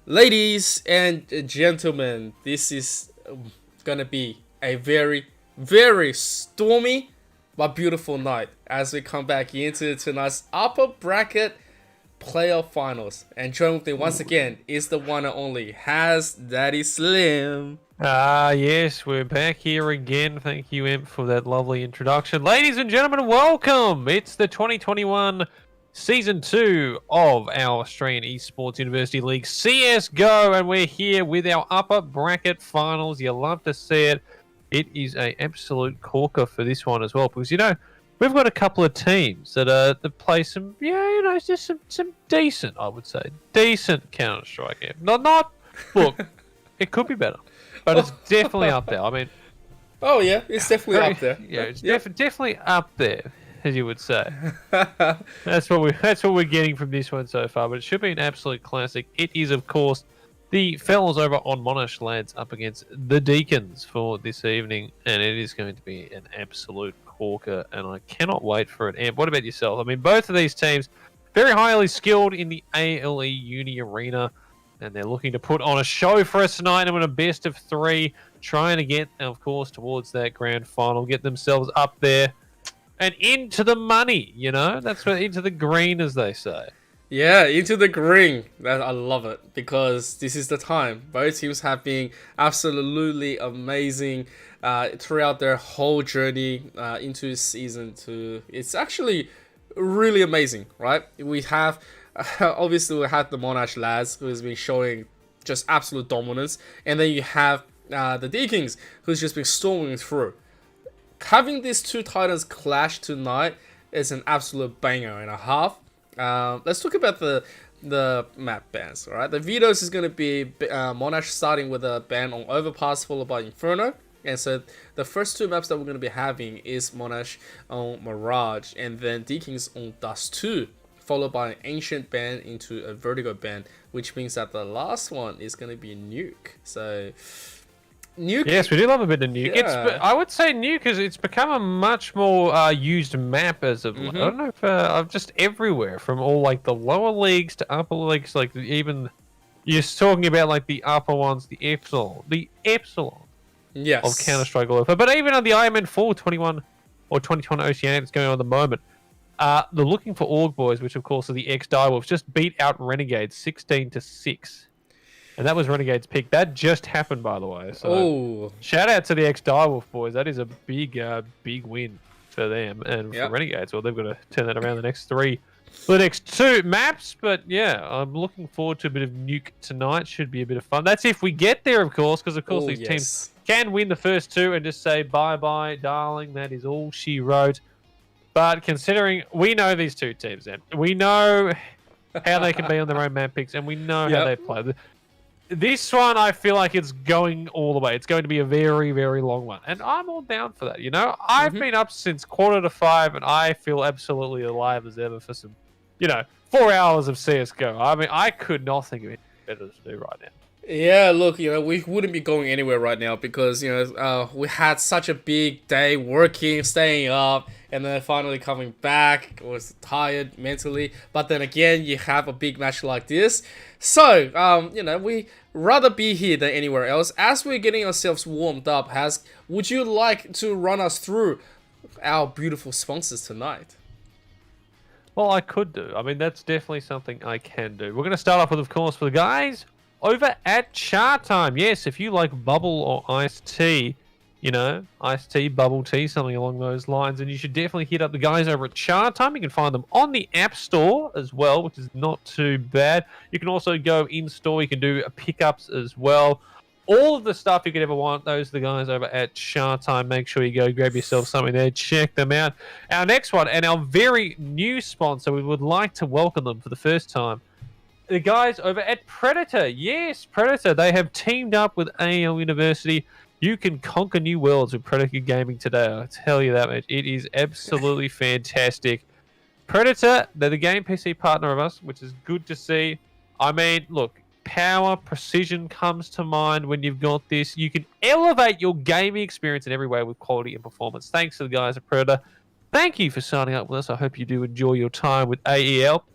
Ladies and gentlemen, this is gonna be a very, very stormy but beautiful night as we come back into tonight's upper bracket playoff finals. And joining with me once again is the one and only Has Daddy Slim. Yes, we're back here again. Thank you, Imp, for that lovely introduction. Ladies and gentlemen, welcome! It's the 2021 Season 2 of our Australian Esports University League CSGO, and we're here with our upper bracket finals. You love to see it. It is an absolute corker for this one as well, because, we've got a couple of teams that play some, just some decent, I would say, decent Counter-Strike game. Look, it could be better. But it's definitely up there. I mean, oh yeah, it's definitely up there. Yeah, it's definitely up there, as you would say. That's what we're getting from this one so far. But it should be an absolute classic. It is, of course, the fellas over on Monash lads up against the Deakins for this evening, and it is going to be an absolute corker. And I cannot wait for it. Amp, what about yourself? I mean, both of these teams very highly skilled in the AEL Uni arena. And they're looking to put on a show for us tonight and win a best of 3, trying to get, of course, towards that grand final, get themselves up there and into the money, That's what, into the green, as they say. Yeah, into the green. I love it because this is the time. Both teams have been absolutely amazing throughout their whole journey into season 2. It's actually really amazing, right? We have... obviously, we have the Monash lads who's been showing just absolute dominance, and then you have the Deakins who's just been storming through. Having these two titans clash tonight is an absolute banger and a half. Let's talk about the map bans. All right, the vetoes is going to be Monash starting with a ban on Overpass followed by Inferno. And so the first two maps that we're going to be having is Monash on Mirage and then Deakins on Dust 2. Followed by an Ancient ban into a Vertigo ban, which means that the last one is going to be Nuke. So, Nuke... Yes, we do love a bit of Nuke. Yeah. I would say Nuke, because it's become a much more used map as of... I don't know if... I'm just everywhere, from all, the lower leagues to upper leagues, even... You're talking about, the upper ones, the Epsilon. The Epsilon Yes. Of Counter-Strike all over. But even on the IMN 421 or 2020 Oceania that's going on at the moment, the Looking for Org boys, which of course are the ex-Direwolves, just beat out Renegades 16-6. And that was Renegade's pick. That just happened, by the way. So shout out to the ex-Direwolf boys. That is a big win for them. And for Renegades, well, they've got to turn that around the next 2 maps. But yeah, I'm looking forward to a bit of Nuke tonight. Should be a bit of fun. That's if we get there, of course, because of course these teams can win the first 2 and just say, bye-bye, darling. That is all she wrote. But considering we know these two teams, and we know how they can be on their own map picks, and we know how they play. This one, I feel like it's going all the way. It's going to be a very, very long one. And I'm all down for that, I've been up since 4:45, and I feel absolutely alive as ever for some, 4 hours of CSGO. I mean, I could not think of anything better to do right now. Yeah, look, we wouldn't be going anywhere right now because, we had such a big day working, staying up, and then finally coming back. I was tired mentally. But then again, you have a big match like this. So, we rather be here than anywhere else. As we're getting ourselves warmed up, would you like to run us through our beautiful sponsors tonight? Well, I could do. I mean, that's definitely something I can do. We're going to start off with, of course, for the guys over at Chatime. Yes, if you like bubble or iced tea, iced tea, bubble tea, something along those lines, and you should definitely hit up the guys over at Chatime. You can find them on the App Store as well, which is not too bad. You can also go in-store. You can do pickups as well. All of the stuff you could ever want, those are the guys over at Chatime. Make sure you go grab yourself something there. Check them out. Our next one, and our very new sponsor, we would like to welcome them for the first time, the guys over at Predator. Yes, Predator. They have teamed up with AEL University. You can conquer new worlds with Predator Gaming today. I tell you that much. It is absolutely fantastic. Predator, they're the game PC partner of us, which is good to see. I mean, look, power, precision comes to mind when you've got this. You can elevate your gaming experience in every way with quality and performance. Thanks to the guys at Predator. Thank you for signing up with us. I hope you do enjoy your time with AEL.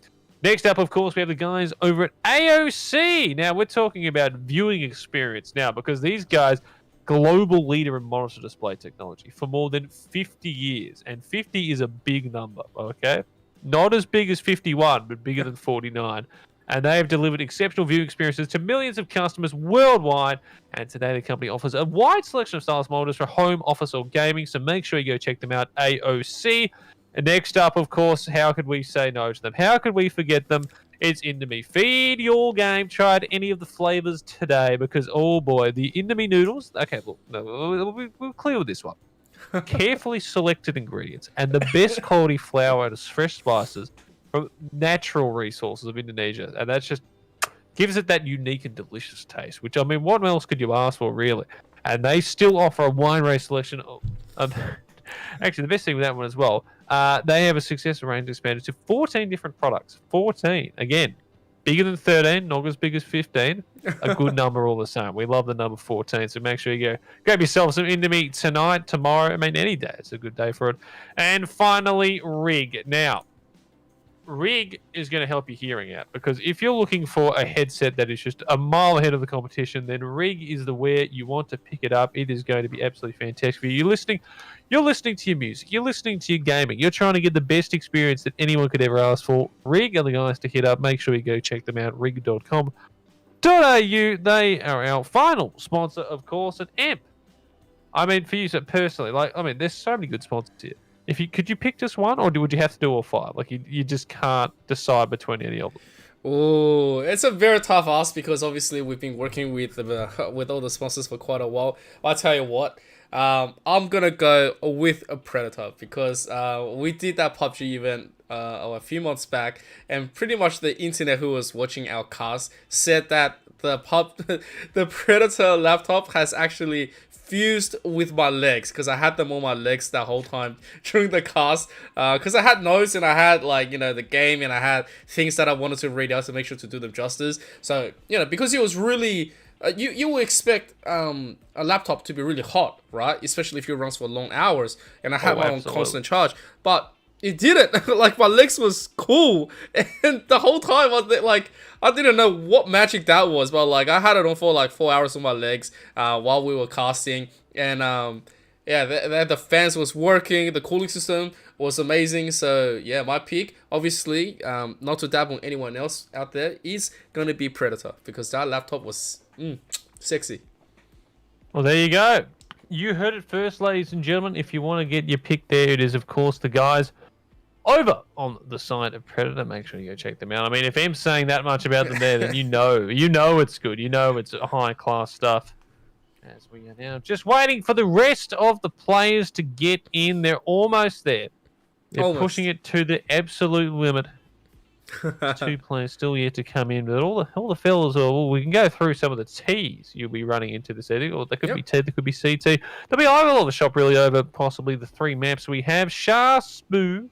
Next up, of course, we have the guys over at AOC. Now, we're talking about viewing experience now because these guys, global leader in monitor display technology for more than 50 years. And 50 is a big number, okay? Not as big as 51, but bigger than 49. And they have delivered exceptional viewing experiences to millions of customers worldwide. And today, the company offers a wide selection of stylus monitors for home, office, or gaming. So make sure you go check them out, AOC. And next up, of course, how could we say no to them? How could we forget them? It's Indomie. Feed your game. Tried any of the flavors today because, oh boy, the Indomie noodles. Okay, look, no, we'll clear with this one. Carefully selected ingredients and the best quality flour and fresh spices from natural resources of Indonesia. And that's just gives it that unique and delicious taste, which, I mean, what else could you ask for, really? And they still offer a wide range selection of actually, the best thing with that one as well, they have a successful range expanded to 14 different products. 14. Again, bigger than 13, not as big as 15. A good number all the same. We love the number 14, so make sure you go grab yourself some Indomie tonight, tomorrow. I mean, any day. It's a good day for it. And finally, Rig. Now, Rig is going to help your hearing out because if you're looking for a headset that is just a mile ahead of the competition, then Rig is the where you want to pick it up. It is going to be absolutely fantastic for you. You're listening to your music, you're listening to your gaming, you're trying to get the best experience that anyone could ever ask for. Rig are the guys to hit up. Make sure you go check them out, rig.com.au. They are our final sponsor, of course, and AMP. I mean, for you personally, there's so many good sponsors here. Could you pick just one, or would you have to do all five? Like you just can't decide between any of them. Oh, it's a very tough ask because obviously we've been working with all the sponsors for quite a while. I'll tell you what, I'm gonna go with a Predator because we did that PUBG event a few months back, and pretty much the internet who was watching our cast said that the Predator laptop has actually fused with my legs because I had them on my legs that whole time during the cast because I had notes and I had the game and I had things that I wanted to read out to make sure to do them justice. So because it was really you would expect a laptop to be really hot, right? Especially if it runs for long hours, and I had my own constant charge, but it didn't. Like, my legs was cool, and the whole time I didn't know what magic that was, but I had it on for 4 hours on my legs while we were casting, and the fans was working, the cooling system was amazing. So yeah, my pick, obviously, not to dab on anyone else out there, is gonna be Predator because that laptop was sexy. Well, there you go. You heard it first, ladies and gentlemen. If you want to get your pick there, it is, of course, the guys over on the side of Predator. Make sure you go check them out. I mean, if M's saying that much about them there, then you know it's good. You know it's high-class stuff. As we are now just waiting for the rest of the players to get in. They're almost there. They're pushing it to the absolute limit. 2 players still yet to come in, but all the fellas we can go through some of the T's you'll be running into this editing, or there could be T, there could be CT. There'll be over the shop really over possibly the 3 maps we have. Spoo,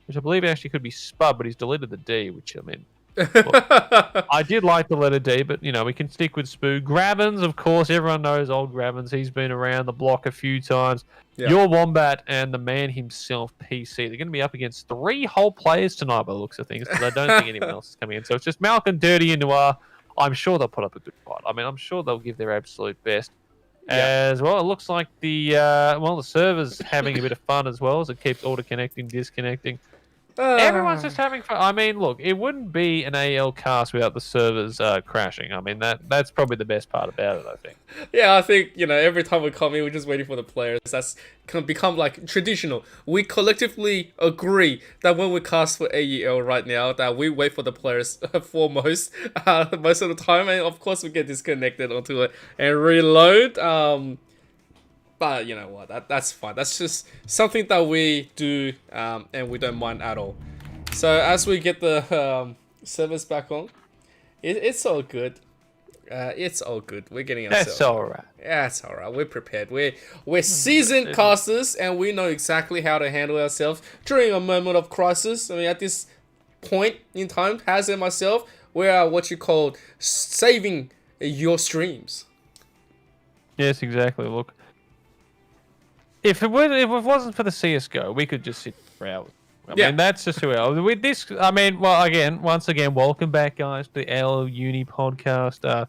which I believe actually could be Spud, but he's deleted the D, which I mean, I did like the letter D, but we can stick with Spoo. Gravins, of course, everyone knows old Gravins. He's been around the block a few times. Yeah. Your Wombat and the man himself, PC. They're going to be up against 3 whole players tonight by the looks of things, because I don't think anyone else is coming in. So it's just Malcolm, Dirty, and Noir. I'm sure they'll put up a good fight. I mean, I'm sure they'll give their absolute best. Yeah. As well, it looks like the server's having a bit of fun as well, as it keeps auto-connecting, disconnecting. Everyone's just having fun. I mean, look, it wouldn't be an AEL cast without the servers crashing. I mean, that's probably the best part about it, I think. Yeah, I think, every time we come in, we're just waiting for the players. That's become traditional. We collectively agree that when we cast for AEL right now, that we wait for the players foremost most of the time. And of course, we get disconnected onto it and reload. But you know what, that's fine. That's just something that we do, and we don't mind at all. So as we get the servers back on, it's all good. It's all good. We're getting ourselves. That's all right. Yeah, it's all right. We're prepared. We're seasoned casters, and we know exactly how to handle ourselves during a moment of crisis. I mean, at this point in time, Haz and myself, we are what you call saving your streams. Yes, exactly. Look. If it wasn't for the CSGO, we could just sit for hours I mean, that's just who we are. With this, I mean, well, once again, welcome back, guys, to the AEL Uni podcast.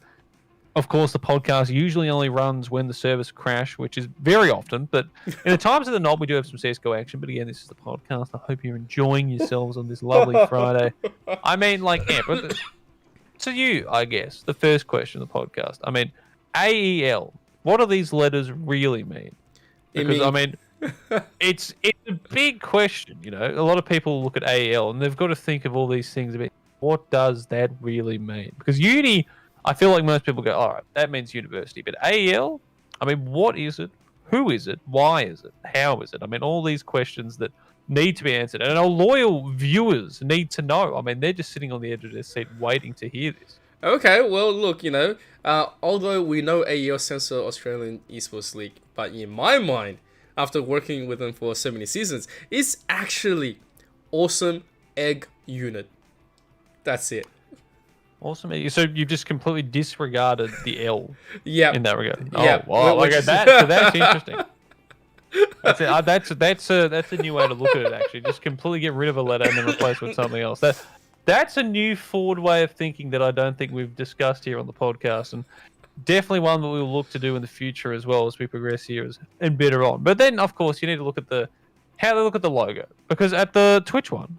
Of course, the podcast usually only runs when the servers crash, which is very often. But in the times of the knob, we do have some CSGO action. But again, this is the podcast. I hope you're enjoying yourselves on this lovely Friday. I mean, but to you, I guess, the first question of the podcast. I mean, AEL, what do these letters really mean? Because, I mean, it's a big question, you know. A lot of people look at AEL and they've got to think of all these things about what does that really mean? Because uni, I feel like most people go, all right, that means university. But AEL, I mean, what is it? Who is it? Why is it? How is it? I mean, all these questions that need to be answered. And our loyal viewers need to know. I mean, they're just sitting on the edge of their seat waiting to hear this. Okay, well, look, you know, although we know AEL stands for Australian Esports League, but in my mind, after working with them for so many seasons, it's actually Awesome Egg Unit. That's it. Awesome. So you've just completely disregarded the L in that regard. Yeah. Oh, wow. Look at that. So that's interesting. That's a new way to look at it, actually. Just completely get rid of a letter and then replace it with something else. That's a new forward way of thinking that I don't think we've discussed here on the podcast, and definitely one that we'll look to do in the future as well as we progress here and better on. But then, of course, you need to look at how they look at the logo, because at the Twitch one,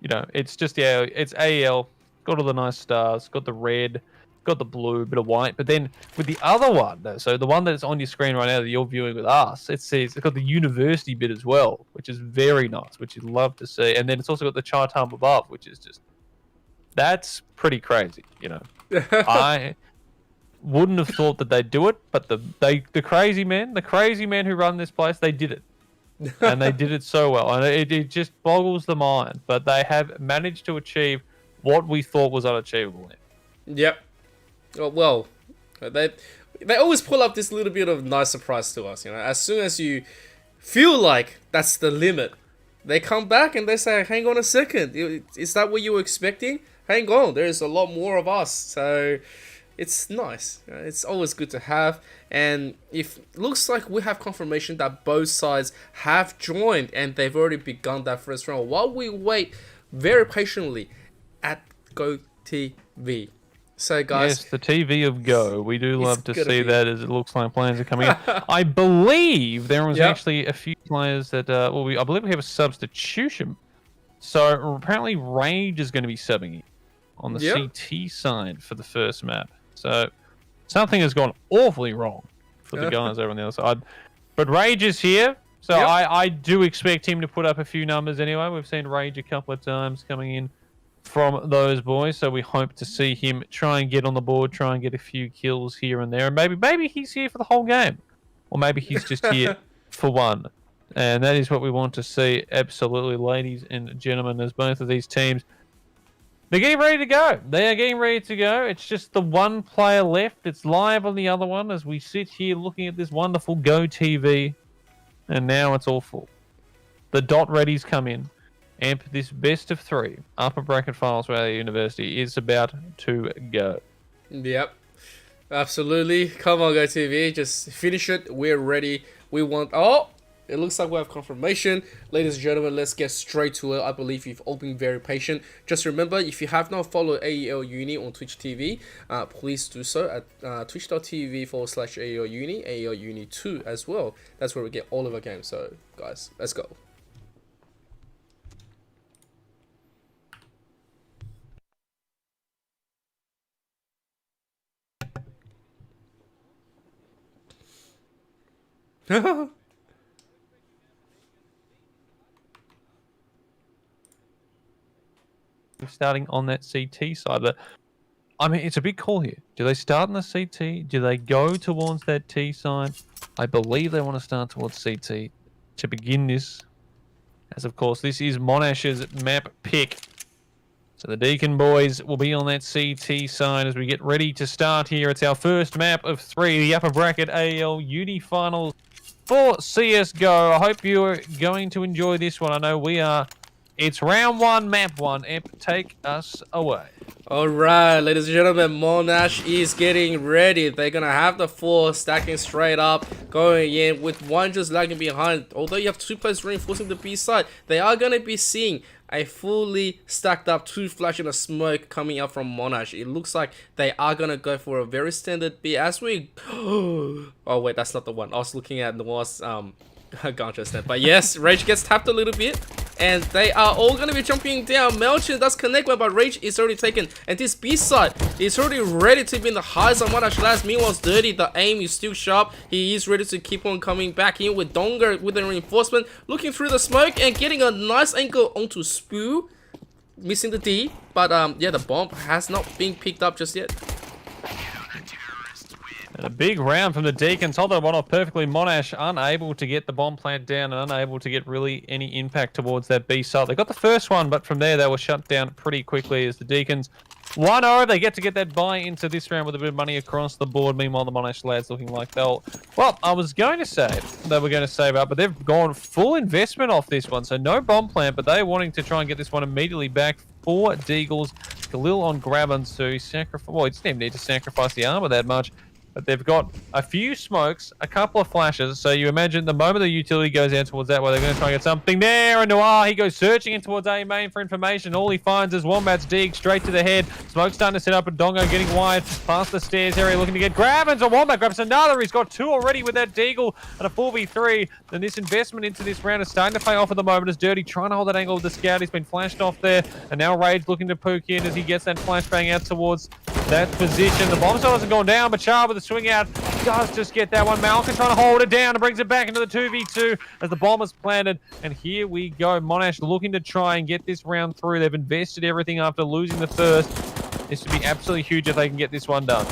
you know, it's just it's AEL. Got all the nice stars, got the red, got the blue, bit of white. But then with the other one, though, so the one that's on your screen right now that you're viewing with us, it's got the university bit as well, which is very nice, which you'd love to see. And then it's also got the Chatime above, which is that's pretty crazy, you know. I wouldn't have thought that they'd do it, but the crazy men who run this place, they did it. And they did it so well. And it just boggles the mind. But they have managed to achieve what we thought was unachievable. Yep. Well, they always pull up this little bit of nice surprise to us. You know, as soon as you feel like that's the limit, they come back and they say, "Hang on a second, is that what you were expecting? Hang on, there's a lot more of us." So it's nice. You know, it's always good to have. And if looks like we have confirmation that both sides have joined and they've already begun that first round, while we wait very patiently at Go TV. So guys, yes, the TV of Go. We do love to see that, as it looks like plans are coming up. I believe there was actually a few players that I believe we have a substitution. So apparently Rage is going to be subbing on the CT side for the first map. So something has gone awfully wrong for the guys over on the other side. But Rage is here. So I do expect him to put up a few numbers anyway. We've seen Rage a couple of times coming in from those boys, so we hope to see him try and get on the board, try and get a few kills here and there, and maybe he's here for the whole game, or maybe he's just here for one, and that is what we want to see. Absolutely, ladies and gentlemen, as both of these teams, they're getting ready to go. They are getting ready to go. It's just the one player left. It's live on the other one as we sit here looking at this wonderful Go TV, and now it's all full. The dot readies come in. And this best of 3 upper bracket finals for our university is about to go. Yep, absolutely. Come on, Go TV, just finish it. We're ready. We want. Oh, it looks like we have confirmation, ladies and gentlemen. Let's get straight to it. I believe you've all been very patient. Just remember, if you have not followed AEL Uni on Twitch TV, please do so at twitch.tv/AEL Uni, AEL Uni 2 as well. That's where we get all of our games. So, guys, let's go. Starting on that CT side, but I mean, it's a big call here. Do they start in the CT? Do they go towards that T side? I believe they want to start towards CT to begin this, as of course this is Monash's map pick. So the Deakin boys will be on that CT side as we get ready to start here. It's our first map of 3, the upper bracket AEL Uni Finals for CSGO. I hope you're going to enjoy this one. I know we are It's round 1, map 1. Imp, take us away. Alright, ladies and gentlemen, Monash is getting ready. They're gonna have the 4 stacking straight up, going in with 1 just lagging behind. Although you have 2 players reinforcing the B side, they are gonna be seeing a fully stacked up 2 flash and a smoke coming up from Monash. It looks like they are gonna go for a very standard B as we... Oh wait, that's not the one. I was looking at Noah's gun just then. But yes, Rage gets tapped a little bit. And they are all going to be jumping down. Melchin does connect one, but Rage is already taken. And this B side is already ready to be in the highs on Monash last. Meanwhile, it's Dirty. The aim is still sharp. He is ready to keep on coming back in with Donga with the reinforcement. Looking through the smoke and getting a nice angle onto Spoo. Missing the D. But yeah, the bomb has not been picked up just yet. And a big round from the Deakins. Hold that one off perfectly. Monash unable to get the bomb plant down and unable to get really any impact towards that B side. They got the first one, but from there they were shut down pretty quickly as the Deakins 1-0. They get to get that buy into this round with a bit of money across the board. Meanwhile, the Monash lads looking like they'll... Well, I was going to say they were going to save up, but they've gone full investment off this one. So no bomb plant, but they're wanting to try and get this one immediately back. 4 Deagles. Khalil on Grabbins to sacrifice... Well, he didn't even need to sacrifice the armor that much. But they've got a few smokes, a couple of flashes. So you imagine the moment the utility goes out towards that way, they're going to try and get something there. And Noir, he goes searching in towards A main for information. All he finds is Wombat's dig straight to the head. Smoke starting to set up, and Dongo getting wide past the stairs area, looking to get Grabbins. And Wombat grabs another. He's got 2 already with that Deagle and a 4v3. Then this investment into this round is starting to pay off at the moment as Dirty trying to hold that angle with the scout. He's been flashed off there. And now Rage looking to poke in as he gets that flashbang out towards that position. The bomb cell hasn't gone down, but Char with a swing out does just get that one. Malcolm trying to hold it down and brings it back into the 2v2 as the bomb is planted. And here we go. Monash looking to try and get this round through. They've invested everything after losing the first. This would be absolutely huge if they can get this one done.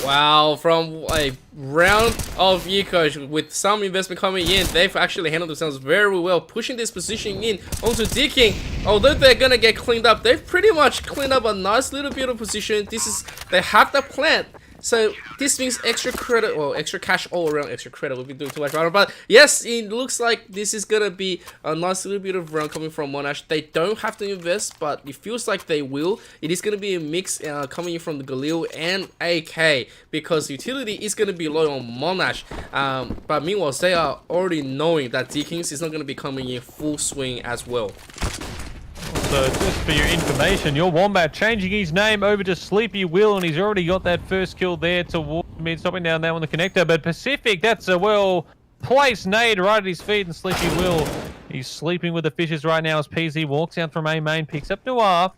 Wow, from a round of Eco with some investment coming in, they've actually handled themselves very well, pushing this position in onto Deakin. Although they're gonna get cleaned up, they've pretty much cleaned up a nice little bit of position. They have the plant. So this means extra credit, or extra cash all around. Extra credit, we've been doing too much right. But yes, it looks like this is gonna be a nice little bit of round coming from Monash. They don't have to invest, but it feels like they will. It is gonna be a mix coming in from the Galil and AK, because utility is gonna be low on Monash. But meanwhile, they are already knowing that Deakins is not gonna be coming in full swing as well. So just for your information, your Wombat changing his name over to Sleepy Will, and he's already got that first kill there towards mid, stopping down there on the connector. But Pacific, that's a well-placed nade right at his feet, and Sleepy Will, he's sleeping with the fishes right now as PZ walks out from A main, picks up Noir,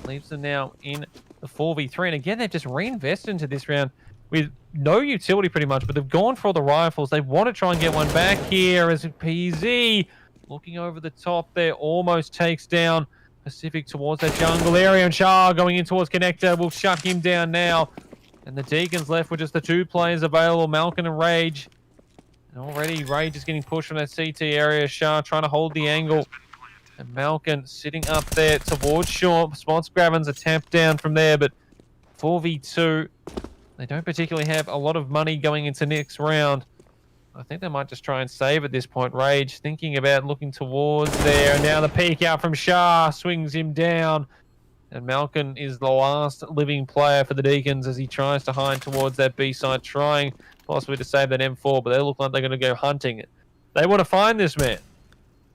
leaves them now in the 4v3. And again, they've just reinvested into this round with no utility pretty much, but they've gone for all the rifles. They want to try and get one back here as PZ looking over the top there, almost takes down Pacific towards that jungle area, and Shah going in towards connector will shut him down now. And the Deakins left with just the 2 players available, Malcolm and Rage. And already Rage is getting pushed from that CT area. Shah trying to hold the angle. And Malcolm sitting up there towards Shaw. Spots Grabbins a tap down from there, but 4v2. They don't particularly have a lot of money going into next round. I think they might just try and save at this point. Rage thinking about looking towards there. And now the peek out from Shah swings him down. And Malcolm is the last living player for the Deakins as he tries to hide towards that B side, trying possibly to save that M4, but they look like they're going to go hunting it. They want to find this man.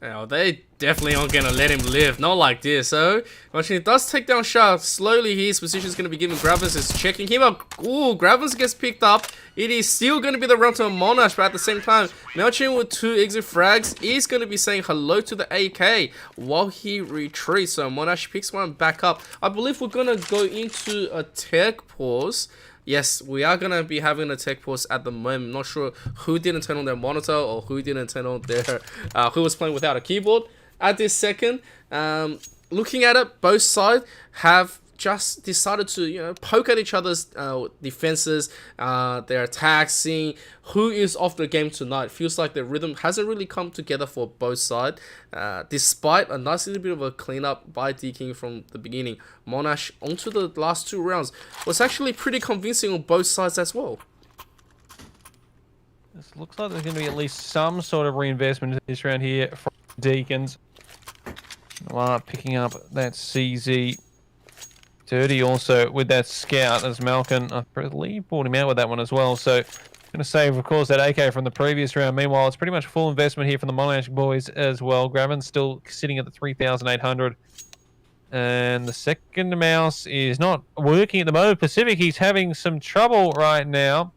Now, they definitely aren't going to let him live. Not like this. So, actually, it does take down Shah. Slowly, his position is going to be given. Grabbins is checking him up. Ooh, Grabbins gets picked up. It is still going to be the round to Monash, but at the same time, Melchin with 2 exit frags is going to be saying hello to the AK while he retreats. So, Monash picks one back up. I believe we're going to go into a tech pause. Yes, we are going to be having a tech pause at the moment. Not sure who didn't turn on their monitor or who didn't turn on their... who was playing without a keyboard at this second. Looking at it, both sides have just decided to, you know, poke at each other's defenses, their attacks, seeing who is off the game tonight. Feels like the rhythm hasn't really come together for both sides, despite a nice little bit of a cleanup by Deakin from the beginning. Monash onto the last 2 rounds was actually pretty convincing on both sides as well. This looks like there's going to be at least some sort of reinvestment in this round here from Deakins. Picking up that CZ. Dirty also with that scout as Malkin, I believe, brought him out with that one as well. So, going to save, of course, that AK from the previous round. Meanwhile, it's pretty much full investment here from the Monash boys as well. Gravin's still sitting at the 3,800. And the second mouse is not working at the moment. Pacific, he's having some trouble right now.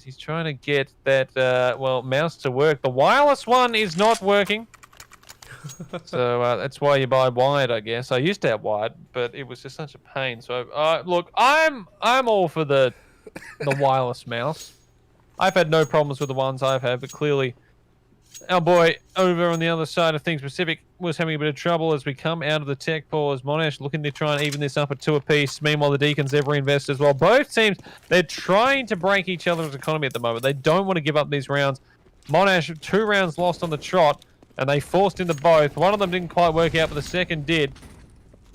He's trying to get that, mouse to work. The wireless one is not working. So that's why you buy wired, I guess. I used to have wired, but it was just such a pain. So look, I'm all for the wireless mouse. I've had no problems with the ones I've had, but clearly our boy over on the other side of things, Pacific, was having a bit of trouble as we come out of the tech pause. Monash looking to try and even this up at 2 apiece. Meanwhile, the Deakins, they've reinvested as well. Both teams, they're trying to break each other's economy at the moment. They don't want to give up these rounds. Monash, 2 rounds lost on the trot, and they forced into both. One of them didn't quite work out, but the second did.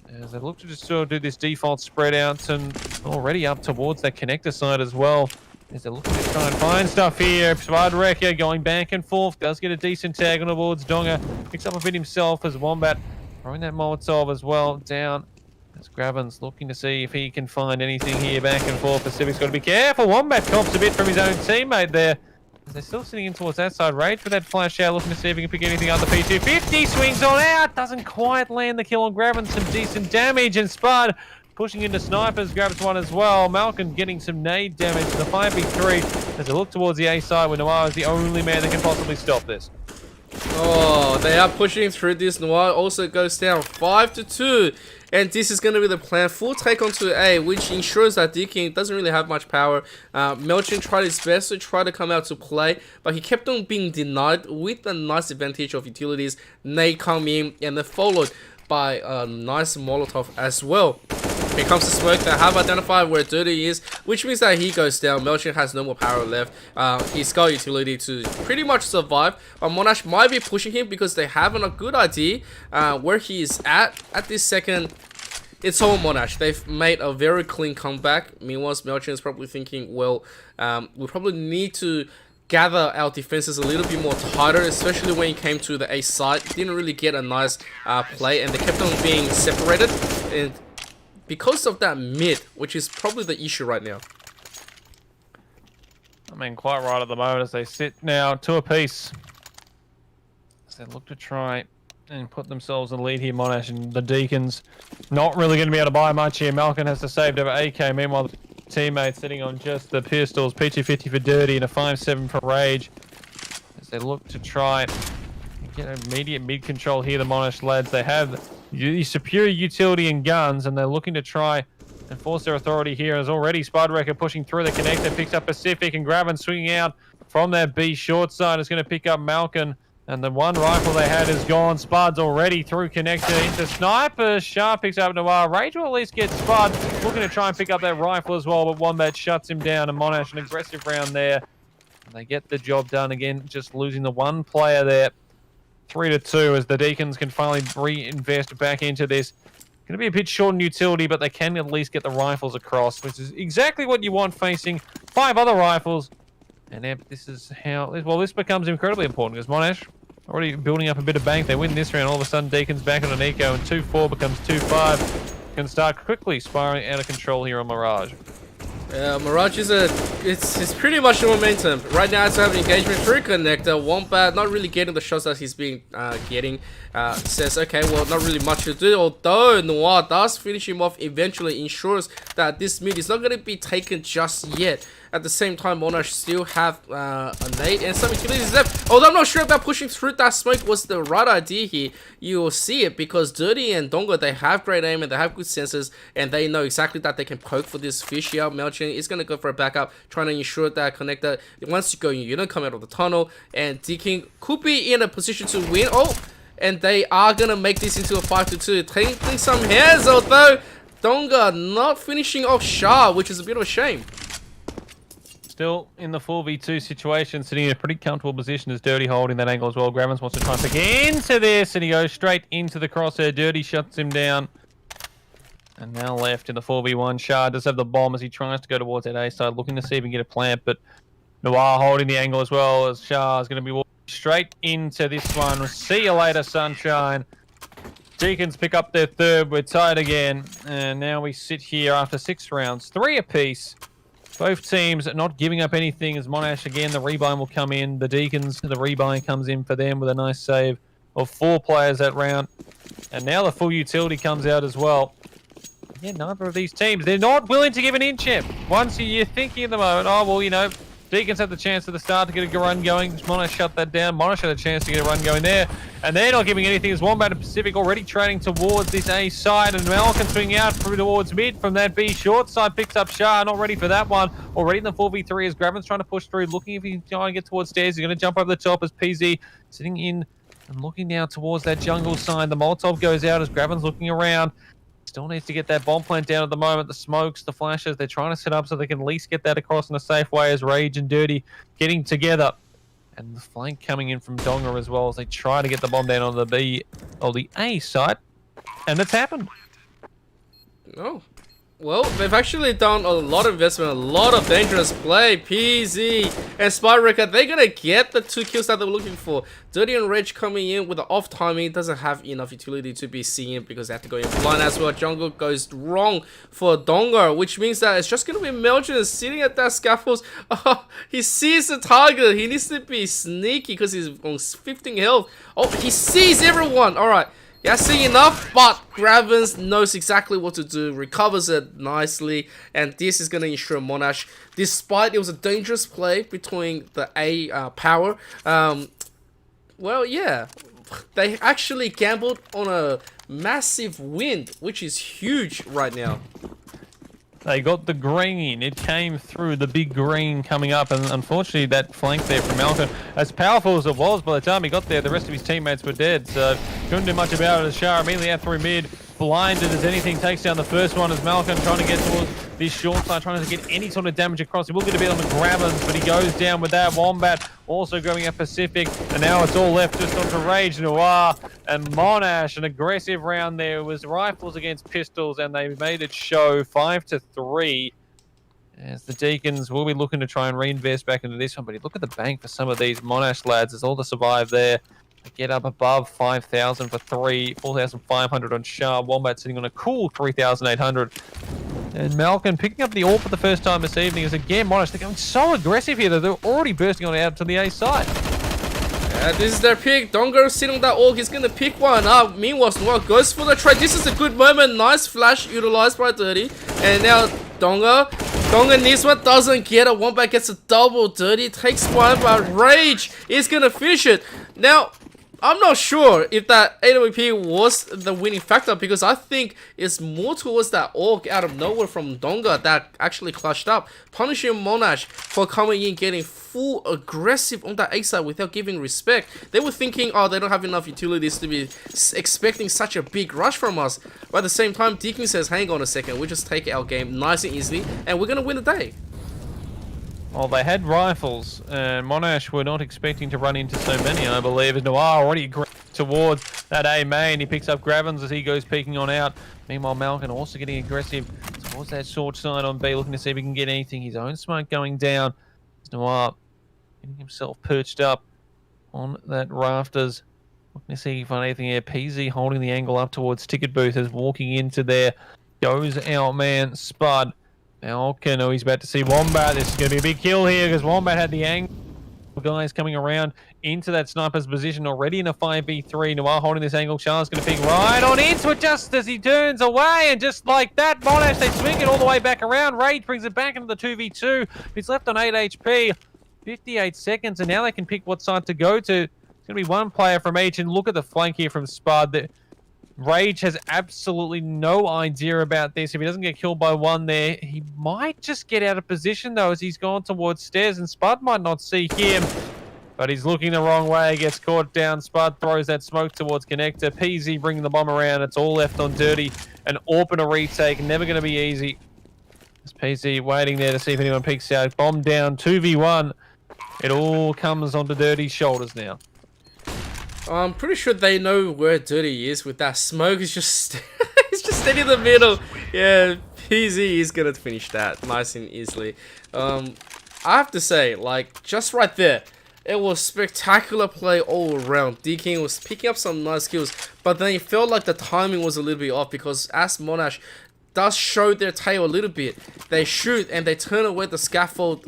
As they look to just sort of do this default spread out, and already up towards that connector side as well. As they're looking to try and find stuff here. Spud Wrecker going back and forth. Does get a decent tag on the boards. Donga picks up a bit himself as Wombat throwing that Molotov as well down. As Gravin's looking to see if he can find anything here. Back and forth. Pacific's got to be careful. Wombat cops a bit from his own teammate there. As they're still sitting in towards that side. Rage with that flash out. Looking to see if he can pick anything up. The P250 swings on out. Doesn't quite land the kill on Gravin. Some decent damage. And Spud pushing into snipers, grabs one as well. Malcolm getting some nade damage to the 5v3 as they look towards the A side where Noir is the only man that can possibly stop this. Oh, they are pushing through this. Noir also goes down 5-2. And this is going to be the plan. Full take onto A, which ensures that Deakins doesn't really have much power. Melchin tried his best to try to come out to play, but he kept on being denied with a nice advantage of utilities. Nade come in, and they're followed by a nice Molotov as well. Here comes the smoke. They have identified where Dirty is, which means that he goes down. Melchin has no more power left. He's got utility to pretty much survive. But Monash might be pushing him because they have a good idea where he is at this second. It's all Monash. They've made a very clean comeback. Meanwhile, Melchin is probably thinking, well, we probably need to gather our defenses a little bit more tighter, especially when he came to the A side. Didn't really get a nice play, and they kept on being separated. And because of that mid, which is probably the issue right now. I mean, quite right at the moment as they sit now 2 apiece. As they look to try and put themselves in the lead here, Monash and the Deakins. Not really going to be able to buy much here. Malkin has to save over AK. Meanwhile, the teammate sitting on just the pistols. P250 for Dirty and a 5-7 for Rage. As they look to try and get immediate mid control here, the Monash lads. They have superior utility and guns, and they're looking to try and force their authority here. As already Spudwrecker pushing through the connector, picks up Pacific, and Gravin swinging out from that B short side is going to pick up Malkin. And the one rifle they had is gone. Spud's already through connector into sniper. Sharp picks up Noir. Rage will at least get Spud. Looking to try and pick up that rifle as well, but Wombat shuts him down. And Monash, an aggressive round there. And they get the job done again, just losing the one player there. 3-2 as the Deakins can finally reinvest back into this. Going to be a bit short in utility, but they can at least get the rifles across, which is exactly what you want facing 5 other rifles. And this is how... Well, this becomes incredibly important because Monash already building up a bit of bank. They win this round. All of a sudden, Deakins back on an eco, and 2-4 becomes 2-5. Can start quickly spiraling out of control here on Mirage. Mirage is it's pretty much the momentum. Right now it's having engagement through connector. Wombat not really getting the shots that he's been getting. Says, okay, well, not really much to do. Although Noir does finish him off eventually, ensures that this mid is not going to be taken just yet. At the same time, Monash still have a nade and some utilities left. Although I'm not sure about pushing through that smoke was the right idea here. You will see it because Dirty and Donga, they have great aim and they have good sensors, and they know exactly that they can poke for this fish here. Melchin is going to go for a backup, trying to ensure that connector, once you go in, you don't come out of the tunnel, and Deakin could be in a position to win. Oh, and they are going to make this into a 5-2. Taking some hairs, although Donga not finishing off Shah, which is a bit of a shame. Still in the 4v2 situation, sitting in a pretty comfortable position as Dirty holding that angle as well. Gravins wants to try and pick into this, and he goes straight into the crosshair. Dirty shuts him down. And now left in the 4v1. Shah does have the bomb as he tries to go towards that A side, looking to see if he can get a plant, but Noir holding the angle as well, as Shah is going to be walking straight into this one. See you later, sunshine. Deakins pick up their third. We're tied again. And now we sit here after 6 rounds. 3 apiece. Both teams not giving up anything as Monash, again, the rebind will come in. The Deakins, the rebind comes in for them with a nice save of 4 players that round. And now the full utility comes out as well. Yeah, neither of these teams, they're not willing to give an inch yet. Once you're thinking at the moment, oh, well, you know, Deakins had the chance at the start to get a run going. Monash shut that down. Monash had a chance to get a run going there. And they're not giving anything as Wombat and Pacific already trading towards this A side. And Malcolm swinging out through towards mid from that B short side. Picks up Shah. Not ready for that one. Already in the 4v3 as Gravin's trying to push through. Looking if he can try and get towards stairs. He's going to jump over the top as PZ sitting in and looking now towards that jungle side. The Molotov goes out as Gravin's looking around. Still needs to get that bomb plant down at the moment. The smokes, the flashes, they're trying to set up so they can at least get that across in a safe way as Rage and Dirty getting together. And the flank coming in from Donga as well as they try to get the bomb down on the B or the A side. And it's happened. Oh. Well, they've actually done a lot of investment, a lot of dangerous play. PZ and Spyrecker, they're going to get the 2 kills that they were looking for. Dirty and Rage coming in with the off timing, doesn't have enough utility to be seen because they have to go in blind as well. Jungle goes wrong for Donga, which means that it's just going to be Melton sitting at that scaffolds. Oh, he sees the target. He needs to be sneaky because he's on 15 health. Oh, he sees everyone. All right. Yeah, see enough, but Gravins knows exactly what to do, recovers it nicely, and this is going to ensure Monash, despite it was a dangerous play between the A power, well, yeah, they actually gambled on a massive win, which is huge right now. They got the green. It came through the big green coming up, and unfortunately that flank there from Malcolm, as powerful as it was, by the time he got there, the rest of his teammates were dead, so couldn't do much about it as Shah immediately out through mid, blinded as anything, takes down the first one as Malcolm trying to get towards this short side, trying to get any sort of damage across. He will get a bit on the Grabbins, but he goes down with that. Wombat also going at Pacific, and now it's all left just onto Rage, Noir, and Monash. An aggressive round there. It was rifles against pistols, and they made it show 5-3. As the Deakins will be looking to try and reinvest back into this one, but look at the bank for some of these Monash lads. There's all to survive there. They get up above 5,000 for 3, 4,500 on Shah. Wombat sitting on a cool 3,800. And Malcolm picking up the AWP for the first time this evening as again Monash, they're going so aggressive here that they're already bursting on out to the A side. Yeah, this is their pick. Donga sitting on that AWP, he's going to pick one up. Meanwhile, Noir goes for the trade. This is a good moment. Nice flash utilized by Dirty. And now Donga needs one, doesn't get it. Wombat gets a double. Dirty takes one, but Rage is going to finish it. Now, I'm not sure if that AWP was the winning factor because I think it's more towards that AUG out of nowhere from Donga that actually clutched up, punishing Monash for coming in, getting full aggressive on that A side without giving respect. They were thinking, oh, they don't have enough utilities to be expecting such a big rush from us. But at the same time, Deakins says, hang on a second, we just take our game nice and easily, and we're going to win the day. Well, they had rifles, and Monash were not expecting to run into so many, I believe, as Noir already towards that A main. He picks up Gravins as he goes peeking on out. Meanwhile, Malcolm also getting aggressive towards that short side on B, looking to see if he can get anything. His own smoke going down. Noir getting himself perched up on that rafters. Looking to see if he can find anything here. PZ holding the angle up towards Ticket Booth as walking into there. Goes our man, Spud. Malcolm, oh, he's about to see Wombat. This is going to be a big kill here because Wombat had the angle. Guys coming around into that sniper's position already in a 5v3. Noir holding this angle. Charles going to pick right on into it just as he turns away. And just like that, Monash, they swing it all the way back around. Rage brings it back into the 2v2. He's left on 8 HP. 58 seconds. And now they can pick what side to go to. It's going to be one player from each. And look at the flank here from Spud. Rage has absolutely no idea about this. If he doesn't get killed by one there, he might just get out of position, though, as he's gone towards stairs, and Spud might not see him. But he's looking the wrong way, gets caught down. Spud throws that smoke towards Connector. PZ bringing the bomb around. It's all left on Dirty. An AWP and a retake. Never going to be easy. It's PZ waiting there to see if anyone peeks out. Bomb down, 2v1. It all comes onto Dirty's shoulders now. I'm pretty sure they know where Dirty is with that smoke. It's just it's just standing in the middle. Yeah, PZ is gonna finish that nice and easily. I have to say, like, just right there, It was spectacular play all around. Deakins was picking up some nice kills, but then it felt like the timing was a little bit off because as Monash does show their tail a little bit, they shoot and they turn away the scaffold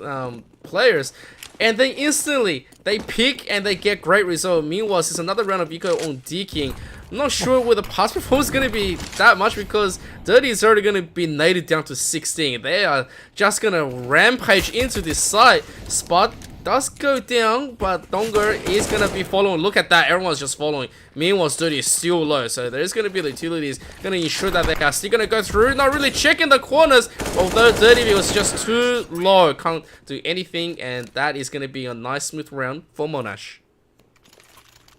players, and then instantly they pick and they get great result. Meanwhile, it's another round of eco on Deakins. I'm not sure where the pass performance is going to be that much because Dirty is already going to be nated down to 16. They are just going to rampage into this side. Spot does go down, but Donga is going to be following. Look at that, everyone's just following. Meanwhile, Dirty is still low, so there's going to be the utilities going to ensure that they are still going to go through. Not really checking the corners, although Dirty was just too low. Can't do anything, and that is going to be a nice smooth round for Monash.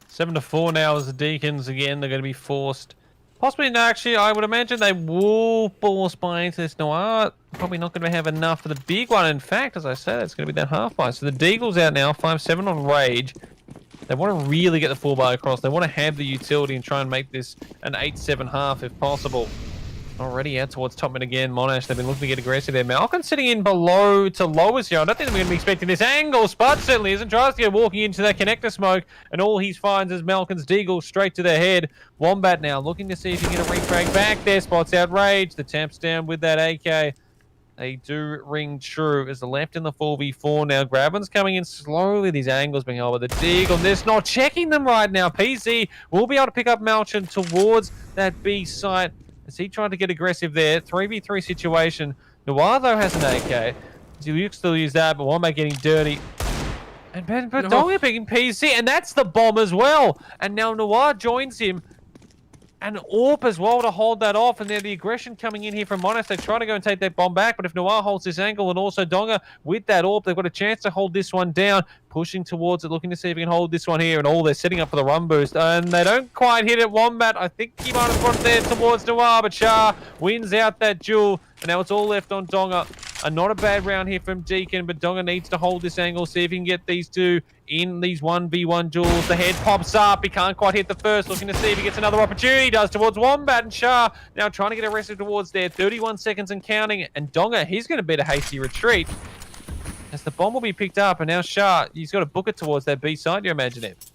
7-4 now as the Deakins again. They're going to be forced. Possibly, no, actually, I would imagine they will force buy into this Noir. Probably not going to have enough for the big one. In fact, as I said, it's going to be that half buy. So the Deagle's out now, 5-7 on Rage. They want to really get the 4-bar across. They want to have the utility and try and make this an 8-7 half if possible. Already out towards top mid again, Monash. They've been looking to get aggressive there. Malkin's sitting in below to lowest here. I don't think we're going to be expecting this angle. Spud certainly isn't. Tries to go walking into that connector smoke, and all he finds is Malkin's Deagle straight to their head. Wombat now looking to see if he can get a refrag back there. Spot's outraged. The tamp's down with that AK. They do ring true as the left in the 4v4 now. Graben's coming in slowly. These angles being held by the Deagle. They're not checking them right now. PC will be able to pick up Malchin towards that B site. As he tried to get aggressive there. 3v3 situation. Noir, though, has an AK. He looks to use that, but Wombat getting dirty. And Donga picking PC, and that's the bomb as well. And now Noir joins him. And Orp as well to hold that off. And then the aggression coming in here from Monash. They try to go and take that bomb back. But if Noir holds this angle and also Donga with that Orp, they've got a chance to hold this one down. Pushing towards it, looking to see if he can hold this one here. And all they're setting up for the run boost. And they don't quite hit it. Wombat, I think he might have gone there towards Noir. But Shah wins out that duel. And now it's all left on Donga. And not a bad round here from Deakin, but Donga needs to hold this angle, see if he can get these two in these 1v1 duels. The head pops up. He can't quite hit the first. Looking to see if he gets another opportunity. He does towards Wombat, and Shah now trying to get arrested towards there. 31 seconds and counting. And Donga, he's going to beat a hasty retreat as the bomb will be picked up. And now Shah, he's got to book it towards that B side, you imagine it.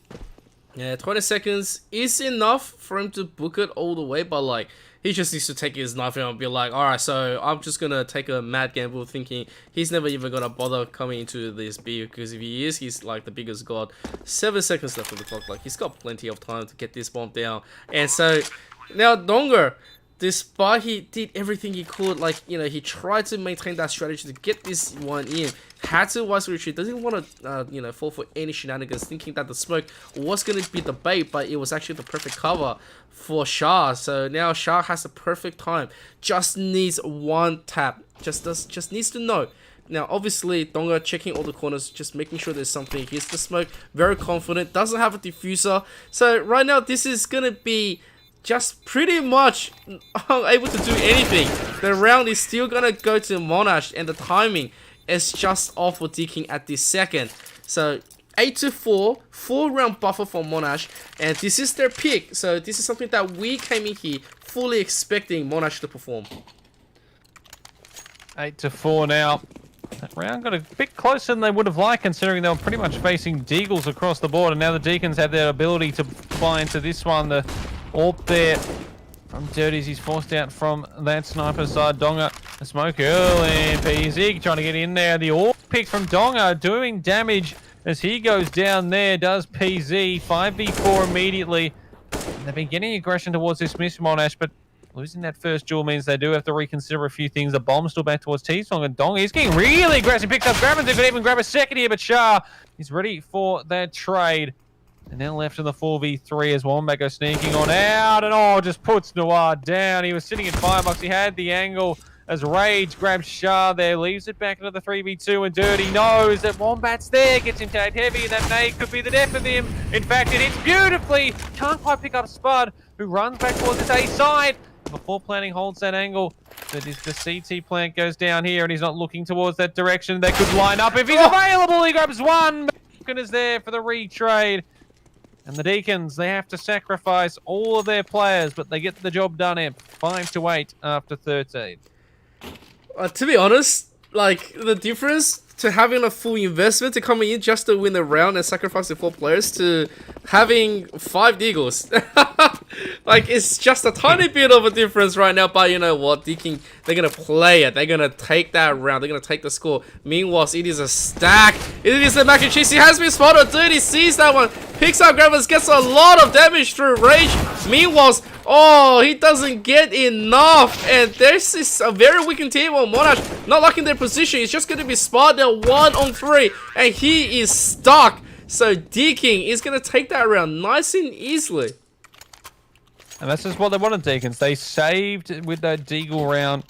Yeah, 20 seconds is enough for him to book it all the way, but like, he just needs to take his knife and be like, alright, so I'm just gonna take a mad gamble thinking he's never even gonna bother coming into this B, because if he is, he's like the biggest god. 7 seconds left on the clock, like, he's got plenty of time to get this bomb down. And so, now Donga, despite he did everything he could, like, you know, he tried to maintain that strategy to get this one in, had to wisely retreat, doesn't want to, you know, fall for any shenanigans, thinking that the smoke was going to be the bait, but it was actually the perfect cover for Shah. So now Shah has the perfect time, just needs one tap, just needs to know. Now, obviously, Donga checking all the corners, just making sure there's something. Here's the smoke, very confident, doesn't have a diffuser. So right now, this is going to be just pretty much unable to do anything. The round is still gonna go to Monash, and the timing is just off for Deakin at this second. So 8-4, 4-round buffer for Monash, and this is their pick. So this is something that we came in here fully expecting Monash to perform. 8-4 now. That round got a bit closer than they would have liked, considering they were pretty much facing Deagles across the board, and now the Deakins have their ability to fly into this one. The Orp there from Dirties, he's forced out from that sniper side. Donga, the smoke early, PZ trying to get in there. The Orp pick from Donga doing damage as he goes down there, does PZ. 5v4 immediately. And they've been getting aggression towards this miss Monash, but losing that first duel means they do have to reconsider a few things. The bomb's still back towards T-Song, and Donga, he's getting really aggressive. Picks up Grabbins, they could even grab a second here, but Shah is ready for that trade. And now left in the 4v3 as Wombat goes sneaking on out, and just puts Noir down. He was sitting in firebox. He had the angle as Rage grabs Shah there, leaves it back into the 3v2, and Dirty knows that Wombat's there, gets him tagged heavy, and that nade could be the death of him. In fact, it hits beautifully. Can't quite pick up Spud, who runs back towards his A side. Before planning holds that angle, that is the CT plant goes down here, and he's not looking towards that direction. They could line up if he's available. He grabs one. Malkin is there for the retrade. And the Deakins, they have to sacrifice all of their players, but they get the job done in 5-8 after 13. To be honest, like, the difference to having a full investment to coming in just to win the round and sacrificing 4 players to having 5 Deagles. Like, it's just a tiny bit of a difference right now, but you know what, Deakin, they're gonna play it, they're gonna take that round, they're gonna take the score. Meanwhile, it is a stack, it is the mac and cheese, he has been spotted, dude, he sees that one, picks up Gravens, gets a lot of damage through Rage. Meanwhile, oh, he doesn't get enough, and this is a very weakened team on Monash, not liking their position. He's just going to be spotted there 1-on-3, and he is stuck. So Deakin is going to take that round nice and easily. And that's just what they wanted, Deakins. They saved with that Deagle round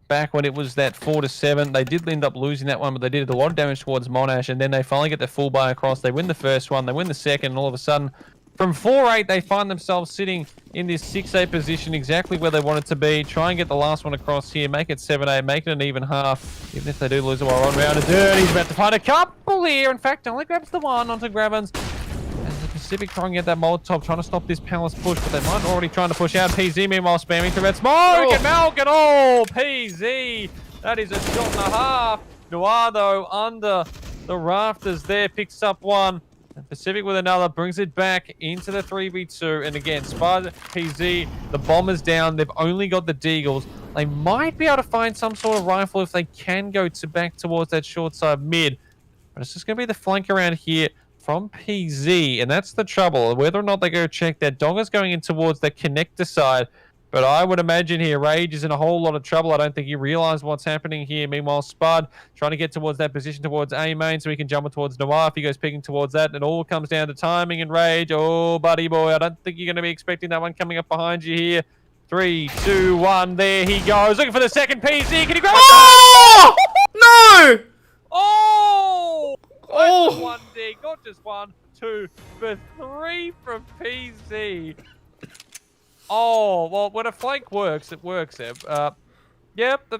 back when it was that 4-7. They did end up losing that one, but they did a lot of damage towards Monash, and then they finally get their full buy across. They win the first one, they win the second, and all of a sudden, from 4-8, they find themselves sitting in this 6-8 position, exactly where they wanted to be. Try and get the last one across here, make it 7-8, make it an even half. Even if they do lose it while on round of dirt, he's about to find a couple here. In fact, only grabs the one onto Gravens. And the Pacific trying to get that Molotov, trying to stop this Palace push, but they might already trying to push out. PZ meanwhile spamming through that smoke, and Malkin, oh, PZ. That is a shot and a half. Noir, though, under the rafters there, picks up one. And Pacific with another, brings it back into the 3v2. And again, Spud, PZ, the bomber's down. They've only got the Deagles. They might be able to find some sort of rifle if they can go back towards that short side mid. But it's just going to be the flank around here from PZ. And that's the trouble. Whether or not they go check that, Donga's going in towards that connector side. But I would imagine here, Rage is in a whole lot of trouble. I don't think he realized what's happening here. Meanwhile, Spud trying to get towards that position towards A main so he can jump it towards Noir if he goes picking towards that. It all comes down to timing and Rage. Oh, buddy boy, I don't think you're going to be expecting that one coming up behind you here. 3, 2, 1, there he goes. Looking for the second PZ. Can he grab it? Oh! No! Oh! Oh! One dig, not just 1, 2, but 3 from PZ. Oh, well, when a flank works, it works, Eb. Yep,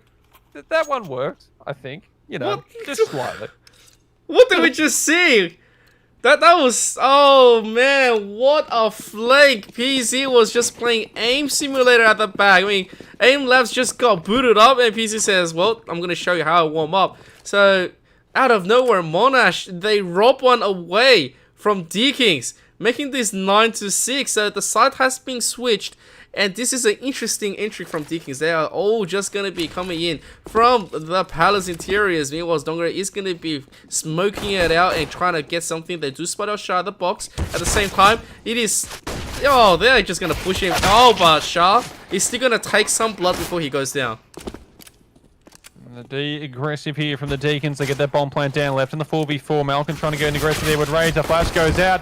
that one worked, I think. You know, what? Just slightly. What did we just see? That was... Oh, man. What a flank. PZ was just playing Aim Simulator at the back. I mean, Aim Labs just got booted up, and PZ says, well, I'm going to show you how I warm up. So, out of nowhere, Monash, they rob one away from Deakins, making this 9-6. So the side has been switched, and this is an interesting entry from Deakins. They are all just going to be coming in from the Palace interiors. Meanwhile, Donga is going to be smoking it out and trying to get something. They do spot out Shah at the box. At the same time, it is... Oh, they're just going to push him. Oh, but Shah is still going to take some blood before he goes down. The aggressive here from the Deakins. They get that bomb plant down left in the 4v4. Malcolm trying to go in aggressive there with Rage. The flash goes out.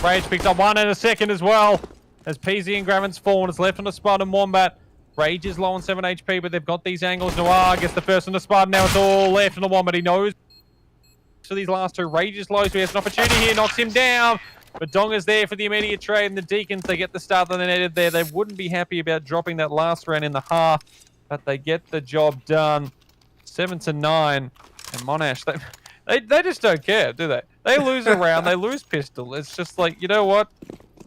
Rage picks up one and a second as well. As PZ and Graven's fallen, it's left on the Spud and Wombat. Rage is low on 7 HP, but they've got these angles. Noir gets the first on the Spud. Now it's all left on the Wombat. He knows. So these last two, Rage is low, so he has an opportunity here. Knocks him down. But Donga's there for the immediate trade. And the Deakins, they get the start that they needed there. They wouldn't be happy about dropping that last round in the half. But they get the job done. 7-9. And Monash, they just don't care, do they? They lose a round, they lose pistol. It's just like, you know what?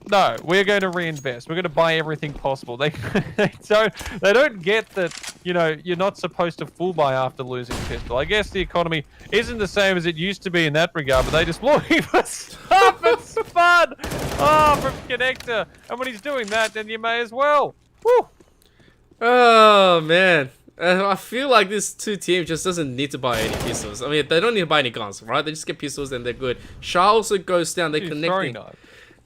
No, we're going to reinvest. We're going to buy everything possible. They don't get that, you know, you're not supposed to full buy after losing pistol. I guess the economy isn't the same as it used to be in that regard, but they just looking for stuff and Spud. Oh, from Connector. And when he's doing that, then you may as well. Woo! Oh, man. I feel like this two teams just doesn't need to buy any pistols. I mean, they don't need to buy any guns, right? They just get pistols and they're good. Shah also goes down. They're connecting.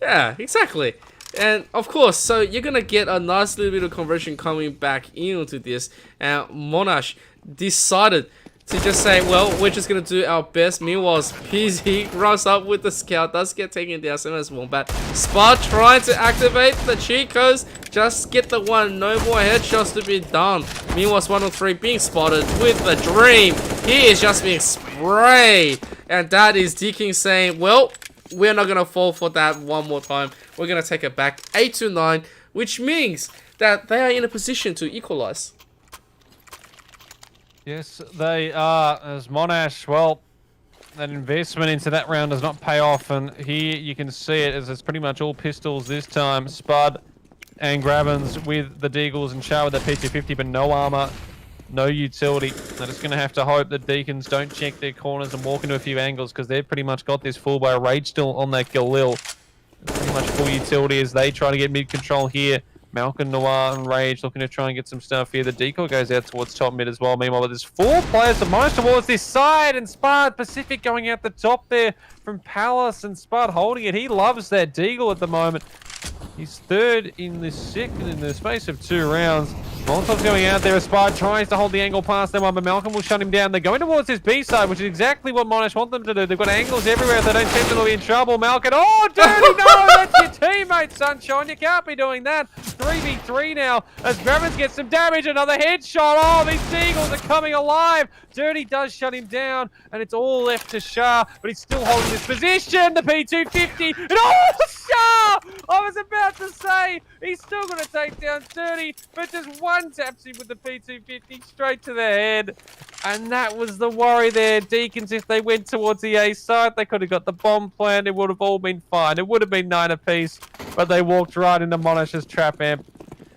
Yeah, exactly. And of course, so you're gonna get a nice little bit of conversion coming back into this. And Monash decided to just say, well, we're just gonna do our best. Meanwhile, PZ runs up with the scout, does get taken down, same as Wombat. Spud trying to activate the cheat codes, just get the one, no more headshots to be done. Meanwhile, 103 being spotted with the dream. He is just being sprayed. And that is Deakin saying, well, we're not gonna fall for that one more time. We're gonna take it back 8-9, which means that they are in a position to equalize. Yes, they are. As Monash, well, that investment into that round does not pay off, and here you can see it as it's pretty much all pistols this time. Spud and Gravens with the Deagles and Shah with that P250, but no armor. no utility. They're just going to have to hope that Deakins don't check their corners and walk into a few angles because they've pretty much got this full by Rage still on that Galil. Pretty much full utility as they try to get mid control here. Malcolm, Noir, and Rage looking to try and get some stuff here. The decoy goes out towards top mid as well. Meanwhile, there's 4 players to Monash towards this side, and Spud Pacific going out the top there from Palace, and Spud holding it. He loves that deagle at the moment. He's third in the second in the space of 2 rounds. Molotov's going out there as Spud tries to hold the angle past them, but Malcolm will shut him down. They're going towards this B side, which is exactly what Monash want them to do. They've got angles everywhere. If they don't test it, they'll be in trouble. Malcolm, oh, dirty, no, that's your teammate, Sunshine. You can't be doing that. 3v3 now as Gravins gets some damage. Another headshot. Oh, these Seagulls are coming alive. Dirty does shut him down, and it's all left to Shah, but he's still holding this position. The P250, and oh, Shah! I was about to say, he's still going to take down Dirty, but just one taps him with the P250 straight to the head. And that was the worry there. Deakins, if they went towards the A side, they could have got the bomb planned. It would have all been fine. It would have been 9 apiece, but they walked right into Monash's trap amp.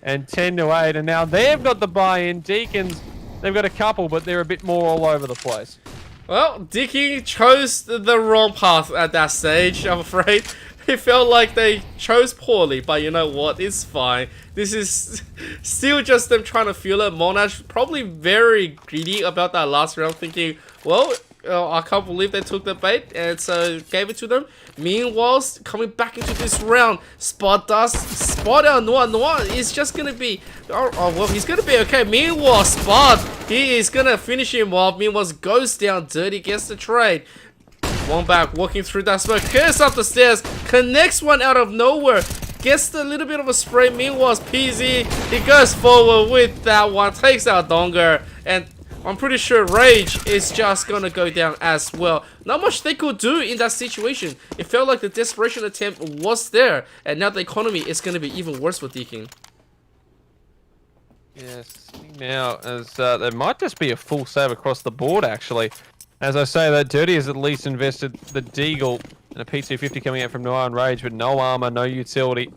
And 10-8, and now they've got the buy-in. Deakins, they've got a couple, but they're a bit more all over the place. Well, Dicky chose the wrong path at that stage, I'm afraid. It felt like they chose poorly, but you know what? It's fine. This is still just them trying to feel it. Monash probably very greedy about that last round, thinking, well, I can't believe they took the bait, and so gave it to them. Meanwhile, coming back into this round, Spot does spot out Noir. Noir is just gonna be, oh well, he's gonna be okay. Meanwhile, Spot, he is gonna finish him off. Meanwhile, goes down. Dirty gets the trade. One back, walking through that smoke, curse up the stairs, connects one out of nowhere, gets a little bit of a spray. Meanwhile, PZ, he goes forward with that one, takes out Donger, and I'm pretty sure Rage is just gonna go down as well. Not much they could do in that situation. It felt like the desperation attempt was there, and now the economy is gonna be even worse for Deakin. Yes, now as there might just be a full save across the board actually. As I say, that Dirty has at least invested the Deagle and a P250 coming out from Noir and Rage, but no armor, no utility.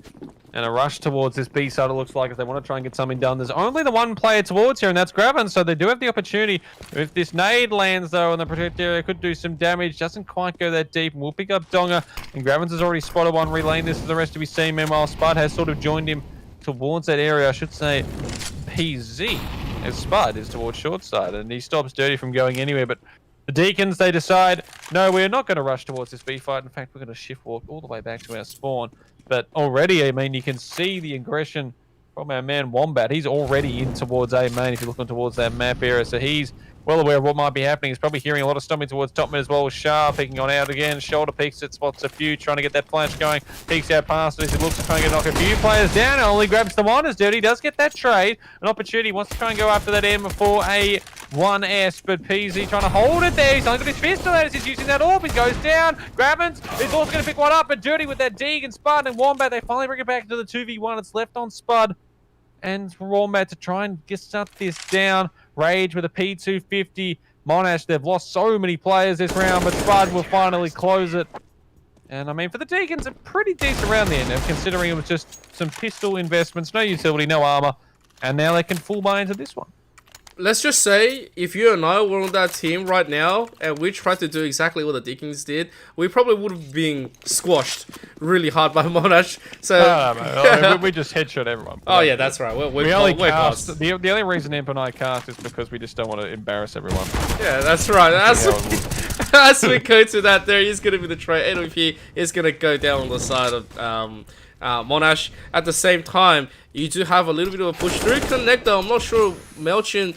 And a rush towards this B side, it looks like, if they want to try and get something done. There's only the one player towards here, and that's Gravin, so they do have the opportunity. If this nade lands, though, in the protect area, could do some damage. Doesn't quite go that deep, and we'll pick up Donga. And Gravins has already spotted one, relaying this to the rest of his team. Meanwhile, Spud has sort of joined him towards that area. I should say PZ, as Spud is towards short side, and he stops Dirty from going anywhere, but the Deakins, they decide, no, we're not going to rush towards this B fight. In fact, we're going to shift walk all the way back to our spawn. But already, I mean, you can see the aggression from our man Wombat. He's already in towards A main if you're looking towards that map area. So he's well aware of what might be happening. He's probably hearing a lot of stomping towards top mid as well. Shah peeking on out again. Shoulder peeks it, spots a few, trying to get that flash going. Peeks out past it as he looks to try and get knock a few players down. Only grabs the one as Dirty does get that trade. An opportunity, wants to try and go after that M for a 1S, but PZ trying to hold it there. He's only got his fist on that as he's using that orb. He goes down. Gravins is also going to pick one up, but Dirty with that Deeg and Spud and Wombat, they finally bring it back to the 2v1. It's left on Spud and Wombat to try and shut this down. Rage with a P250. Monash, they've lost so many players this round, but Spud will finally close it. And I mean, for the Deakins, a pretty decent round there, now, considering it was just some pistol investments, no utility, no armor, and now they can full buy into this one. Let's just say, if you and I were on that team right now, and we tried to do exactly what the Deakins did, we probably would have been squashed really hard by Monash. So no, we just headshot everyone. Oh yeah, that's right. We only cast. The only reason Imp and I cast is because we just don't want to embarrass everyone. Yeah, that's right. As we go to that, there is going to be the trade. NOP is going to go down on the side of Monash. At the same time, you do have a little bit of a push through connector. I'm not sure Melchin,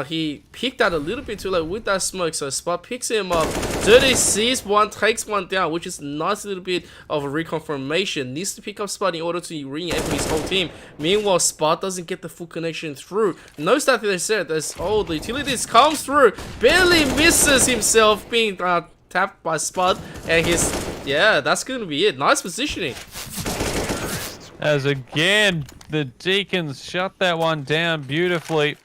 he peeked out a little bit too late with that smoke, so Spot picks him up. Dirty sees one, takes one down, which is a nice little bit of a reconfirmation. Needs to pick up Spot in order to re-enter his whole team. Meanwhile, Spot doesn't get the full connection through. Knows that they said, the utilities comes through, barely misses himself being tapped by Spot, and yeah, that's gonna be it. Nice positioning. As again, the Deakins shut that one down beautifully.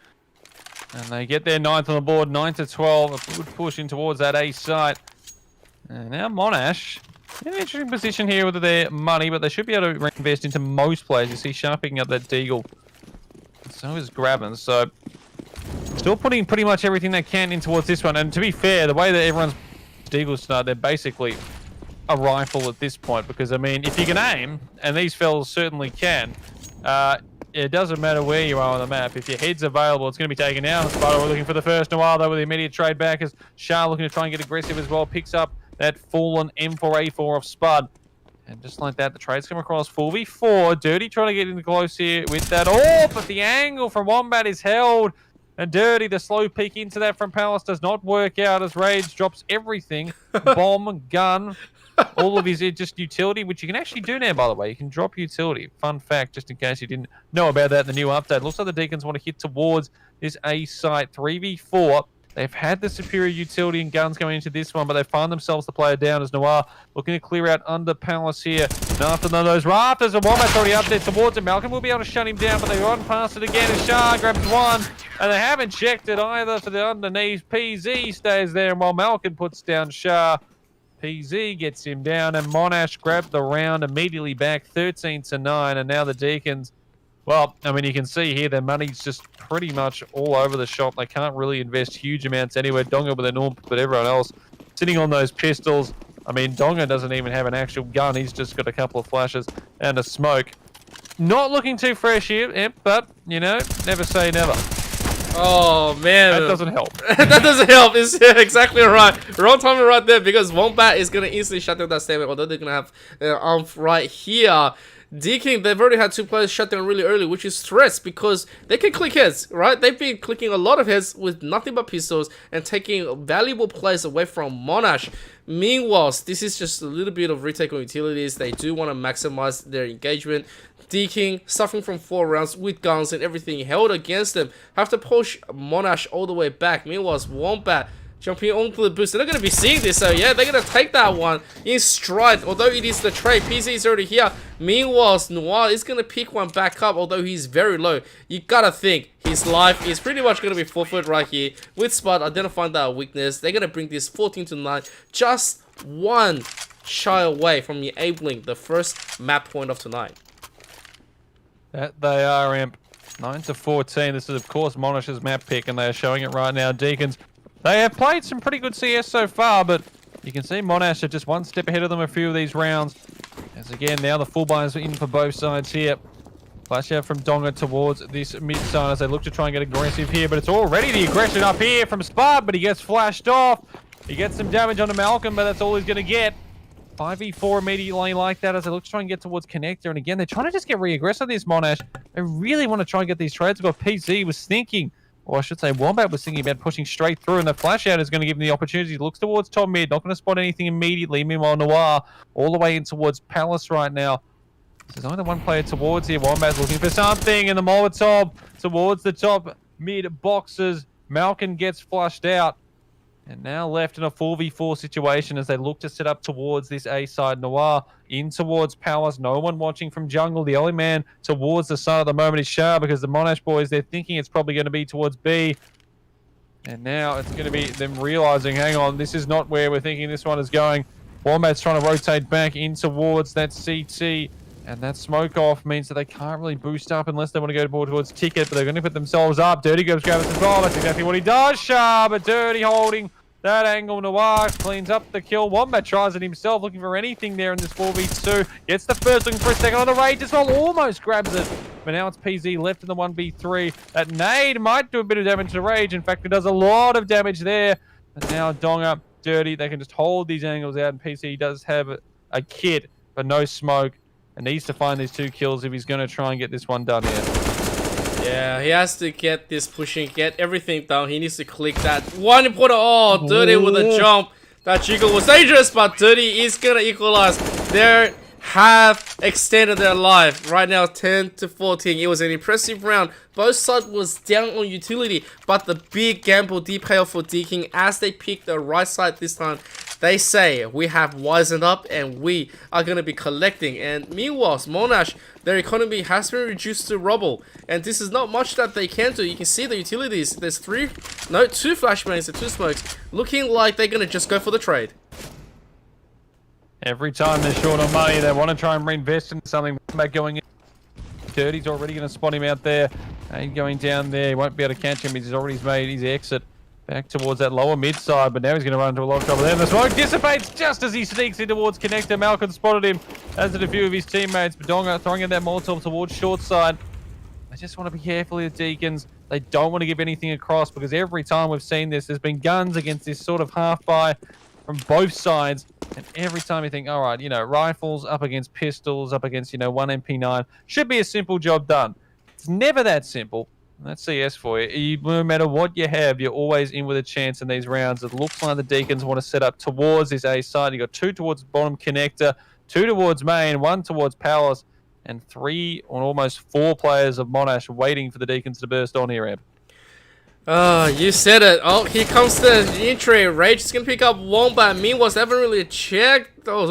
And they get their 9th on the board, 9-12. A good push in towards that A site. And now Monash in an interesting position here with their money, but they should be able to reinvest into most players. You see Sharp picking up that Deagle. So is Gravin. So Still putting pretty much everything they can in towards this one. And to be fair, the way that everyone's Deagles start, they're basically a rifle at this point. Because, I mean, if you can aim, and these fellas certainly can, it doesn't matter where you are on the map. If your head's available, it's going to be taken out. Spider, we're looking for the first Noir, though, with the immediate trade back as Shah looking to try and get aggressive as well. Picks up that fallen M4A4 of Spud. And just like that, the trades come across 4v4. Dirty trying to get in close here with that. Oh, but the angle from Wombat is held. And Dirty, the slow peek into that from Palace does not work out as Rage drops everything. Bomb, gun, all of his just utility, which you can actually do now, by the way. You can drop utility. Fun fact, just in case you didn't know about that in the new update. Looks like the Deakins want to hit towards this A site 3v4. They've had the superior utility and guns going into this one, but they find themselves the player down as Noir looking to clear out under Palace here. And after those rafters, and Wombat's already up there towards him. Malcolm will be able to shut him down, but they run past it again as Shah grabs one. And they haven't checked it either for the underneath. PZ stays there, and while Malcolm puts down Shah, PZ gets him down, and Monash grabbed the round immediately back, 13-9, and now the Deakins, well, I mean, you can see here their money's just pretty much all over the shop. They can't really invest huge amounts anywhere. Donga with an AWP, but everyone else sitting on those pistols. I mean, Donga doesn't even have an actual gun. He's just got a couple of flashes and a smoke. Not looking too fresh here, but, you know, never say never. Oh man, that doesn't help. That doesn't help. It's exactly right. Wrong timing right there, because Wombat is gonna instantly shut down that statement. Although they're gonna have right here. Deakins, they've already had two players shut down really early, which is threats because they can click heads, right? They've been clicking a lot of heads with nothing but pistols and taking valuable players away from Monash. Meanwhile, this is just a little bit of retake on utilities. They do want to maximize their engagement. Deakins, suffering from 4 rounds with guns and everything held against them, have to push Monash all the way back. Meanwhile, Wombat jumping onto the boost. They're not going to be seeing this, so yeah, they're going to take that one in stride. Although it is the trade, PZ is already here. Meanwhile, Noir is going to pick one back up, although he's very low. You got to think his life is pretty much going to be forfeit right here. With Spud identifying that weakness, they're going to bring this 14-9, just one shy away from enabling the first map point of tonight. That they are, Imp. 9-14. This is, of course, Monash's map pick, and they are showing it right now. Deakins, they have played some pretty good CS so far, but you can see Monash are just one step ahead of them a few of these rounds. As again, now the full buys are in for both sides here. Flash out from Donga towards this mid-side as they look to try and get aggressive here, but it's already the aggression up here from Spud, but he gets flashed off. He gets some damage onto Malcolm, but that's all he's going to get. 5v4 immediately like that as they look to try and get towards Connector. And again, they're trying to just get re-aggressive on this Monash. They really want to try and get these trades. But PZ was thinking, or I should say Wombat was thinking about pushing straight through, and the flash out is going to give him the opportunity. He looks towards top mid, not going to spot anything immediately. Meanwhile, Noir all the way in towards Palace right now. There's only one player towards here. Wombat's looking for something, and the Molotov towards the top mid boxes. Malcolm gets flushed out. And now left in a 4v4 situation as they look to set up towards this A side. Noir in towards Palace. No one watching from jungle. The only man towards the side at the moment is Shah, because the Monash boys, they're thinking it's probably going to be towards B. And now it's going to be them realizing, hang on, this is not where we're thinking this one is going. Wombat's trying to rotate back in towards that CT. And that smoke off means that they can't really boost up unless they want to go more towards Ticket, but they're going to put themselves up. Dirty goes grab us as well. That's exactly what he does. Shah, but Dirty holding that angle. Noir cleans up the kill. Wombat tries it himself, looking for anything there in this 4v2. Gets the first, looking for a second on the Rage as well. Almost grabs it. But now it's PZ left in the 1v3. That nade might do a bit of damage to Rage. In fact, it does a lot of damage there. And now Donga, Dirty, they can just hold these angles out. And PZ does have a kit, but no smoke. And needs to find these 2 kills if he's going to try and get this one done here. Yeah, he has to get this pushing, get everything down. He needs to click that one important. Oh, Dirty with a jump. That jiggle was dangerous, but Dirty is gonna equalize. They have extended their life. Right now, 10-14. It was an impressive round. Both sides was down on utility, but the big gamble did pay off for Deakins as they picked the right side this time. They say we have wisened up and we are going to be collecting. And meanwhile, Monash, their economy has been reduced to rubble. And this is not much that they can do. You can see the utilities. There's 2 flashbangs and 2 smokes. Looking like they're going to just go for the trade. Every time they're short on money, they want to try and reinvest in something. Back going in. Dirty's already going to spot him out there. And going down there, he won't be able to catch him. He's already made his exit back towards that lower mid side, but now he's going to run into a lot of trouble there. The smoke dissipates just as he sneaks in towards connector. Malcolm spotted him, as did a few of his teammates. Badonga throwing in that Molotov towards short side. I just want to be careful of the Deakins. They don't want to give anything across because every time we've seen this, there's been guns against this sort of half-buy from both sides. And every time you think, all right, you know, rifles up against pistols, up against, you know, one MP9, should be a simple job done. It's never that simple. That's CS for you. No matter what you have, you're always in with a chance in these rounds. It looks like the Deakins want to set up towards this A side. You got 2 towards bottom connector, 2 towards main, 1 towards Palace, and 3 or almost 4 players of Monash waiting for the Deakins to burst on here, Eb. Oh, you said it. Oh, here comes the entry. Rage is going to pick up Wombat. Meanwhile, haven't really checked. Oh,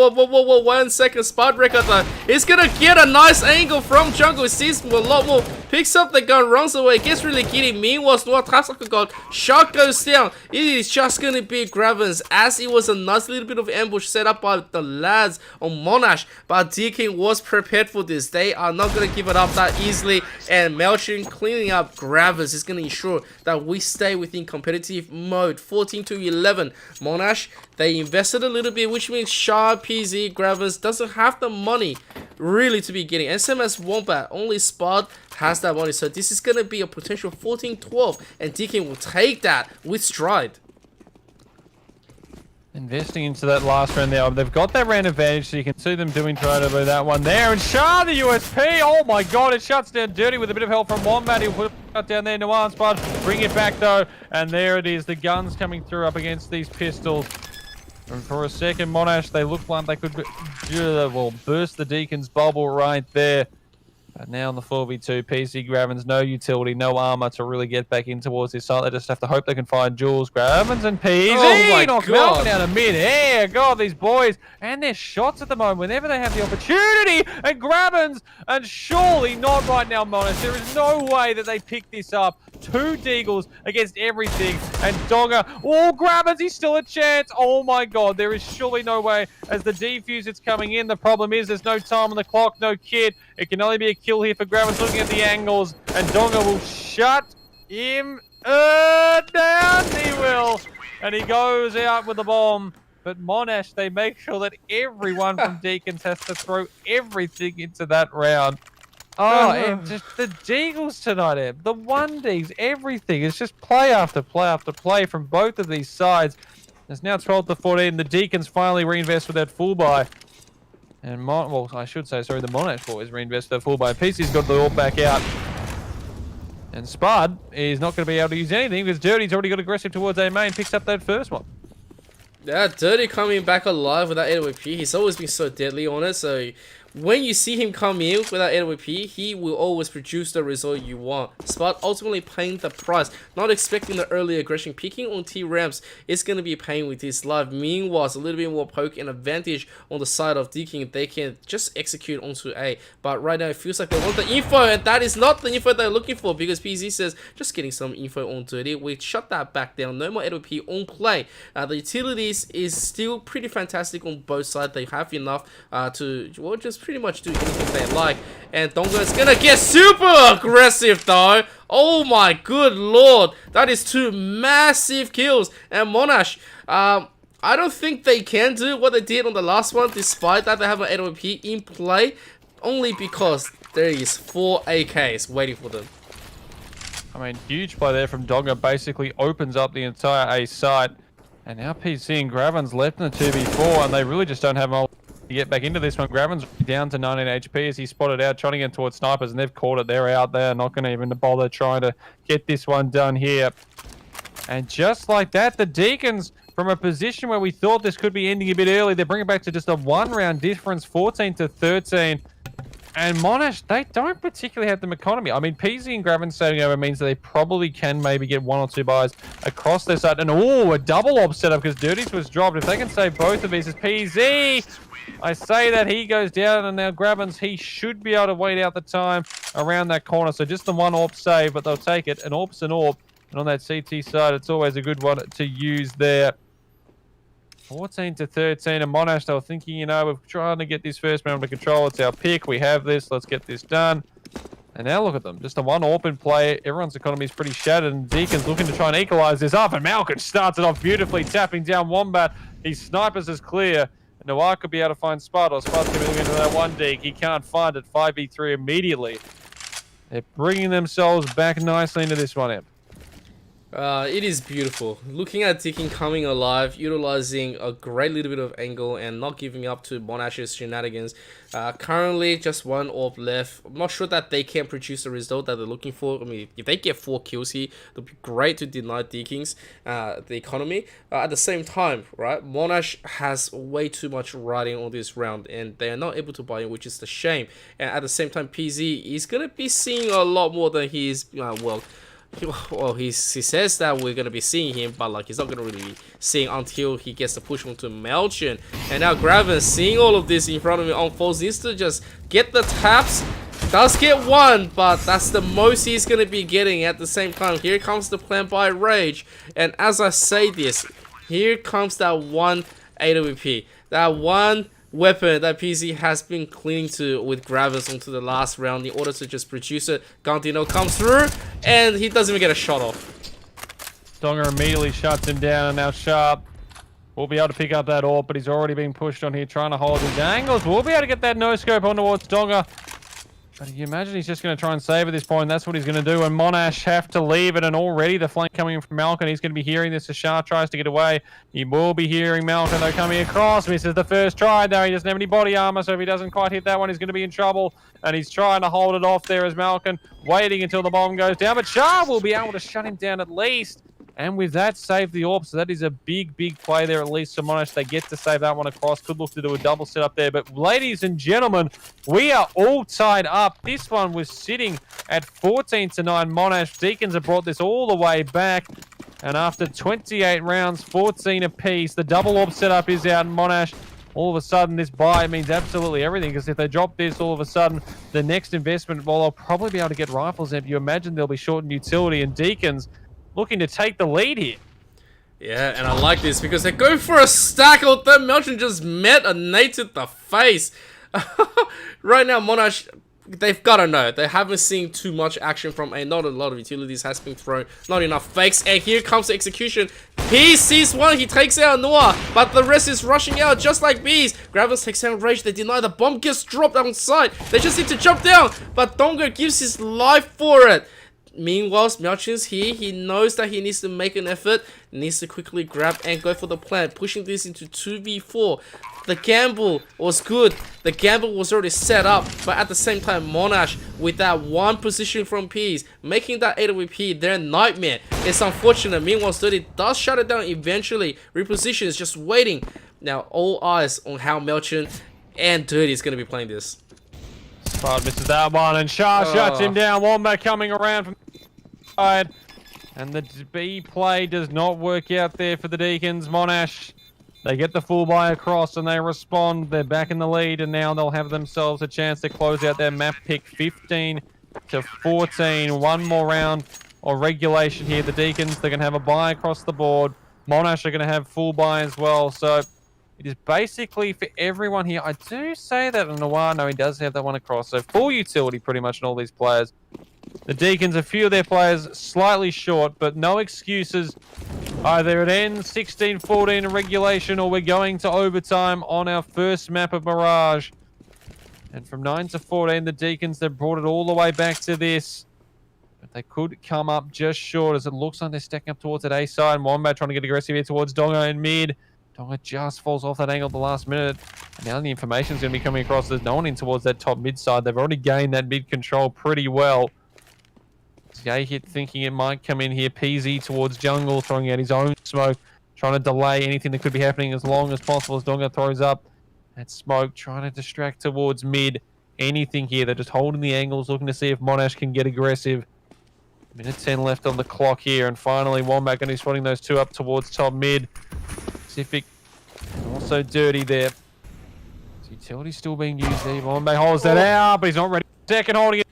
whoa, 1 second spot record though. He's going to get a nice angle from jungle. Sees a lot more. Picks up the gun, runs away, gets really giddy. Meanwhile, Noah taps like a god. Shot goes down. It is just going to be Gravens, as it was a nice little bit of ambush set up by the lads on Monash. But Deakin was prepared for this. They are not going to give it up that easily. And Melchin cleaning up Gravens is going to ensure that we stay within competitive mode. 14-11. Monash, they invested a little bit, which means Sharp, PZ, Gravens doesn't have the money really to be getting. SMS Wombat, only Spot has that money. So this is going to be a potential 14-12. And Deakin will take that with stride. Investing into that last round there. They've got that round advantage, so you can see them doing try to do that one there. And Shah, the USP. Oh my god, it shuts down Dirty with a bit of help from Wombat. He'll put it down there. Nuance, but bring it back though. And there it is. The guns coming through up against these pistols. And for a second, Monash, they looked like they could burst the Deakins bubble right there. But now on the 4v2, PC Gravens, no utility, no armor to really get back in towards this side. They just have to hope they can find Jules. Gravens and PC. Oh my knock god. Malcolm out of mid-air. God, these boys and their shots at the moment whenever they have the opportunity. And Gravens, and surely not right now, Monash. There is no way that they pick this up. 2 Deagles against everything. And Donga, oh, Gravens, he's still a chance. Oh my god, there is surely no way. As the defuse is coming in, the problem is there's no time on the clock, no kit. It can only be a kill here for Gravens, looking at the angles. And Donga will shut him down. He will. And he goes out with the bomb. But Monash, they make sure that everyone from Deakins has to throw everything into that round. Oh, and just the Deagles tonight, Eb. The 1Ds, everything. It's just play after play after play from both of these sides. It's now 12-14. The Deakins finally reinvest with that full buy. And well, I should say, sorry, the Monash boys reinvest their full buy. PC's got the AWP back out. And Spud is not going to be able to use anything because Dirty's already got aggressive towards A main, picks up that first one. Yeah, Dirty coming back alive with that AWP. He's always been so deadly on it, so when you see him come in with that AWP, he will always produce the result you want. Spot ultimately paying the price, not expecting the early aggression. Picking on T-Ramps is going to be paying with his life. Meanwhile, it's a little bit more poke and advantage on the side of Deakin. They can just execute onto A. But right now, it feels like they want the info, and that is not the info they're looking for because PZ says, just getting some info on Dirty. We shut that back down. No more AWP on play. The utilities is still pretty fantastic on both sides. They have enough to, well, just pretty much do anything they like. And Donga is gonna get super aggressive though. Oh my good lord, that is 2 massive kills. And Monash, I don't think they can do what they did on the last one, despite that they have an AWP in play, only because there is 4 AKs waiting for them. I mean, huge play there from Donga, basically opens up the entire A site. And now PC and Gravens left in the 2v4, and they really just don't have a to get back into this one. Gravens down to 19 HP as he spotted out, trying to get towards snipers, and they've caught it. They're out there, not going to even bother trying to get this one done here. And just like that, the Deakins, from a position where we thought this could be ending a bit early, they bring it back to just a 1-round difference, 14-13. And Monash, they don't particularly have the economy. I mean, PZ and Gravens starting over means that they probably can maybe get 1 or 2 buys across their side. And oh, a double op setup because Dirty's was dropped. If they can save both of these, it's PZ. I say that he goes down, and now Gravens, he should be able to wait out the time around that corner. So just the 1 AWP save, but they'll take it. An AWP's an AWP. And on that CT side, it's always a good one to use there. 14-13, and Monash, they were thinking, you know, we're trying to get this first round under control. It's our pick. We have this. Let's get this done. And now look at them. Just a one AWP in play. Everyone's economy is pretty shattered. And Deakins looking to try and equalize this up. And Malkin starts it off beautifully, tapping down Wombat. His snipers is clear. And Noir could be able to find Spud. Or Spud's going to be into that one Deak. He can't find it. 5v3 immediately. They're bringing themselves back nicely into this one, Emp. It is beautiful. Looking at Deakins coming alive, utilizing a great little bit of angle and not giving up to Monash's shenanigans. Currently, just one AWP left. I'm not sure that they can produce the result that they're looking for. I mean, if they get 4 kills here, it'll be great to deny Deakins the economy. At the same time, right, Monash has way too much riding on this round and they are not able to buy in, which is the shame. And at the same time, PZ is going to be seeing a lot more than he is, well, he says that we're gonna be seeing him, but like he's not gonna really be seeing until he gets the push onto Melchin. And now Graven, seeing all of this in front of him on falls, needs to just get the taps. Does get one, but that's the most he's gonna be getting. At the same time, here comes the plan by Rage, and as I say this, here comes that one AWP, that one weapon that PZ has been clinging to with Gravis onto the last round in order to just produce it. Gantino comes through and he doesn't even get a shot off. Donga immediately shuts him down, and now Sharp will be able to pick up that AWP, but he's already been pushed on here trying to hold his angles. We'll be able to get that no-scope on towards Donga. But you imagine he's just going to try and save at this point. That's what he's going to do. And Monash have to leave it. And already the flank coming in from Malkin. He's going to be hearing this as Shah tries to get away. He will be hearing Malkin, though, coming across. Misses the first try, though. He doesn't have any body armor, so if he doesn't quite hit that one, he's going to be in trouble. And he's trying to hold it off there as Malkin, waiting until the bomb goes down. But Shah will be able to shut him down at least. And with that, save the AWP. So that is a big, big play there, at least for Monash. They get to save that one across. Could look to do a double set up there. But ladies and gentlemen, we are all tied up. This one was sitting at 14-9 Monash. Deakins have brought this all the way back. And after 28 rounds, 14 apiece, the double AWP setup is out in Monash. All of a sudden, this buy means absolutely everything, because if they drop this, all of a sudden, the next investment, well, they'll probably be able to get rifles. And if you imagine they'll be short in utility, and Deakins looking to take the lead here. Yeah, and I like this because they go for a stack of them. Melchin just met a nade to the face. Right now, Monash, they've got to know. They haven't seen too much action from A. Not a lot of utilities has been thrown. Not enough fakes. And here comes the execution. He sees one. He takes out Noah. But the rest is rushing out just like bees. Gravels takes out Rage. They deny the bomb. Gets dropped on side. They just need to jump down. But Dongo gives his life for it. Meanwhile, Melchin's here. He knows that he needs to make an effort. Needs to quickly grab and go for the plant. Pushing this into 2v4. The gamble was good. The gamble was already set up. But at the same time, Monash, with that one position from Peas, making that AWP their nightmare. It's unfortunate. Meanwhile, Sturdy does shut it down eventually. Repositions, just waiting. Now, all eyes on how Melchin and Dirty is going to be playing this. Spud misses that one, and Shah shuts him down. Wombat coming around from the side. And the B play does not work out there for the Deakins. Monash, they get the full buy across and they respond. They're back in the lead, and now they'll have themselves a chance to close out their map pick 15-14. One more round of regulation here. The Deakins, they're going to have a buy across the board. Monash are going to have full buy as well. So it is basically for everyone here. I do say that in Noir, no, he does have that one across. So full utility pretty much in all these players. The Deakins, a few of their players slightly short, but no excuses. Either it ends 16-14 in regulation, or we're going to overtime on our first map of Mirage. And from 9-14, the Deakins, they've brought it all the way back to this. But they could come up just short, as it looks like they're stacking up towards that A side. And Wombat trying to get aggressive here towards Dongo in mid. Donga just falls off that angle at the last minute. And now the information's going to be coming across. There's no one in towards that top mid side. They've already gained that mid control pretty well. Hit thinking it might come in here. PZ towards jungle, throwing out his own smoke, trying to delay anything that could be happening as long as possible as Donga throws up that smoke, trying to distract towards mid. Anything here. They're just holding the angles, looking to see if Monash can get aggressive. Minute 10 left on the clock here, and finally Wombat going to be spotting those two up towards top mid. Pacific, and also Dirty there. Utility still being used there. Wombat holds that out, but he's not ready. Second holding it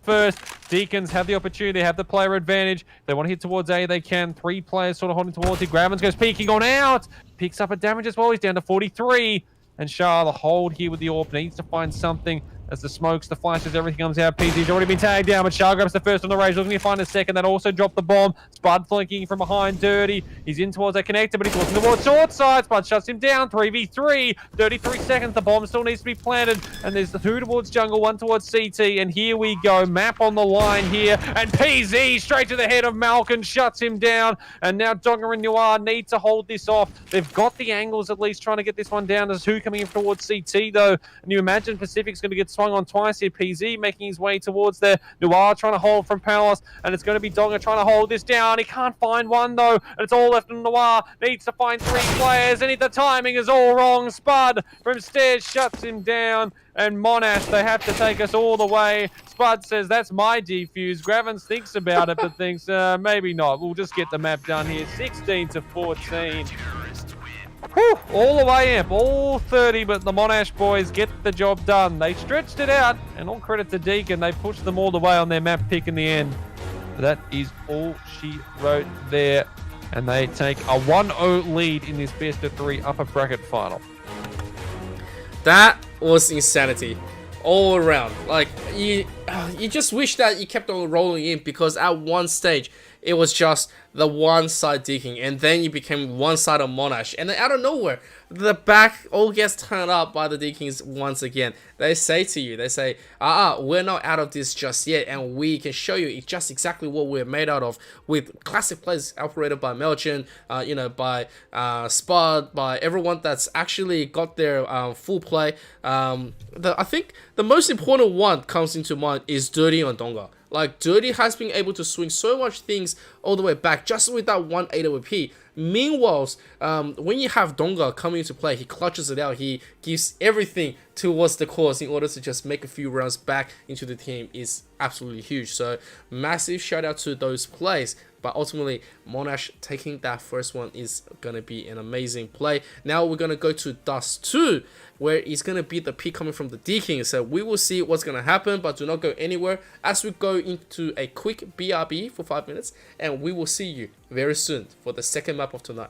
first. Deakins have the opportunity. They have the player advantage. If they want to hit towards A, they can. 3 players sort of holding towards it. Gravens goes peeking on out. Picks up a damage as well. He's down to 43. And Shah, the hold here with the AWP, needs to find something as the smokes, the flashes, everything comes out. PZ's already been tagged down, but Shah grabs the first on the rage, looking to find a second. That also dropped the bomb. Spud flanking from behind Dirty. He's in towards that connector, but he's looking towards short side. Spud shuts him down. 3v3. 33 seconds. The bomb still needs to be planted. And there's the 2 towards jungle, 1 towards CT. And here we go. Map on the line here. And PZ straight to the head of Malkin, shuts him down. And now Donga and Noir need to hold this off. They've got the angles at least trying to get this one down. There's 2 coming in towards CT though. And you imagine Pacific's going to get swung on twice here. PZ making his way towards there. Noir trying to hold from Palace. And it's going to be Donga trying to hold this down. He can't find one though. And it's all left on Noir. Needs to find 3 players. And the timing is all wrong. Spud from stairs shuts him down. And Monash, they have to take us all the way. Spud says, that's my defuse. Gravins thinks about it, but thinks, maybe not. We'll just get the map done here. 16-14. Whew, all the way up, all 30, but the Monash boys get the job done. They stretched it out, and all credit to Deacon. They pushed them all the way on their map pick in the end. That is all she wrote there. And they take a 1-0 lead in this best of 3 upper bracket final. That was insanity all around. Like, you just wish that you kept on rolling in, because at one stage it was just the one side Deakin, and then you became one side of Monash, and then out of nowhere the back all gets turned up by the Deakins once again. They say to you, they say, we're not out of this just yet, and we can show you just exactly what we're made out of, with classic plays operated by Melchin, by Spud, by everyone that's actually got their full play. I think the most important one comes into mind is Dirty on Donga. Like, Dirty has been able to swing so much things all the way back just with that one AWP. Meanwhile, when you have Donga coming into play, he clutches it out. He gives everything towards the course in order to just make a few rounds back into the team. Is absolutely huge. So massive shout out to those plays. But ultimately, Monash taking that first one is going to be an amazing play. Now we're going to go to Dust 2, where it's going to be the pick coming from the Deakins. So we will see what's going to happen, but do not go anywhere as we go into a quick BRB for 5 minutes. And we will see you very soon for the second map of tonight.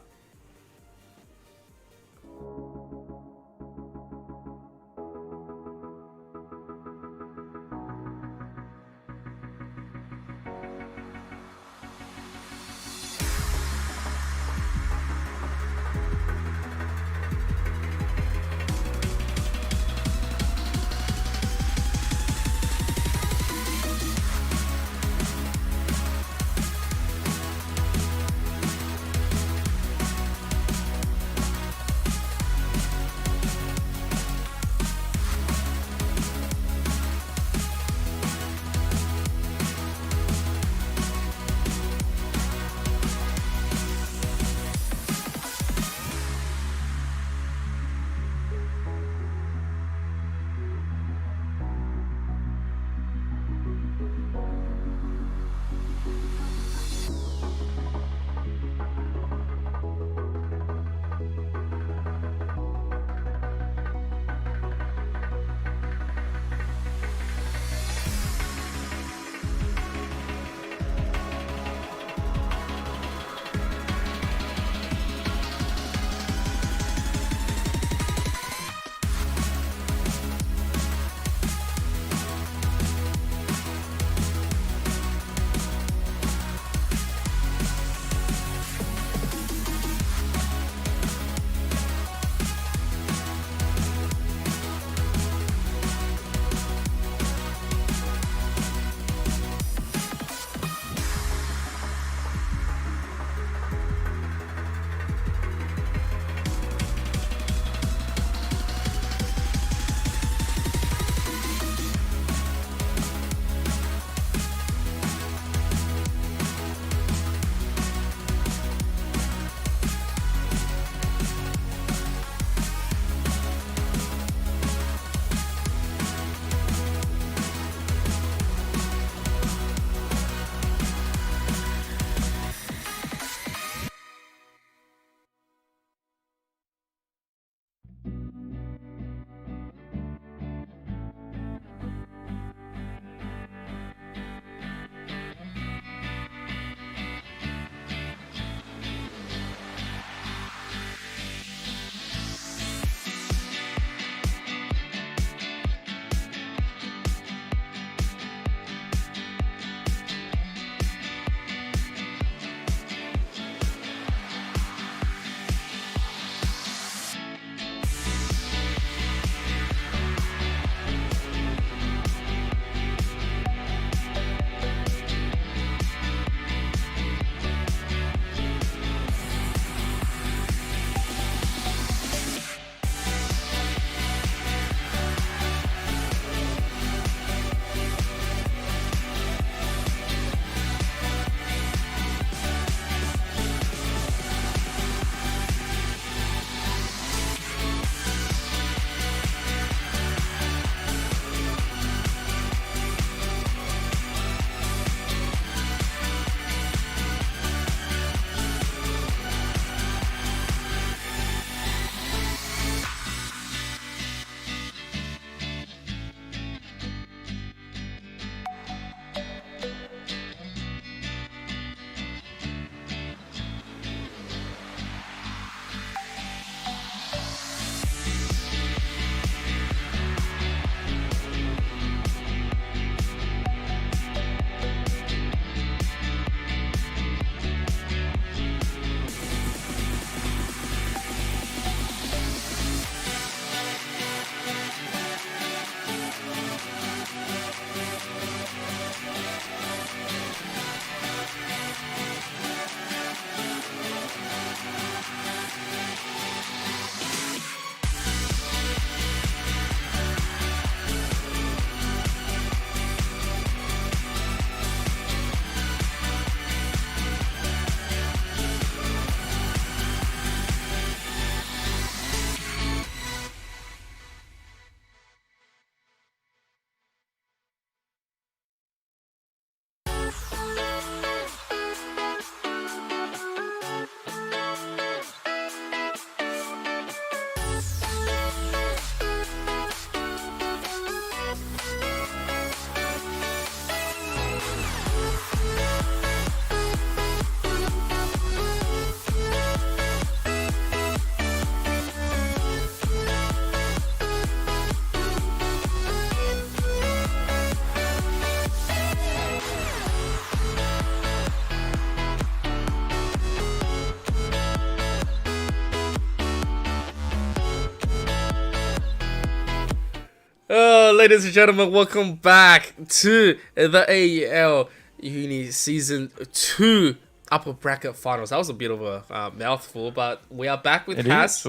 Ladies and gentlemen, welcome back to the AEL Uni Season 2 Upper Bracket Finals. That was a bit of a mouthful, but we are back with Cass.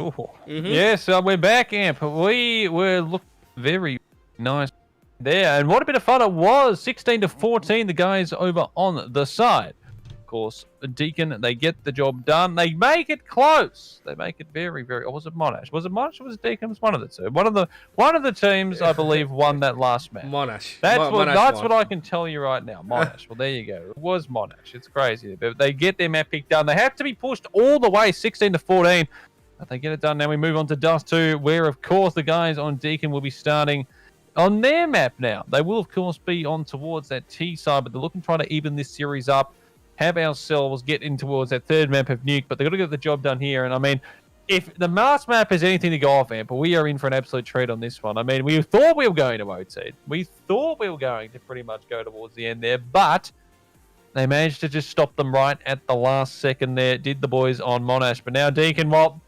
Yes, we're back, Amp. We were looking very nice there, and what a bit of fun it was. 16-14, the guys over on the side. Of course, Deakin, they get the job done. They make it close. They make it very, very. Or was it Monash? Was it Monash or was it Deakin? It was one of the two. One of the teams, I believe, won that last match. Monash. That's what I can tell you right now. Monash. Well, there you go. It was Monash. It's crazy, but they get their map pick done. They have to be pushed all the way, 16-14. But they get it done. Now we move on to Dust 2, where of course the guys on Deakin will be starting on their map now. They will of course be on towards that T side, but they're looking to try to even this series up. Have ourselves get in towards that third map of Nuke, but they've got to get the job done here. And I mean, if the Mars map is anything to go off, Amp, but we are in for an absolute treat on this one. I mean, we thought we were going to OT. We thought we were going to pretty much go towards the end there, but they managed to just stop them right at the last second there, did the boys on Monash. But now Deakin, well,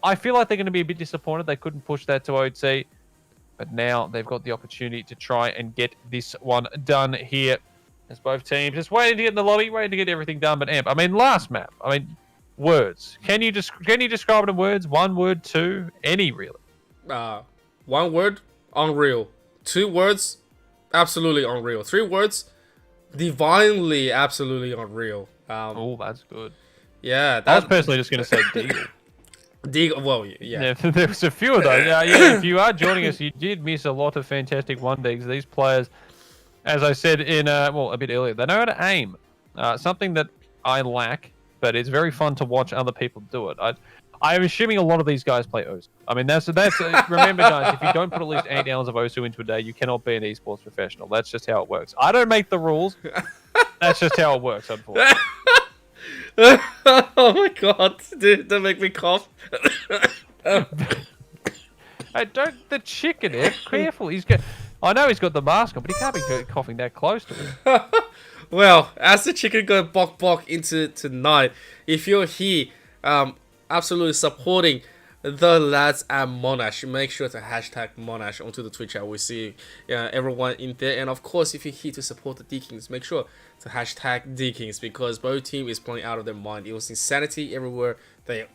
I feel like they're going to be a bit disappointed. They couldn't push that to OT, but now they've got the opportunity to try and get this one done here. As both teams just waiting to get in the lobby, waiting to get everything done. But Amp, I mean, last map. I mean, words. Can you describe it in words? One word, two, any really? 1 word, unreal. 2 words, absolutely unreal. 3 words, divinely, absolutely unreal. Oh, that's good. Yeah, I was personally just going to say Deagle. Deagle, well, yeah. There was a few of those. Yeah, if you are joining us, you did miss a lot of fantastic 1-digs. These players, as I said in a bit earlier, they know how to aim. Something that I lack, but it's very fun to watch other people do it. I'm assuming a lot of these guys play OSU. I mean, that's remember, guys, if you don't put at least 8 hours of OSU into a day, you cannot be an esports professional. That's just how it works. I don't make the rules. That's just how it works, unfortunately. Oh my god, dude, don't make me cough. Hey, don't the chicken, Ed. Careful, I know he's got the mask on, but he can't be coughing that close to him. Well, as the chicken go bok into tonight, if you're here, absolutely supporting the lads at Monash, make sure to hashtag Monash onto the Twitch chat. We see everyone in there, and of course, if you're here to support the Deakins, make sure to hashtag Deakins, because both team is playing out of their mind. It was insanity everywhere. They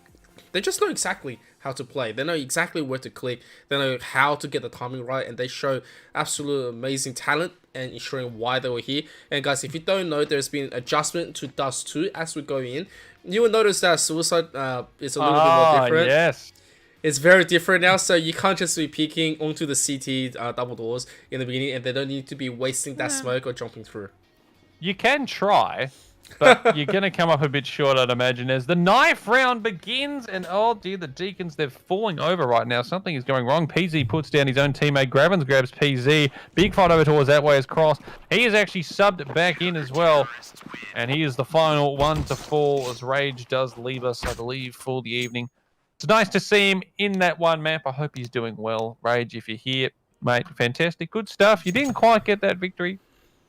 just know exactly how to play. They know exactly where to click. They know how to get the timing right, and they show absolute amazing talent and ensuring why they were here. And guys, if you don't know, there's been adjustment to Dust 2 as we go in. You will notice that Suicide is a little bit more different. Yes. It's very different now, so you can't just be peeking onto the CT double doors in the beginning, and they don't need to be wasting that smoke or jumping through. You can try, but you're going to come up a bit short, I'd imagine, as the knife round begins. And oh dear, the Deakins, they're falling over right now. Something is going wrong. PZ puts down his own teammate. Grabbins grabs PZ. Big fight over towards that way as Cross. He is actually subbed back in as well. And he is the final one to fall, as Rage does leave us, I believe, for the evening. It's nice to see him in that one map. I hope he's doing well. Rage, if you're here, mate, fantastic. Good stuff. You didn't quite get that victory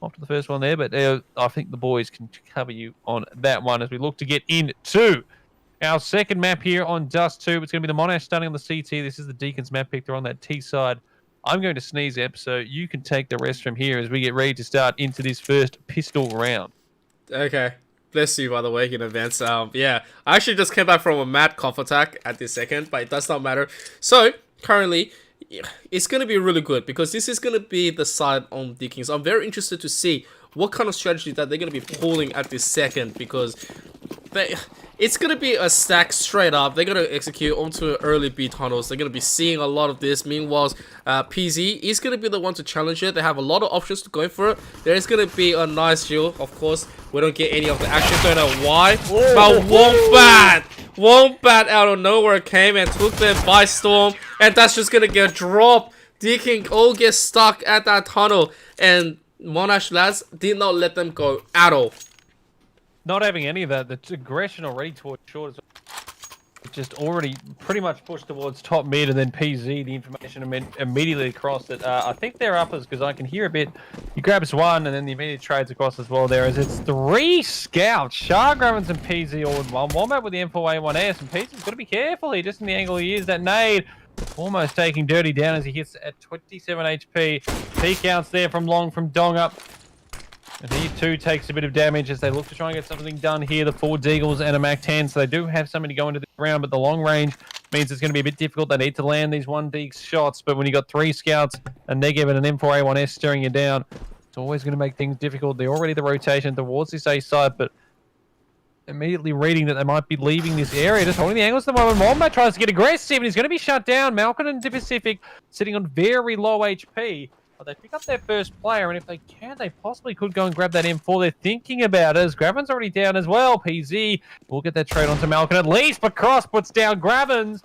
after the first one there, but I think the boys can cover you on that one as we look to get into our second map here on Dust 2. It's going to be the Monash starting on the CT. This is the Deakins map pick. They're on that T side. I'm going to sneeze, Ep, so you can take the rest from here as we get ready to start into this first pistol round. Okay. Bless you, by the way, in advance. Yeah, I actually just came back from a mad cough attack at this second, but it does not matter. So, currently, it's going to be really good because this is going to be the side on Deakins. I'm very interested to see what kind of strategy that they're going to be pulling at this second, because it's going to be a stack straight up. They're going to execute onto early B tunnels. They're going to be seeing a lot of this. Meanwhile, PZ is going to be the one to challenge it. They have a lot of options to go for it. There's going to be a nice shield. Of course, we don't get any of the action. Don't know why. But Wombat out of nowhere came and took them by storm. And that's just going to get dropped. Deakin all get stuck at that tunnel. And Monash lads did not let them go at all. Not having any of that. The aggression already towards short is just already pretty much pushed towards top mid, and then PZ, the information immediately across it. I think they're uppers because I can hear a bit. He grabs one, and then the immediate trades across as well there, as it's 3 scouts. Shah, Grabbins, and PZ all in one. Wombat with the M4A1S, and PZ's got to be careful here, just in the angle he is. That nade Almost taking Dirty down as he hits at 27 HP. P counts there from Long from Dong up. And he too takes a bit of damage as they look to try and get something done here. The 4 Deagles and a Mac-10, so they do have something to go into the round, but the long range means it's going to be a bit difficult. They need to land these 1 Deagle shots, but when you got 3 scouts, a Negev and an M4A1S staring you down, it's always going to make things difficult. They're already the rotation towards this A side, but immediately reading that they might be leaving this area, just holding the angles at the moment. Wombat tries to get aggressive, and he's going to be shut down. Malkin and the Pacific sitting on very low HP. But they pick up their first player, and if they can, they possibly could go and grab that M4. They're thinking about it, as Gravin's already down as well. PZ will get that trade onto Malkin at least, but Cross puts down Gravins.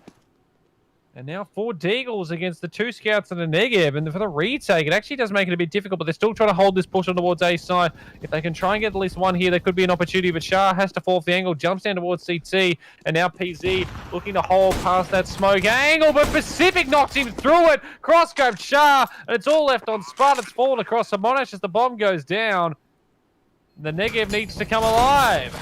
And now 4 Deagles against the 2 scouts and a Negev. And for the retake, it actually does make it a bit difficult, but they're still trying to hold this push on towards A side. If they can try and get at least 1 here, there could be an opportunity, but Shah has to fall off the angle, jumps down towards CT, and now PZ looking to hold past that smoke angle, but Pacific knocks him through it. Cross grabbed Shah, and it's all left on Spud. It's fallen across the Monash as the bomb goes down. The Negev needs to come alive.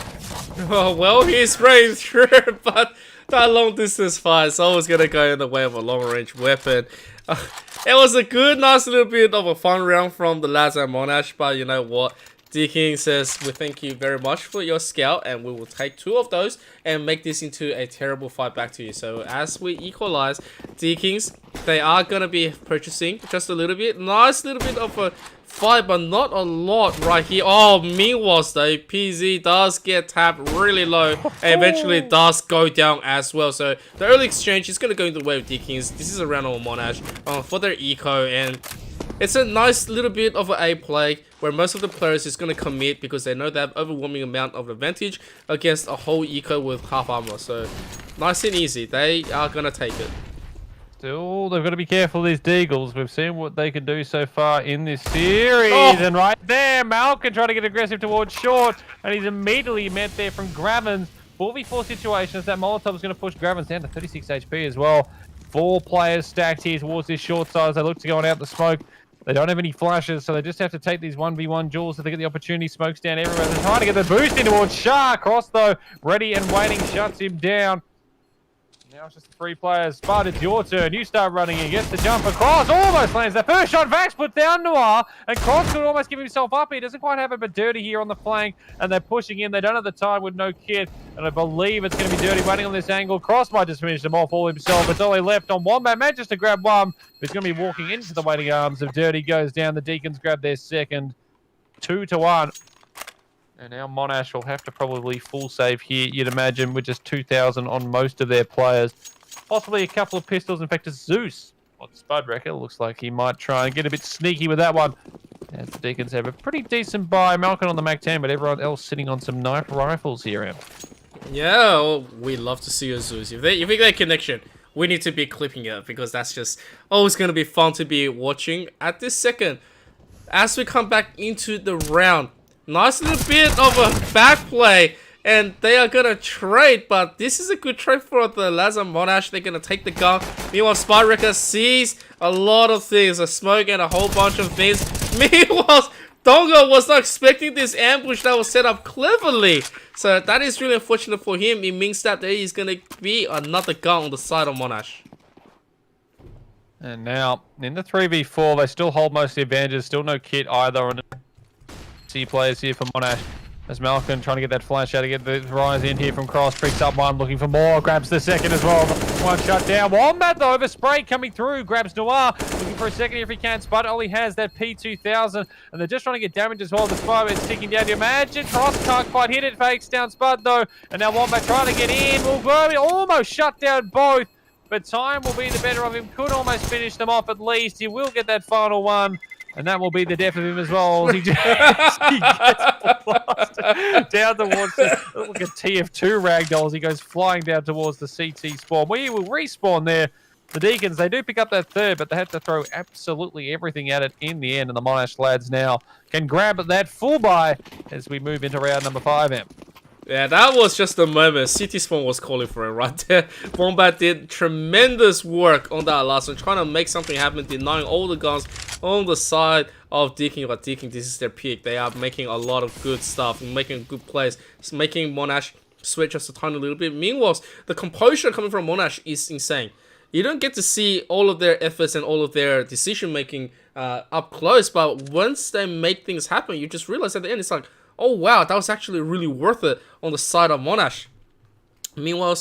Oh, well, he's spraying through, but that long distance fight is always going to go in the way of a long range weapon. It was a good, nice little bit of a fun round from the lads at Monash, but you know what? Deakins says, we thank you very much for your scout, and we will take 2 of those and make this into a terrible fight back to you. So as we equalize, Deakins, they are going to be purchasing just a little bit. Nice little bit of a fight, but not a lot right here. Oh, meanwhile, though, PZ does get tapped really low and eventually does go down as well. So the early exchange is going to go into the way of Deakins. This is a round on Monash for their eco, and it's a nice little bit of an A play where most of the players is going to commit because they know they have overwhelming amount of advantage against a whole eco with half armor. So nice and easy. They are going to take it. Still, they've got to be careful, these Deagles. We've seen what they can do so far in this series. And right there, Malkin trying to get aggressive towards short. And he's immediately met there from Gravins. 4v4 situations. That Molotov is going to push Gravins down to 36 HP as well. 4 players stacked here towards this short side as they look to go on out the smoke. They don't have any flashes, so they just have to take these 1v1 duels if they get the opportunity. Smokes down everywhere. They're trying to get the boost in towards Shah. Cross, though, ready and waiting, shuts him down. Now it's just the 3 players. Spud, it's your turn. You start running in. Gets the jump across. Almost lands that first shot. Vax puts down Noir. And Cross could almost give himself up. He doesn't quite have it, but Dirty here on the flank. And they're pushing in. They don't have the time with no kit. And I believe it's going to be Dirty waiting on this angle. Cross might just finish them off all himself. It's only left on Wombat. Manages to grab one. He's going to be walking into the waiting arms of Dirty. Goes down. The Deakins grab their second. 2-1. And now Monash will have to probably full save here, you'd imagine, with just 2,000 on most of their players. Possibly a couple of pistols. In fact, it's Zeus. What Spud reckon? Looks like he might try and get a bit sneaky with that one. As the Deakins have a pretty decent buy. Malkin on the Mac-10, but everyone else sitting on some knife rifles here, Em. Yeah, well, we love to see a Zeus. If they get connection, we need to be clipping it because that's just always going to be fun to be watching. At this second, as we come back into the round, nice little bit of a back play, and they are going to trade, but this is a good trade for the Lazar Monash. They're going to take the gun. Meanwhile, Spyrecker sees a lot of things, a smoke and a whole bunch of things. Meanwhile, Dongo was not expecting this ambush that was set up cleverly. So that is really unfortunate for him. It means that there is going to be another gun on the side of Monash. And now, in the 3v4, they still hold most of the advantages. Still no kit either on C players here for Monash. As Malkin trying to get that flash out to get the rise in here from Cross. Picks up one, looking for more. Grabs the second as well. One shut down. Wombat though, over spray coming through. Grabs Noir. Looking for a second here if he can. Spud only has that P2000. And they're just trying to get damage as well. The Spy is sticking down. You imagine Cross can't quite hit it. Fakes down Spud though. And now Wombat trying to get in. Will go. Almost shut down both. But time will be the better of him. Could almost finish them off at least. He will get that final one. And that will be the death of him as well. He gets blasted down towards the, look at TF2 ragdolls. He goes flying down towards the CT spawn. We will respawn there. The Deakins, they do pick up that third, but they have to throw absolutely everything at it in the end. And the Monash lads now can grab that full buy as we move into round number 5, M. Yeah, that was just the moment. City Spawn was calling for it right there. Wombat did tremendous work on that last one, trying to make something happen, denying all the guns on the side of Deakin. But Deakin, this is their peak. They are making a lot of good stuff, making good plays, making Monash switch just a tiny little bit. Meanwhile, the composure coming from Monash is insane. you don't get to see all of their efforts and all of their decision making up close, but once they make things happen, you just realize at the end, it's like, oh wow, that was actually really worth it on the side of Monash. Meanwhile,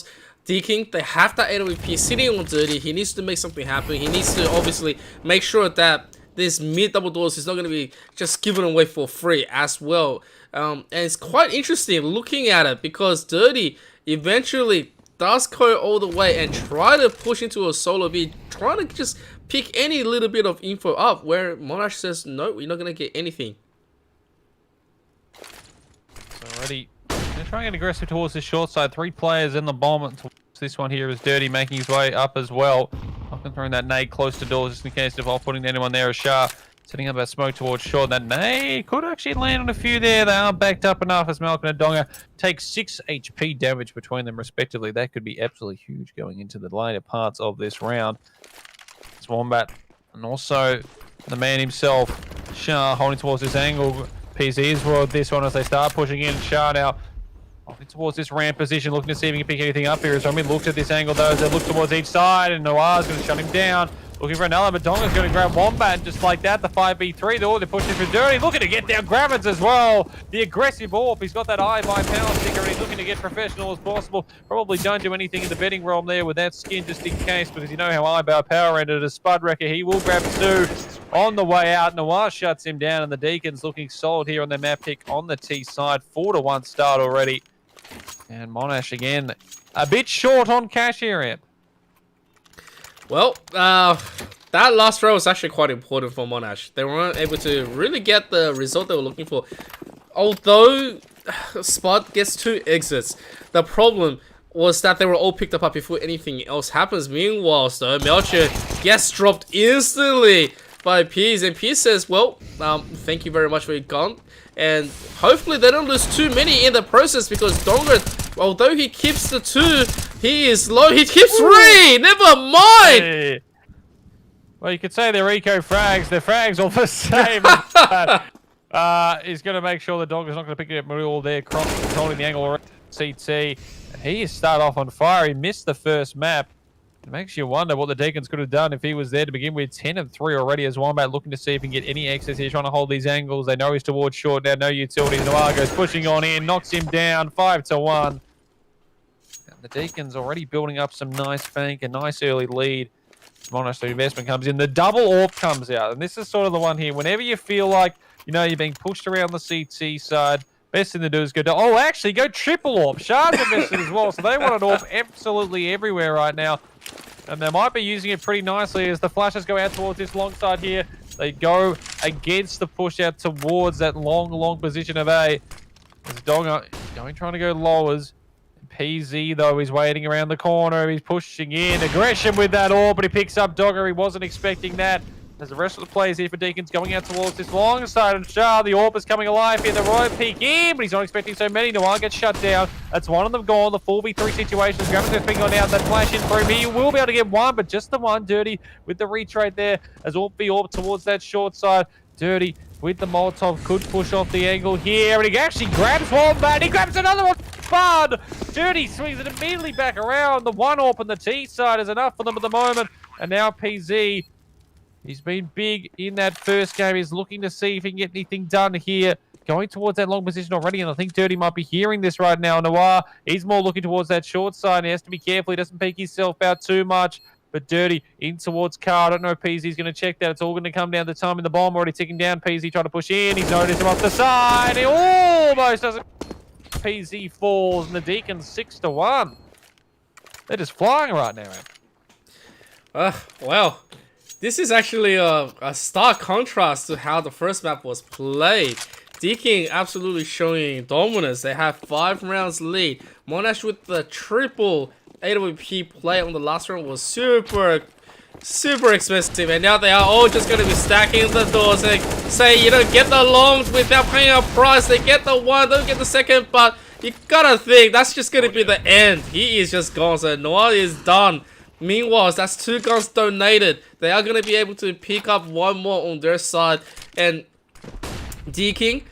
Deakins, they have that AWP sitting on Dirty. He needs to make something happen. He needs to obviously make sure that this mid double doors is not going to be just given away for free as well. And it's quite interesting looking at it, because Dirty eventually does go all the way and try to push into a solo B, trying to just pick any little bit of info up, where Monash says, no, you're not going to get anything. Already, they're trying to get aggressive towards the short side. 3 players in the bomb. This one here is Dirty making his way up as well. Often throwing that nade close to doors just in case of putting anyone there. A Sharp setting up that smoke towards short. That nade could actually land on a few there. They aren't backed up enough as Malcolm and Donga take 6 HP damage between them respectively. That could be absolutely huge going into the later parts of this round. It's Wombat and also the man himself, Shah, holding towards this angle. PC is world this one as they start pushing in. Shah now towards this ramp position, looking to see if he can pick anything up here. As Romy looks at this angle, though, as they look towards each side, and Noir's going to shut him down. Looking for another, but Donga's going to grab Wombat, just like that. The 5v3, they're pushing for Dirty, looking to get down Gravids as well. The aggressive AWP, he's got that eye by power sticker, and he's looking to get professional as possible. Probably don't do anything in the betting realm there with that skin, just in case, because you know how eye by power ended as Spud Wrecker. He will grab 2 on the way out. Noir shuts him down, and the Deakins looking solid here on their map pick on the T side. 4-1 start already. And Monash again, a bit short on cash here, Amp. Well, that last row was actually quite important for Monash. They weren't able to really get the result they were looking for. Although Spot gets 2 exits, the problem was that they were all picked up before anything else happens. Meanwhile, though, Melcher gets dropped instantly by Peas, and Peas says, well, thank you very much for your gun. And hopefully they don't lose too many in the process, because Donga, although he keeps the 2, he is low. He keeps 3! Never mind! Hey. Well, you could say they're eco frags. They're frags all the same. He's going to make sure the Donga's not going to pick it up all there. Controlling the angle CT. And he is start off on fire. He missed the first map. It makes you wonder what the Deakins could have done if he was there to begin with. 10 of 3 already as Wombat looking to see if he can get any access here, trying to hold these angles. They know he's towards short now, no utility. Noir goes pushing on in, knocks him down, 5-1. And the Deakins already building up some nice flank, a nice early lead. Monash, the investment comes in. The double AWP comes out, and this is sort of the one here. Whenever you feel like, you know, you're being pushed around the CT side, best thing to do is go, actually go triple AWP. Shards invested as well, so they want an AWP absolutely everywhere right now. And they might be using it pretty nicely as the flashes go out towards this long side here. They go against the push out towards that long position of A. As Donga trying to go lowers. PZ, though, is waiting around the corner. He's pushing in. Aggression with that AWP, but he picks up Dogger. He wasn't expecting that. As the rest of the players here for Deakins going out towards this long side, and Shah, the AWP is coming alive here. The right peek in, but he's not expecting so many. Noir gets shut down. That's one of them gone. The 4v3 situation. Gravity's going to be gone out. That flash in through. He will be able to get one, but just the one. Dirty with the reach right there. As AWP towards that short side. Dirty with the Molotov could push off the angle here, and he actually grabs one, but he grabs another one. Bud! Dirty swings it immediately back around. The one AWP on the T side is enough for them at the moment. And now PZ. He's been big in that first game. He's looking to see if he can get anything done here. Going towards that long position already, and I think Dirty might be hearing this right now. Noir, he's more looking towards that short side. He has to be careful. He doesn't peek himself out too much. But Dirty in towards Carr. I don't know if PZ's going to check that. It's all going to come down to time in the bomb. Already ticking down. PZ trying to push in. He's noticed him off the side. He almost doesn't. PZ falls, and the Deakins 6-1. They're just flying right now. Well. This is actually a stark contrast to how the first map was played. Deakins absolutely showing dominance. They have 5 rounds lead. Monash with the triple AWP play on the last round was super expensive. And now they are all just going to be stacking the doors. They say, you know, get the longs without paying a price. They get the one, don't get the second. But you gotta think, that's just going to be the end. He is just gone. So Noir is done. Meanwhile, that's 2 guns donated. They are going to be able to pick up one more on their side. And Deakins,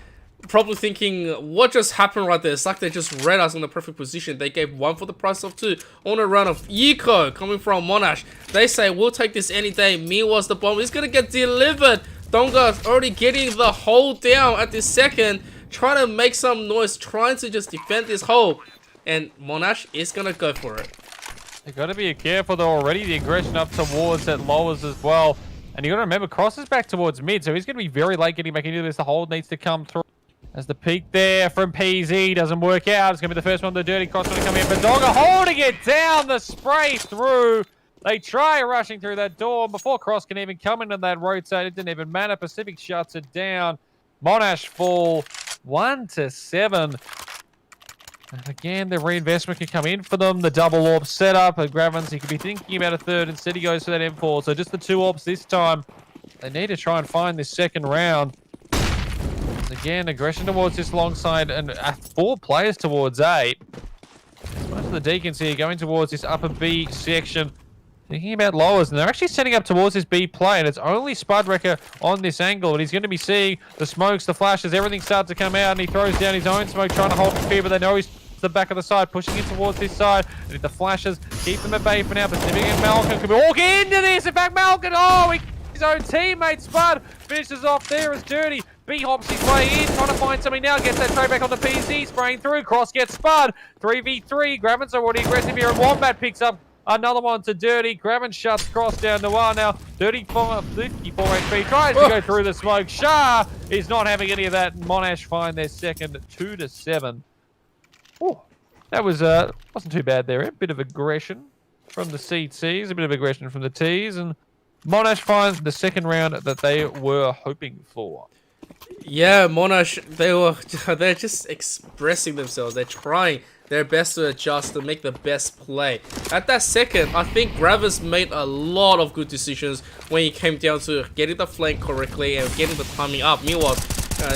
probably thinking, what just happened right there? It's like they just read us in the perfect position. They gave 1 for the price of 2 on a run of Eco coming from Monash. They say, we'll take this any day. Meanwhile, the bomb is going to get delivered. Donga's already getting the hole down at this second, trying to make some noise, trying to just defend this hole. And Monash is going to go for it. You got to be careful though. Already the aggression up towards that lowers as well. And you got to remember, Cross is back towards mid, so he's going to be very late getting back into this. The hold needs to come through. As the peak there from PZ doesn't work out. It's going to be the first one. The dirty Cross going to come in. But Donga holding it down. The spray through. They try rushing through that door. Before Cross can even come into that rotate, it didn't even matter. Pacific shuts it down. Monash fall 1-7. And again, the reinvestment can come in for them. The double AWP setup. And Gravins, he could be thinking about a third. Instead, he goes for that M4. So just the 2 AWPs this time. They need to try and find this second round. Again, aggression towards this long side. And 4 players towards A. Most of the Deakins here going towards this upper B section. Thinking about lowers, and they're actually setting up towards this B play, and it's only Spudwrecker on this angle, and he's going to be seeing the smokes, the flashes, everything starts to come out, and he throws down his own smoke, trying to hold the fear, but they know he's to the back of the side, pushing in towards this side, and if the flashes keep them at bay for now, Pacific and Malcolm could walk into this. In fact, Malcolm, his own teammate, Spud, finishes off there as Dirty. B hops his way in, trying to find something now, gets that trade back on the PZ, spraying through, Cross gets Spud, 3v3, Gravins already aggressive here, and Wombat picks up another one to Dirty. Gravin shuts Cross down. Noir now. 54 HP. Tries to go through the smoke. Shah is not having any of that. Monash find their second 2-7. Oh, that was wasn't too bad there. A bit of aggression from the CTs, a bit of aggression from the Ts, and Monash finds the second round that they were hoping for. Yeah, Monash, they're just expressing themselves. They're trying their best to adjust to make the best play. At that second, I think Gravis made a lot of good decisions when it came down to getting the flank correctly and getting the timing up. Meanwhile,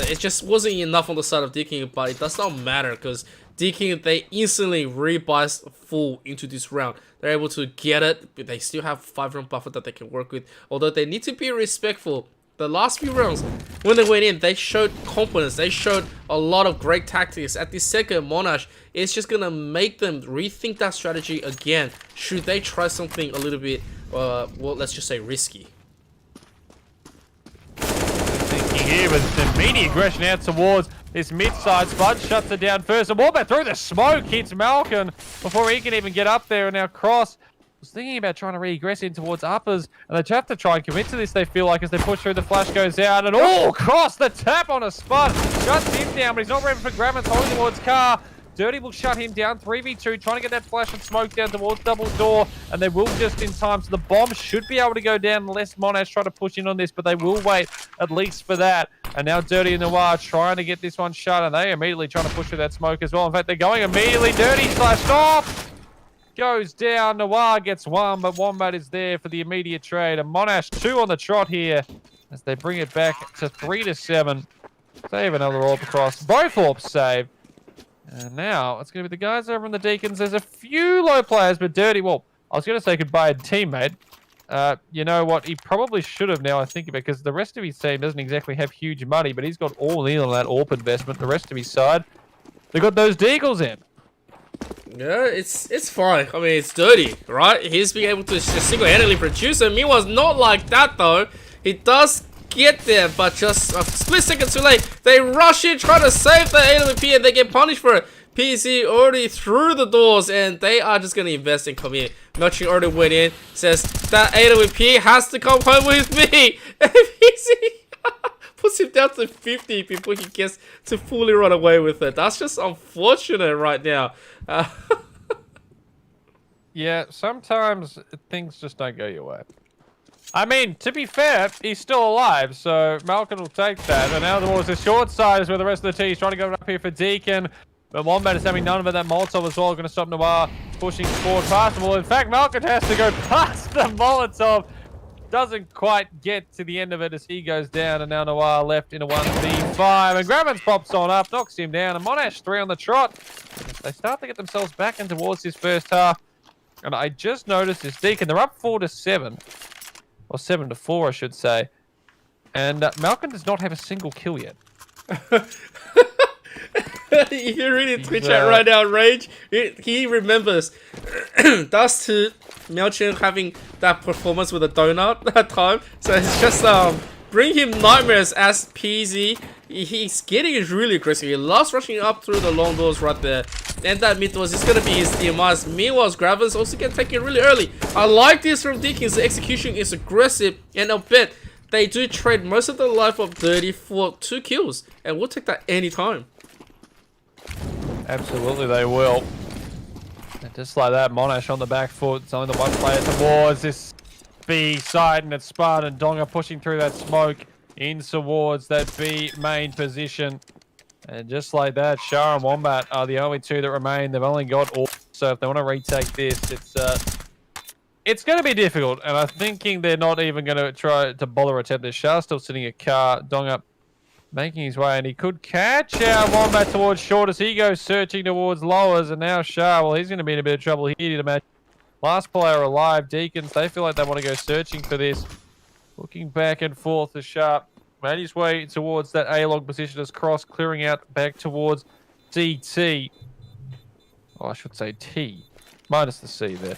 it just wasn't enough on the side of Deakin, but it does not matter because Deakin, they instantly rebuys full into this round. They're able to get it, but they still have 5-round buffer that they can work with. Although they need to be respectful. The last few rounds, when they went in, they showed confidence. They showed a lot of great tactics. At this second, Monash is just going to make them rethink that strategy again. Should they try something a little bit, well, let's just say risky. Thinking here with the immediate aggression out towards this mid-side. Spud shuts it down first. And Wombat through the smoke hits Malcolm before he can even get up there. And now Cross was thinking about trying to re-aggress in towards uppers, and they have to try and commit to this, they feel like, as they push through. The flash goes out, and Cross, the tap on a Spud, shuts him down, but he's not ready for Gravins, holding towards Car. Dirty will shut him down, 3v2, trying to get that flash and smoke down towards double door, and they will just in time, so the bomb should be able to go down unless Monash try to push in on this, but they will wait at least for that. And now Dirty and Noir trying to get this one shut, and they immediately trying to push through that smoke as well. In fact, they're going immediately. Dirty slashed off. Goes down. Noir gets 1, but Wombat is there for the immediate trade. And Monash 2 on the trot here as they bring it back to 3-7. Save another AWP across. Both AWPs save. And now it's going to be the guys over in the Deakins. There's a few low players, but Dirty, well, I was going to say goodbye to teammate. You know what? He probably should have now, I think, because the rest of his team doesn't exactly have huge money, but he's got all in on that AWP investment. The rest of his side, they got those Deagles in. Yeah, it's fine. I mean, it's Dirty, right? He's being able to just single-handedly produce it. Meanwhile, it's not like that, though. He does get there, but just a split second too late. They rush in, try to save the AWP, and they get punished for it. PC already through the doors, and they are just going to invest and come in. Notching already went in, says that AWP has to come home with me. And PC puts him down to 50 before he gets to fully run away with it. That's just unfortunate right now. Yeah, sometimes things just don't go your way. I mean, to be fair, he's still alive, so Malcolm will take that. And now towards the short side is where the rest of the team is trying to go up here for Deakin. But Wombat is having none of it. That Molotov as well, going to stop Noir pushing forward past him. Well, in fact, Malcolm has to go past the Molotov. Doesn't quite get to the end of it as he goes down, and now Noir left in a 1v5. And Gravins pops on up, knocks him down, and Monash 3 on the trot. They start to get themselves back in towards this first half. And I just noticed this Deakin, they're up 4-7. Or 7-4, I should say. And Malcolm does not have a single kill yet. If you read in Twitch chat right now, Rage, he remembers Dust to Melchin having that performance with a donut that time. So it's just bring him nightmares as PZ. He's getting really aggressive. He loves rushing up through the long doors right there. And that mid doors is gonna be his DMRs. Meanwhile, Gravis also get taken really early. I like this from Deakins. The execution is aggressive, and I'll bet they do trade most of the life of Dirty for 2 kills. And we'll take that anytime. Absolutely, they will. And just like that, Monash on the back foot. It's only the one player towards this B side, and it's Spud and Donga pushing through that smoke in towards that B main position. And just like that, Shah and Wombat are the only 2 that remain. They've only got all. So if they want to retake this, it's going to be difficult. And I'm thinking they're not even going to try to bother attempt this. Shah's still sitting a car. Donga making his way, and he could catch out Wombat towards short as he goes searching towards lowers. And now Shah, well, he's going to be in a bit of trouble here, you'd imagine. Last player alive, Deakins, they feel like they want to go searching for this. Looking back and forth as Sharp made his way towards that A-log position as Cross clearing out back towards DT. Oh, I should say T. Minus the C there.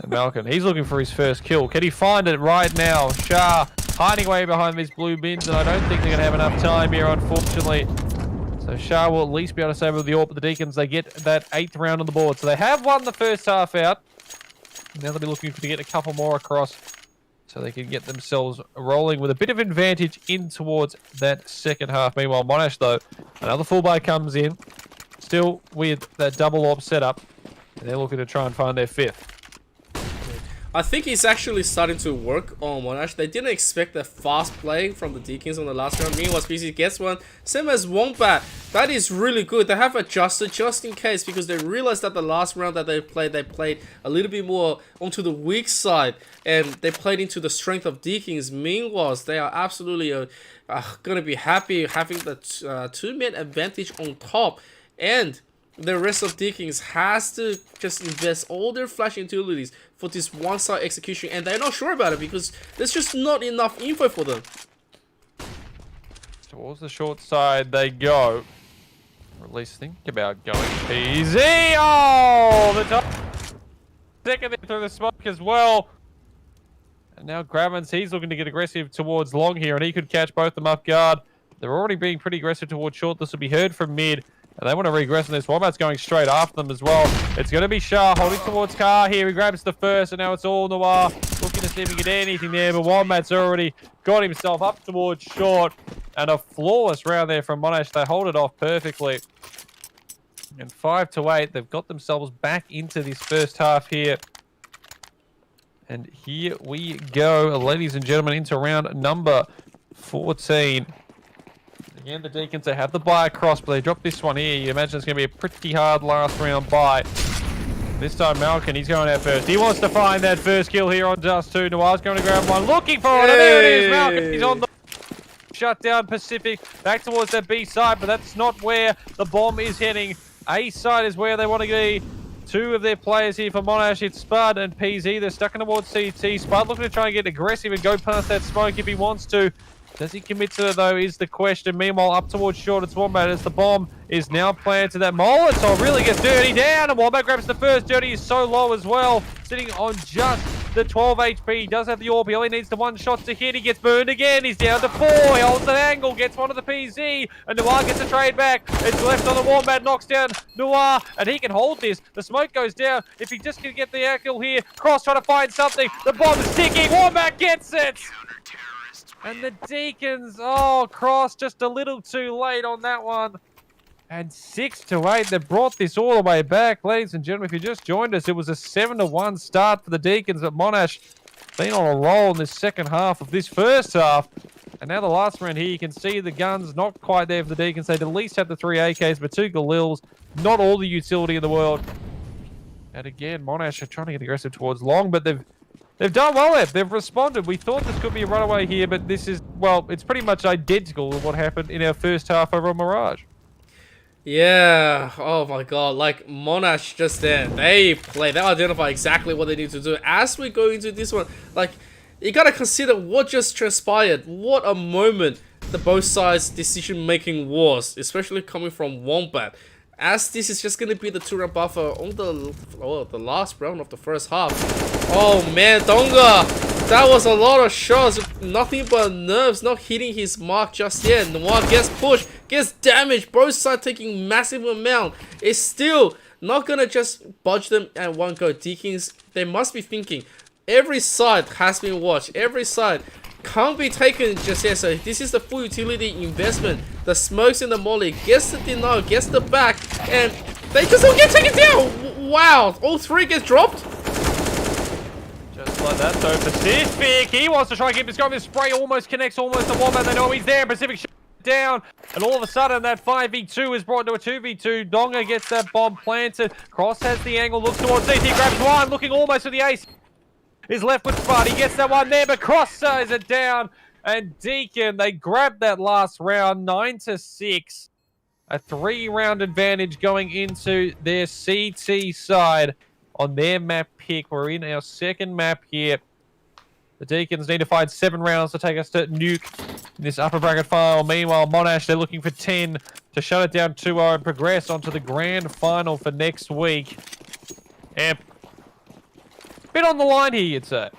And Malcolm, he's looking for his first kill. Can he find it right now? Shah hiding away behind these blue bins, and I don't think they're going to have enough time here, unfortunately. So Shah will at least be able to save with the AWP, but the Deakins, they get that 8th round on the board. So they have won the first half out. Now they'll be looking to get a couple more across so they can get themselves rolling with a bit of advantage in towards that second half. Meanwhile, Monash, though, another fullback comes in, still with that double AWP setup, and they're looking to try and find their 5th. I think he's actually starting to work on Monash. They didn't expect the fast playing from the Deakins on the last round. Meanwhile, PC gets one. Same as Wombat. That is really good. They have adjusted just in case because they realized that the last round that they played a little bit more onto the weak side. And they played into the strength of Deakins. Meanwhile, they are absolutely going to be happy having the 2-man advantage on top. And the rest of Deakins has to just invest all their flash utilities for this one-side execution, and they're not sure about it because there's just not enough info for them. Towards the short side they go. Or at least think about going PZ. Oh, the top second there through the smoke as well. And now Grabbins, he's looking to get aggressive towards long here, and he could catch both of them off guard. They're already being pretty aggressive towards short. This will be heard from mid. And they want to regress on this. Wombat's going straight after them as well. It's going to be Shah holding towards Car here. He grabs the first, and now it's all Noir looking to see if he can get anything there. But Wombat's already got himself up towards short. And a flawless round there from Monash. They hold it off perfectly. And 5-8, they've got themselves back into this first half here. And here we go, ladies and gentlemen, into round number 14. Again, the Deakins, they have the buy across, but they drop this one here. You imagine it's going to be a pretty hard last round buy. This time, Malkin, he's going out first. He wants to find that first kill here on Dust 2. Noir's going to grab one, looking for it, and there it is. Malkin, he's on the shut down Pacific, back towards that B side, but that's not where the bomb is heading. A side is where they want to be. 2 of their players here for Monash. It's Spud and PZ. They're stuck in towards CT. Spud looking to try and get aggressive and go past that smoke if he wants to. Does he commit to it, though, is the question. Meanwhile, up towards short, it's Wombat as the bomb is now planted to that Molotov. Really gets Dirty down, and Wombat grabs the first. Dirty is so low as well, sitting on just the 12 HP. He does have the AWP. He only needs the 1 shot to hit. He gets burned again. He's down to 4. He holds an angle, gets one of the PZ, and Noir gets a trade back. It's left on the Wombat, knocks down Noir, and he can hold this. The smoke goes down. If he just can get the kill here, Cross trying to find something. The bomb is ticking. Wombat gets it. And the Deakins, oh, Cross just a little too late on that one. And 6-8, they brought this all the way back. Ladies and gentlemen, if you just joined us, it was a 7-1 start for the Deakins, but Monash been on a roll in this second half of this first half. And now the last round here, you can see the guns not quite there for the Deakins. They'd at least have the 3 AKs, but 2 Galils, not all the utility in the world. And again, Monash are trying to get aggressive towards long, but they've done well there. They've responded. We thought this could be a runaway here, but this is, well, it's pretty much identical to what happened in our first half over on Mirage. Yeah, oh my god, like Monash just there, they identify exactly what they need to do. As we go into this one, like, you gotta consider what just transpired. What a moment the both sides decision making was, especially coming from Wombat, as this is just gonna be the 2-round buffer on the last round of the first half. Oh man, Donga, that was a lot of shots, nothing but nerves, not hitting his mark just yet. Noir gets pushed, gets damaged, both sides taking massive amount. It's still not gonna just budge them at one go. Deakins, they must be thinking, every side has been watched, every side can't be taken just yet. So this is the full utility investment. The smokes in the molly, gets the denial, gets the back, and they just all get taken down. Wow, all 3 get dropped. Just like that, so Pacific, he wants to try and keep this going. This spray almost connects, almost to Wombat. They know he's there. Pacific down, and all of a sudden that 5v2 is brought to a 2v2. Donga gets that bomb planted. Cross has the angle, looks towards CT, grabs one, looking almost for the ace. Is left with Spud. He gets that one there, but Cross ties it down. And Deacon, they grabbed that last round, 9-6. A 3-round advantage going into their CT side on their map pick. We're in our second map here. The Deacons need to find 7 rounds to take us to nuke in this upper bracket final. Meanwhile, Monash, they're looking for 10 to shut it down 2-0 and progress onto the grand final for next week. And bit on the line here, you'd say.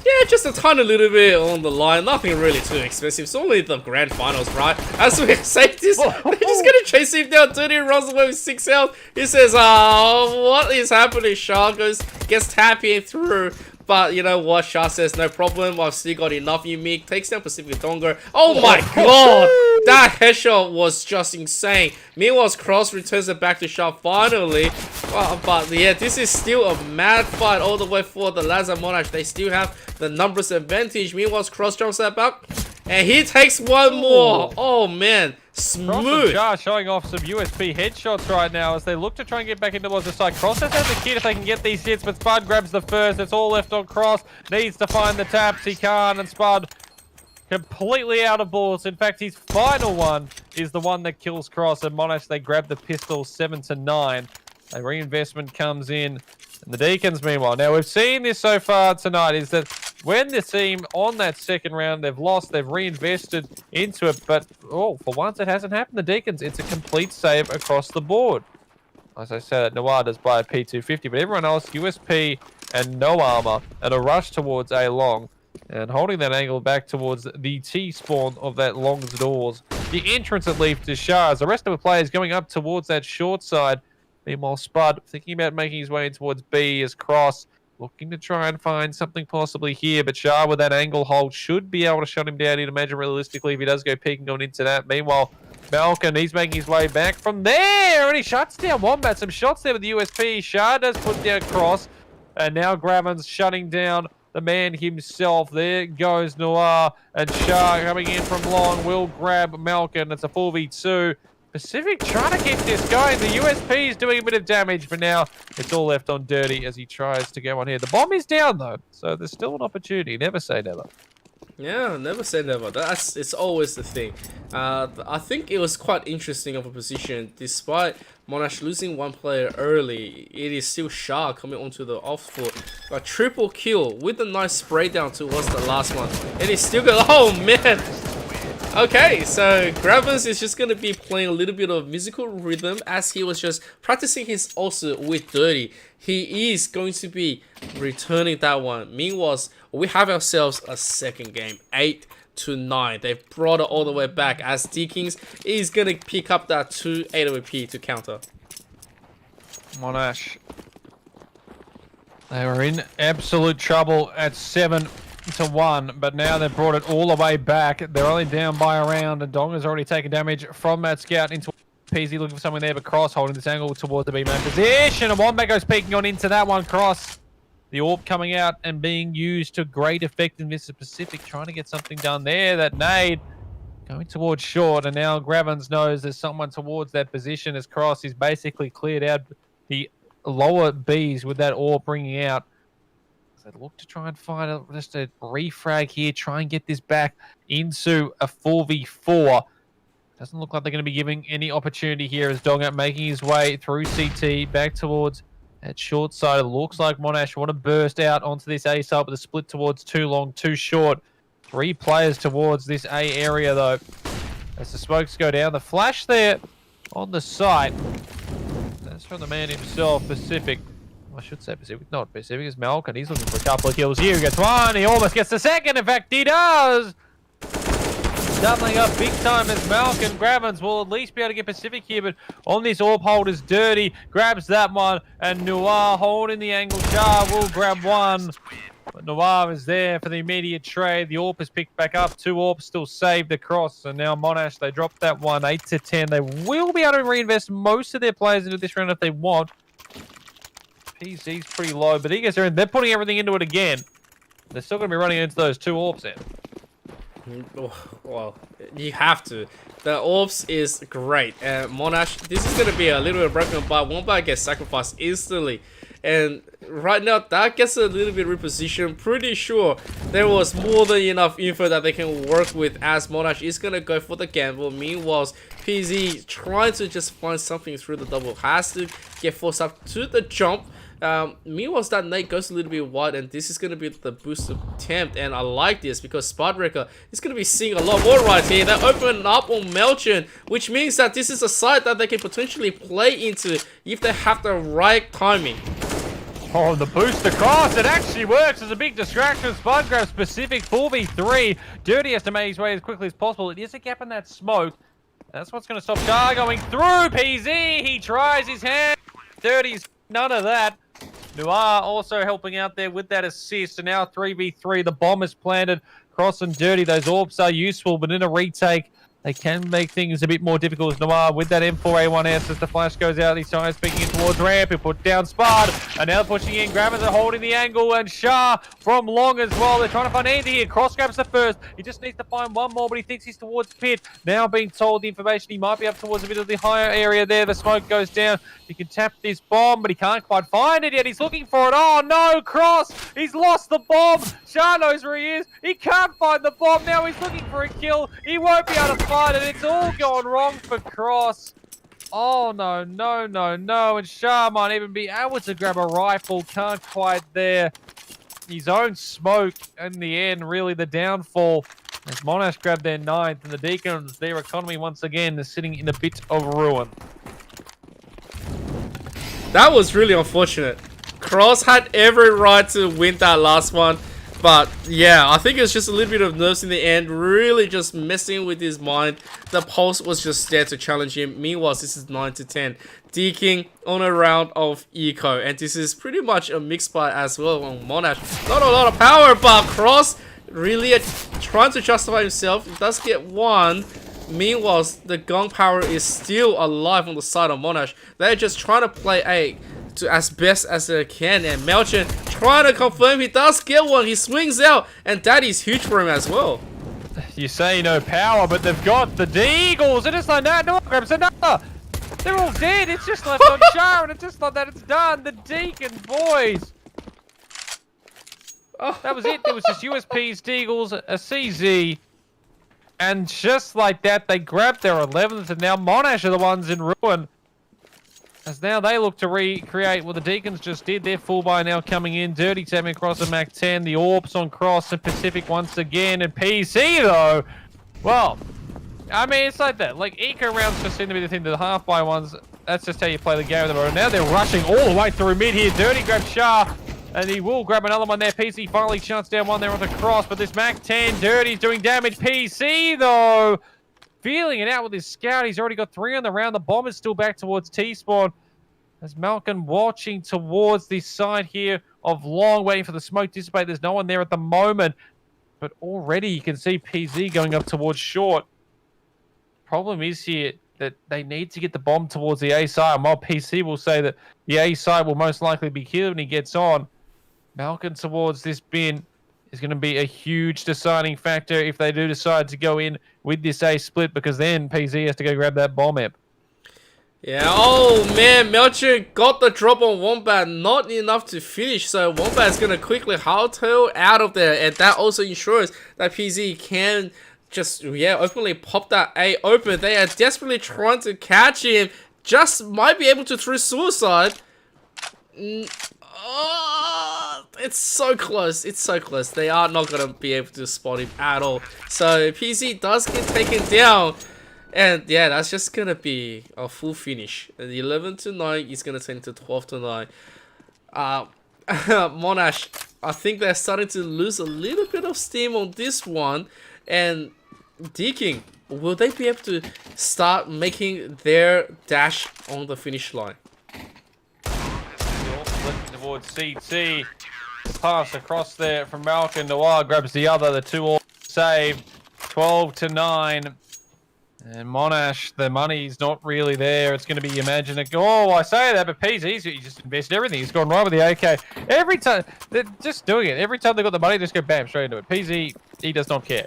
Yeah, just a tiny little bit on the line. Nothing really too expensive. It's only the grand finals, right? As we say this, they're just gonna chase him down. 30 runs away with 6 health. He says, what is happening? Shah gets tapping through. But you know what? Shah says, no problem. I've still got enough unique. Takes down Pacific Donga. Oh my god! That headshot was just insane. Meanwhile, Cross returns it back to Shah finally. But yeah, this is still a mad fight all the way for the lads at Monash. They still have the numbers advantage. Meanwhile, Cross jumps that back. And he takes one more. Oh man. Smooth. Cross showing off some USP headshots right now as they look to try and get back into the side. Cross has the kid if they can get these hits, but Spud grabs the first. It's all left on Cross. Needs to find the taps. He can't, and Spud completely out of bullets. In fact, his final one is the one that kills Cross, and Monash, they grab the pistol 7-9. A reinvestment comes in. And the Deacons, meanwhile. Now, we've seen this so far tonight, is that when the team on that second round, they've lost, they've reinvested into it. But, for once, it hasn't happened. The Deacons, it's a complete save across the board. As I said, Noir does buy a P250, but everyone else, USP and no armor, and a rush towards A long. And holding that angle back towards the T-spawn of that long's doors. The entrance that leaves to Shah, as the rest of the players going up towards that short side. Meanwhile, Spud thinking about making his way in towards B as Cross looking to try and find something possibly here. But Shah with that angle hold should be able to shut him down. You'd imagine realistically if he does go peeking on into that. Meanwhile, Malkin, he's making his way back from there. And he shuts down Wombat. Some shots there with the USP. Shah does put down Cross. And now Gravin's shutting down the man himself. There goes Noir. And Shah coming in from long will grab Malkin. It's a 4v2. Pacific trying to keep this going. The USP is doing a bit of damage, but now it's all left on Dirty as he tries to go on here. The bomb is down, though, so there's still an opportunity. Never say never. Yeah, never say never. It's always the thing. I think it was quite interesting of a position. Despite Monash losing one player early, it is still Shah coming onto the off foot. A triple kill with a nice spray down towards the last one. It is still good. Oh, man. Okay, so Gravens is just going to be playing a little bit of musical rhythm as he was just practicing his also with Dirty. He is going to be returning that one. Meanwhile, we have ourselves a second game, 8-9. They've brought it all the way back as Deakins is going to pick up that 2 AWP to counter. Monash. They were in absolute trouble at 7-1, but now they've brought it all the way back. They're only down by a round, and Donga's already taken damage from that scout into Peasy looking for someone there, but Cross holding this angle towards the B-man position, and Wombat goes peeking on into that one. Cross, the AWP coming out and being used to great effectiveness. The Pacific trying to get something done there. That nade going towards short, and now Gravens knows there's someone towards that position as Cross is basically cleared out the lower Bs with that AWP bringing out. They look to try and find just a refrag here, try and get this back into a 4v4. Doesn't look like they're going to be giving any opportunity here as Donga making his way through CT back towards that short side. It looks like Monash want to burst out onto this A side with a split towards too long, too short. 3 players towards this A area, though. As the smokes go down, the flash there on the site. That's from the man himself, Pacific. I should say Pacific, not Pacific. It's Malcolm. He's looking for a couple of kills here. He gets one. He almost gets the second. In fact, he does. Doubling up big time as Malcolm. Grabbins will at least be able to get Pacific here, but on this AWP hold is Dirty. Grabs that one, and Noir holding the angle. Shah will grab one. But Noir is there for the immediate trade. The AWP is picked back up. 2 AWPs still saved across. And now Monash, they dropped that one 8 to 10. They will be able to reinvest most of their players into this round if they want. PZ's pretty low, but Eagles are in. They're putting everything into it again. They're still going to be running into those 2 AWPs then. Well, you have to. The AWPs is great. And Monash, this is going to be a little bit broken, but Wombat gets sacrificed instantly. And right now, that gets a little bit repositioned. Pretty sure there was more than enough info that they can work with as Monash is going to go for the gamble. Meanwhile, PZ trying to just find something through the double. Has to get forced up to the jump. Meanwhile, that nade goes a little bit wide, and this is going to be the boost attempt. And I like this because Spudbreaker is going to be seeing a lot more right here. They open up on Melchin, which means that this is a site that they can potentially play into if they have the right timing. Oh, the boost across. It actually works as a big distraction. Spud grabs Pacific 4v3. Dirty has to make his way as quickly as possible. It is a gap in that smoke. That's what's going to stop Shah going through. PZ, he tries his hand. Dirty's none of that. Noir also helping out there with that assist. And now 3v3. The bomb is planted. Cross and Dirty. Those AWPs are useful, but in a retake, they can make things a bit more difficult as Noir with that M4A1S as the flash goes out. He's trying speaking in towards ramp. He put down Spud. And now pushing in. Grabbers are holding the angle. And Shah from long as well. They're trying to find Andy here. Cross grabs the first. He just needs to find one more, but he thinks he's towards pit. Now being told the information he might be up towards a bit of the higher area there. The smoke goes down. He can tap this bomb, but he can't quite find it yet. He's looking for it. Oh no, Cross. He's lost the bomb. Shah knows where he is. He can't find the bomb. Now he's looking for a kill. He won't be able to find it. It's all gone wrong for Cross. Oh no, no, no, no. And Shah might even be able to grab a rifle. Can't quite there. His own smoke in the end, really the downfall. As Monash grabbed their 9th, and the Deakins, their economy once again is sitting in a bit of ruin. That was really unfortunate. Cross had every right to win that last one. But yeah, I think it was just a little bit of nerves in the end. Really just messing with his mind. The pulse was just there to challenge him. Meanwhile, this is 9 to 10. Deakin on a round of eco. And this is pretty much a mixed buy as well on Monash. Not a lot of power, but Cross really trying to justify himself. He does get one. Meanwhile, the gun power is still alive on the side of Monash. They're just trying to play A to as best as they can, and Melchin trying to confirm he does get one. He swings out, and that is huge for him as well. You say no power, but they've got the Deagles, and it's like that. No, grabs another. They're all dead. It's just left on Shah, and it's just like that. It's done. The Deacon boys. That was it. It was just USPs, Deagles, a CZ. And just like that, they grabbed their 11th, and now Monash are the ones in ruin. As now they look to recreate what the Deakins just did. Their full buy now coming in. Dirty tapping across the Mac 10. The AWPs on Cross and Pacific once again. And PC, though, well, I mean, it's like that. Like, eco rounds just seem to be the thing. The half-buy ones, that's just how you play the game. Now they're rushing all the way through mid here. Dirty grabs Shah. And he will grab another one there. PC finally shuts down one there on the Cross. But this Mac 10, Dirty's doing damage. PC, though, feeling it out with his scout. He's already got 3 on the round. The bomb is still back towards T-spawn. As Malcolm watching towards this side here of long, waiting for the smoke to dissipate. There's no one there at the moment. But already you can see PZ going up towards short. Problem is here that they need to get the bomb towards the A side. And while PC will say that the A side will most likely be killed when he gets on, Malcolm towards this bin is going to be a huge deciding factor if they do decide to go in with this A split, because then PZ has to go grab that bomb app. Yeah, oh man, Melchin got the drop on Wombat, not enough to finish, so Wombat's going to quickly hardtail out of there, and that also ensures that PZ can just, yeah, openly pop that A open. They are desperately trying to catch him, just might be able to through suicide. it's so close. It's so close. They are not going to be able to spot him at all. So PZ does get taken down. And yeah, that's just going to be a full finish. And 11-9 is going to turn into 12-9. Monash, I think they're starting to lose a little bit of steam on this one. And Deakins, will they be able to start making their dash on the finish line? Flipping towards CT. Pass across there from Malcolm. Noir grabs the other. The 2 all saved. 12-9. And Monash, the money's not really there. It's going to be Imagine. Oh, I say that, but PZ's he just invested everything. He's gone right with the AK. Every time, they're just doing it. Every time they got the money, they just go bam, straight into it. PZ, he does not care.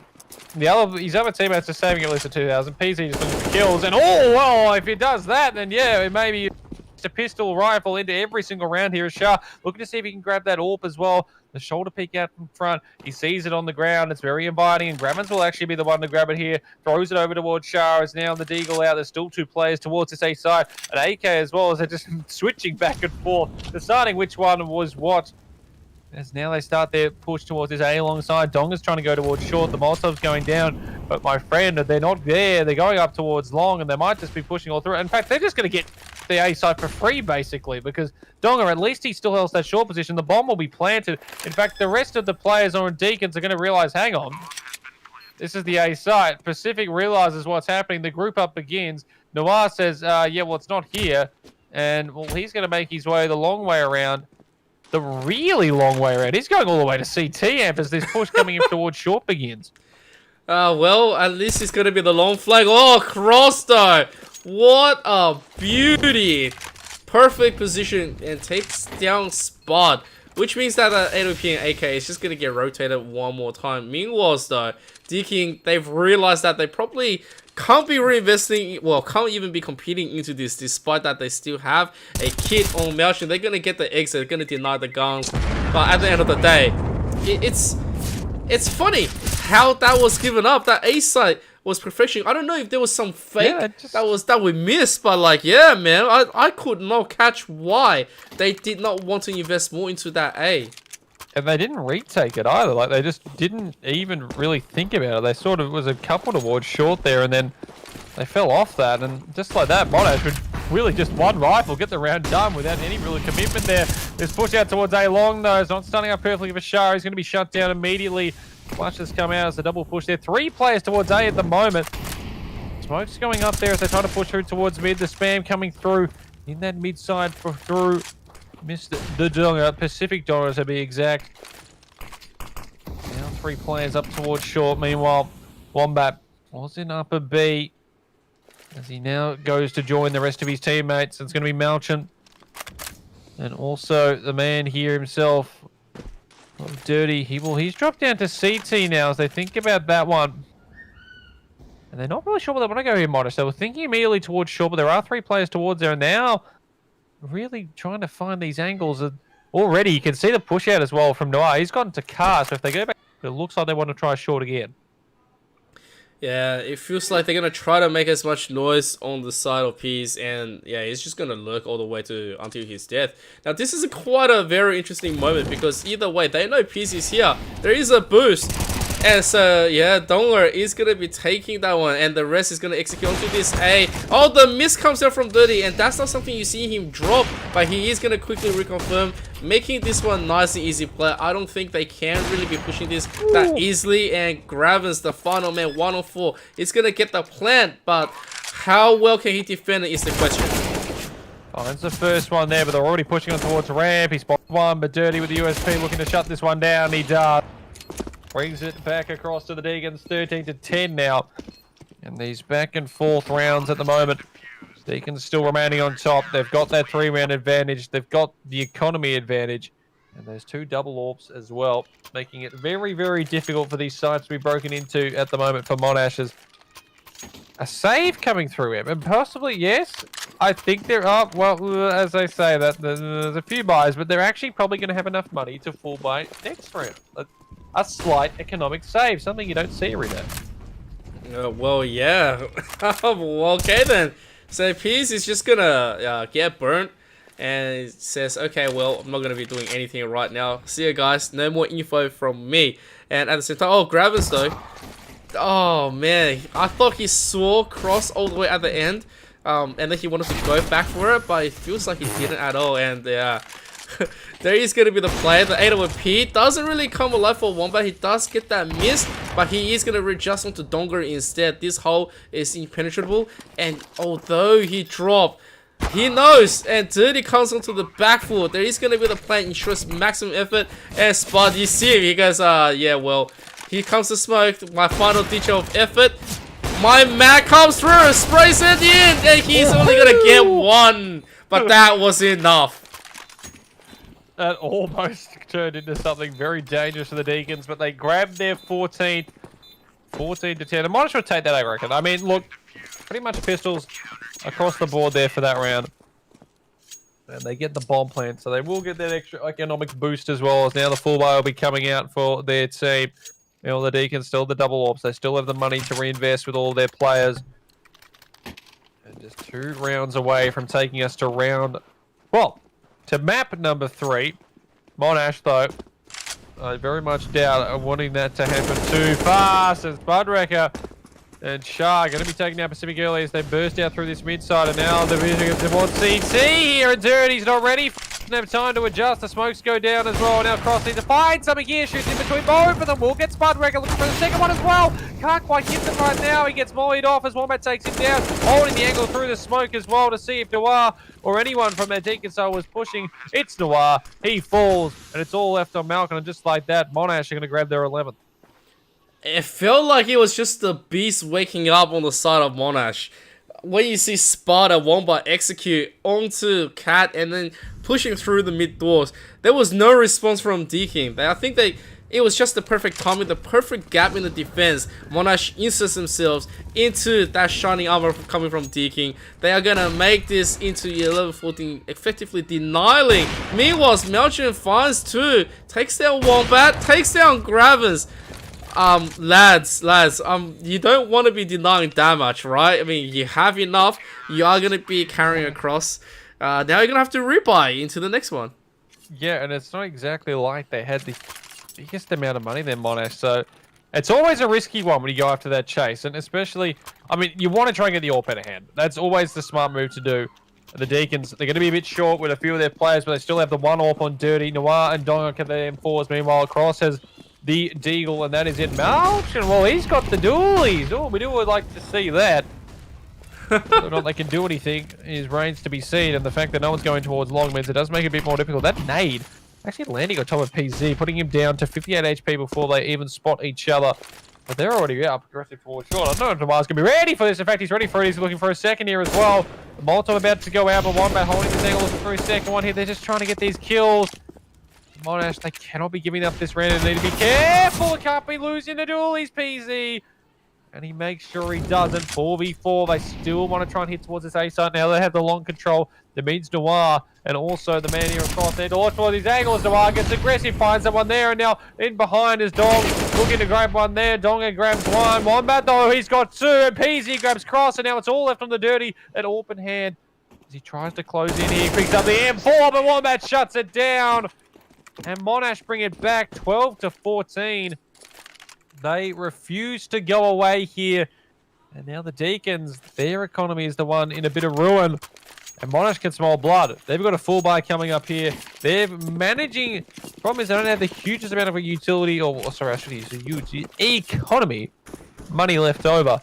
His other teammates are saving at least a 2,000. PZ just looking for kills. And oh, well, if he does that, then yeah, it maybe it's a pistol rifle into every single round here. Shah looking to see if he can grab that AWP as well. The shoulder peek out from front. He sees it on the ground. It's very inviting, and Grammons will actually be the one to grab it here. Throws it over towards Shah. Is now the Deagle out. There's still 2 players towards this A side. An AK as well, as they're just switching back and forth, deciding which one was what. As now they start their push towards this A alongside. Donga's trying to go towards short. The Molotov's going down. But my friend, they're not there. They're going up towards long, and they might just be pushing all through. In fact, they're just going to get the A side for free, basically, because Donga, at least he still holds that short position. The bomb will be planted. In fact, the rest of the players on Deakins are going to realize, hang on, this is the A side. Pacific realizes what's happening. The group up begins. Noir says, yeah, well, it's not here. And, well, he's going to make his way the long way around. The really long way around. He's going all the way to CT amp as this push coming in towards short begins. Well, at least it's going to be the long flag. Oh, cross though. What a beauty. Perfect position and takes down Spot. Which means that AWP and AK is just going to get rotated one more time. Meanwhile, though, Deakins, they've realized that they probably can't be reinvesting, well, can't even be competing into this, despite that they still have a kit on Melchin. They're going to get the exit, they're going to deny the guns. But at the end of the day, it's funny how that was given up. That A site was perfection. I don't know if there was some fake that we missed, but like, yeah, man, I could not catch why they did not want to invest more into that A. And they didn't retake it either. Like, they just didn't even really think about it. They sort of was a couple towards short there, and then they fell off that. And just like that, Monash would really just one rifle get the round done without any real commitment there. This push out towards A long, though. It's not starting up perfectly for Shah. He's going to be shut down immediately. Flash has come out as a double push there. 3 players towards A at the moment. Smoke's going up there as they try to push through towards mid. The spam coming through in that mid side through Mr. the Donga, Pacific Donga to be exact. Now 3 players up towards short. Meanwhile, Wombat was in upper B as he now goes to join the rest of his teammates. It's going to be Malchin. And also the man here himself, Dirty. He's dropped down to CT now as they think about that one. And they're not really sure where they want to go here, Monash. They were thinking immediately towards short, but there are 3 players towards there now. Really trying to find these angles. Already, you can see the push out as well from Noir. He's gotten to car, so if they go back, it looks like they want to try short again. Yeah, it feels like they're going to try to make as much noise on the side of Peace, and yeah, he's just going to lurk all the way until his death. Now, this is quite a very interesting moment, because either way, they know Peace is here. There is a boost. And so, yeah, Dongler is going to be taking that one, and the rest is going to execute onto this A. Oh, the miss comes out from Dirty, and that's not something you see him drop, but he is going to quickly reconfirm, making this one nice and easy play. I don't think they can really be pushing this that easily, and Gravens, the final man, 1-4, is going to get the plant, but how well can he defend it is the question. Finds the first one there, but they're already pushing on towards ramp. He spotted one, but Dirty with the USP looking to shut this one down. He does. Brings it back across to the Deakins, 13-10 now. And these back and forth rounds at the moment. Deakins still remaining on top. They've got that 3-round advantage. They've got the economy advantage. And there's 2 double AWPs as well, making it very, very difficult for these sides to be broken into at the moment for Monash's. A save coming through him, and possibly, yes, I think there are, well, as I say, that there's a few buys, but they're actually probably going to have enough money to full buy next round. A slight economic save, something you don't see every day. Well, yeah. Well, okay then. So Peace is just gonna get burnt. and it says, okay, well, I'm not going to be doing anything right now. See you guys. No more info from me. And at the same time, oh, Grabbers though. Oh man, I thought he saw Cross all the way at the end. And then he wanted to go back for it, but it feels like he didn't at all. And yeah, there is going to be the play. The 8OP doesn't really come alive for Wombat. He does get that miss, but he is going to readjust onto Donga instead. This hole is impenetrable, and although he dropped, he knows, and Dirty comes onto the back foot. There is going to be the play, ensures maximum effort, and Spot, you see him, he goes, yeah, well, here comes the smoke, my final ditch of effort. My Mac comes through, sprays it in, and he's only going to get one, but that was enough. That almost turned into something very dangerous for the Deakins, but they grabbed their 14 to 10. And Monash would take that, I reckon. I mean, look, pretty much pistols across the board there for that round. And they get the bomb plant, so they will get that extra economic boost as well, as now the full buy will be coming out for their team. You know, the Deakins still the double orbs. They still have the money to reinvest with all their players. And just 2 rounds away from taking us to round... Well, to map number 3. Monash, though, I very much doubt wanting that to happen too fast, as Budwrecker and Shah are going to be taking out Pacific early as they burst out through this mid side, and now they're moving towards CT here, and Dirty's not ready. Doesn't have time to adjust. The smokes go down as well. Now Cross needs to find something here. Shoots in between both of them. Will get Spudwrecker looking for the second one as well. Can't quite hit them right now. He gets mollied off as Wombat takes him down. Holding the angle through the smoke as well to see if Noir or anyone from their Deakins side was pushing. It's Noir. He falls, and it's all left on Malcolm. And just like that, Monash are going to grab their 11th. It felt like it was just the beast waking up on the side of Monash. When you see Sparta Wombat execute onto Cat and then pushing through the mid doors, there was no response from Deakin. I think it was just the perfect timing, the perfect gap in the defense. Monash inserts themselves into that shining armor coming from Deakin. They are gonna make this into 11-14, effectively denying. Meanwhile, Melchior finds 2, takes down Wombat, takes down Gravens. Lads, you don't want to be denying that much, right? I mean, you have enough. You are going to be carrying across. Now you're going to have to rebuy into the next one. Yeah, and it's not exactly like they had the biggest amount of money there, Monash. So it's always a risky one when you go after that chase. And especially, I mean, you want to try and get the AWP in hand. That's always the smart move to do. The Deakins, they're going to be a bit short with a few of their players, but they still have the 1 AWP on Dirty. Noir and Donga have their M4s. Meanwhile, Cross has the Deagle, and that is it. Malchin, well, he's got the dualies. Oh, we would like to see that. Whether or not they can do anything is reigns to be seen, and the fact that no one's going towards long means it does make it a bit more difficult. That nade actually landing on top of PZ, putting him down to 58 HP before they even spot each other. But they're already up, aggressive forward short. I don't know if Demar's going to be ready for this. In fact, he's ready for it. He's looking for a second here as well. The Molotov about to go out, but Wombat holding this angle, looking for his second one here. They're just trying to get these kills. Monash, they cannot be giving up this round, and they need to be careful. It can't be losing the dualies, PZ. And he makes sure he doesn't. 4v4, they still want to try and hit towards this A site. Now they have the long control. That means Noir, and also the man here across there to watch for these angles. Noir gets aggressive, finds someone there, and now in behind is Dong, looking to grab one there. Donga grabs one. Wombat, though, he's got 2, and PZ grabs Cross, and now it's all left on the Dirty at open hand. As he tries to close in here, he picks up the M4, but Wombat shuts it down. And Monash bring it back 12-14. They refuse to go away here. And now the Deakins, their economy is the one in a bit of ruin. And Monash can smell blood. They've got a full buy coming up here. They're managing... Problem is they don't have the hugest amount of a utility, or sorry, I should use a huge economy money left over.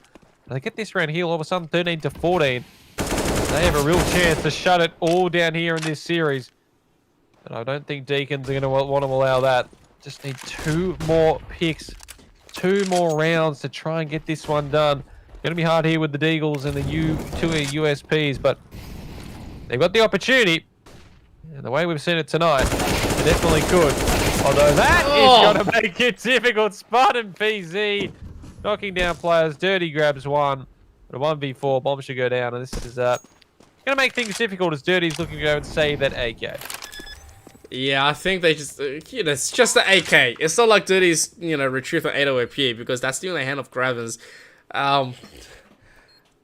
They get this round here all of a sudden 13-14. They have a real chance to shut it all down here in this series. But I don't think Deakins are going to want to allow that. Just need 2 more picks, 2 more rounds to try and get this one done. Going to be hard here with the Deagles and the two USPs, but they've got the opportunity. And the way we've seen it tonight, they definitely could. Although that is going to make it difficult. Spartan PZ knocking down players. Dirty grabs 1. But a 1v4, bomb should go down. And this is going to make things difficult as Dirty's looking to go and save that AK. Yeah, I think they just, it's just the AK. It's not like Dirty's, retrieve an 8OP because that's the only hand of Gravens.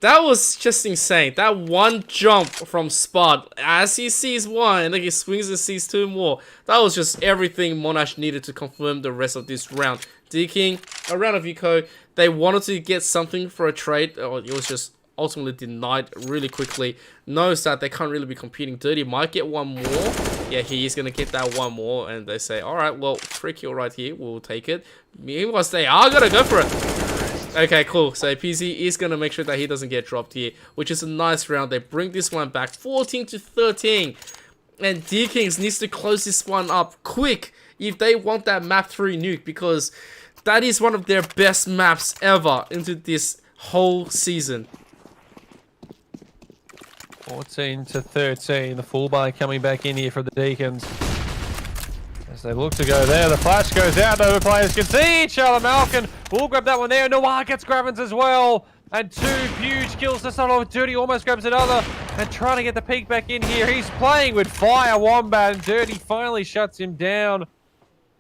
That was just insane. That one jump from Spud as he sees one and then he swings and sees two more. That was just everything Monash needed to confirm the rest of this round. Deakin, a round of eco. They wanted to get something for a trade. It was just ultimately denied really quickly. Knows that they can't really be competing. Dirty might get one more. Yeah, he is going to get that one more. And they say, alright, well, free kill right here. We'll take it. Meanwhile, they are going to go for it. Okay, cool. So PZ is going to make sure that he doesn't get dropped here, which is a nice round. They bring this one back 14-13. And Deakins needs to close this one up quick if they want that map 3 nuke, because that is one of their best maps ever into this whole season. 14-13. The fullback coming back in here for the Deakins. As they look to go there, the flash goes out. No players can see each other. Malkin will grab that one there. Noir gets Gravins as well. And 2 huge kills to start off. Dirty almost grabs another. And trying to get the peek back in here. He's playing with fire, Wombat. And Dirty finally shuts him down.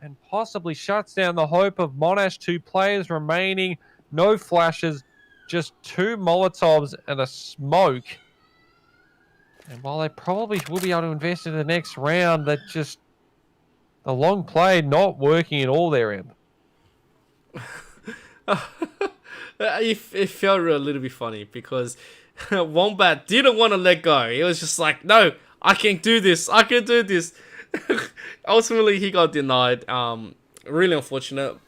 And possibly shuts down the hope of Monash. 2 players remaining. No flashes. Just 2 Molotovs and a smoke. And while they probably will be able to invest in the next round, that just... the long play not working at all their end. It felt a little bit funny because Wombat didn't want to let go. He was just like, no, I can do this. I can do this. Ultimately, he got denied. Really unfortunate.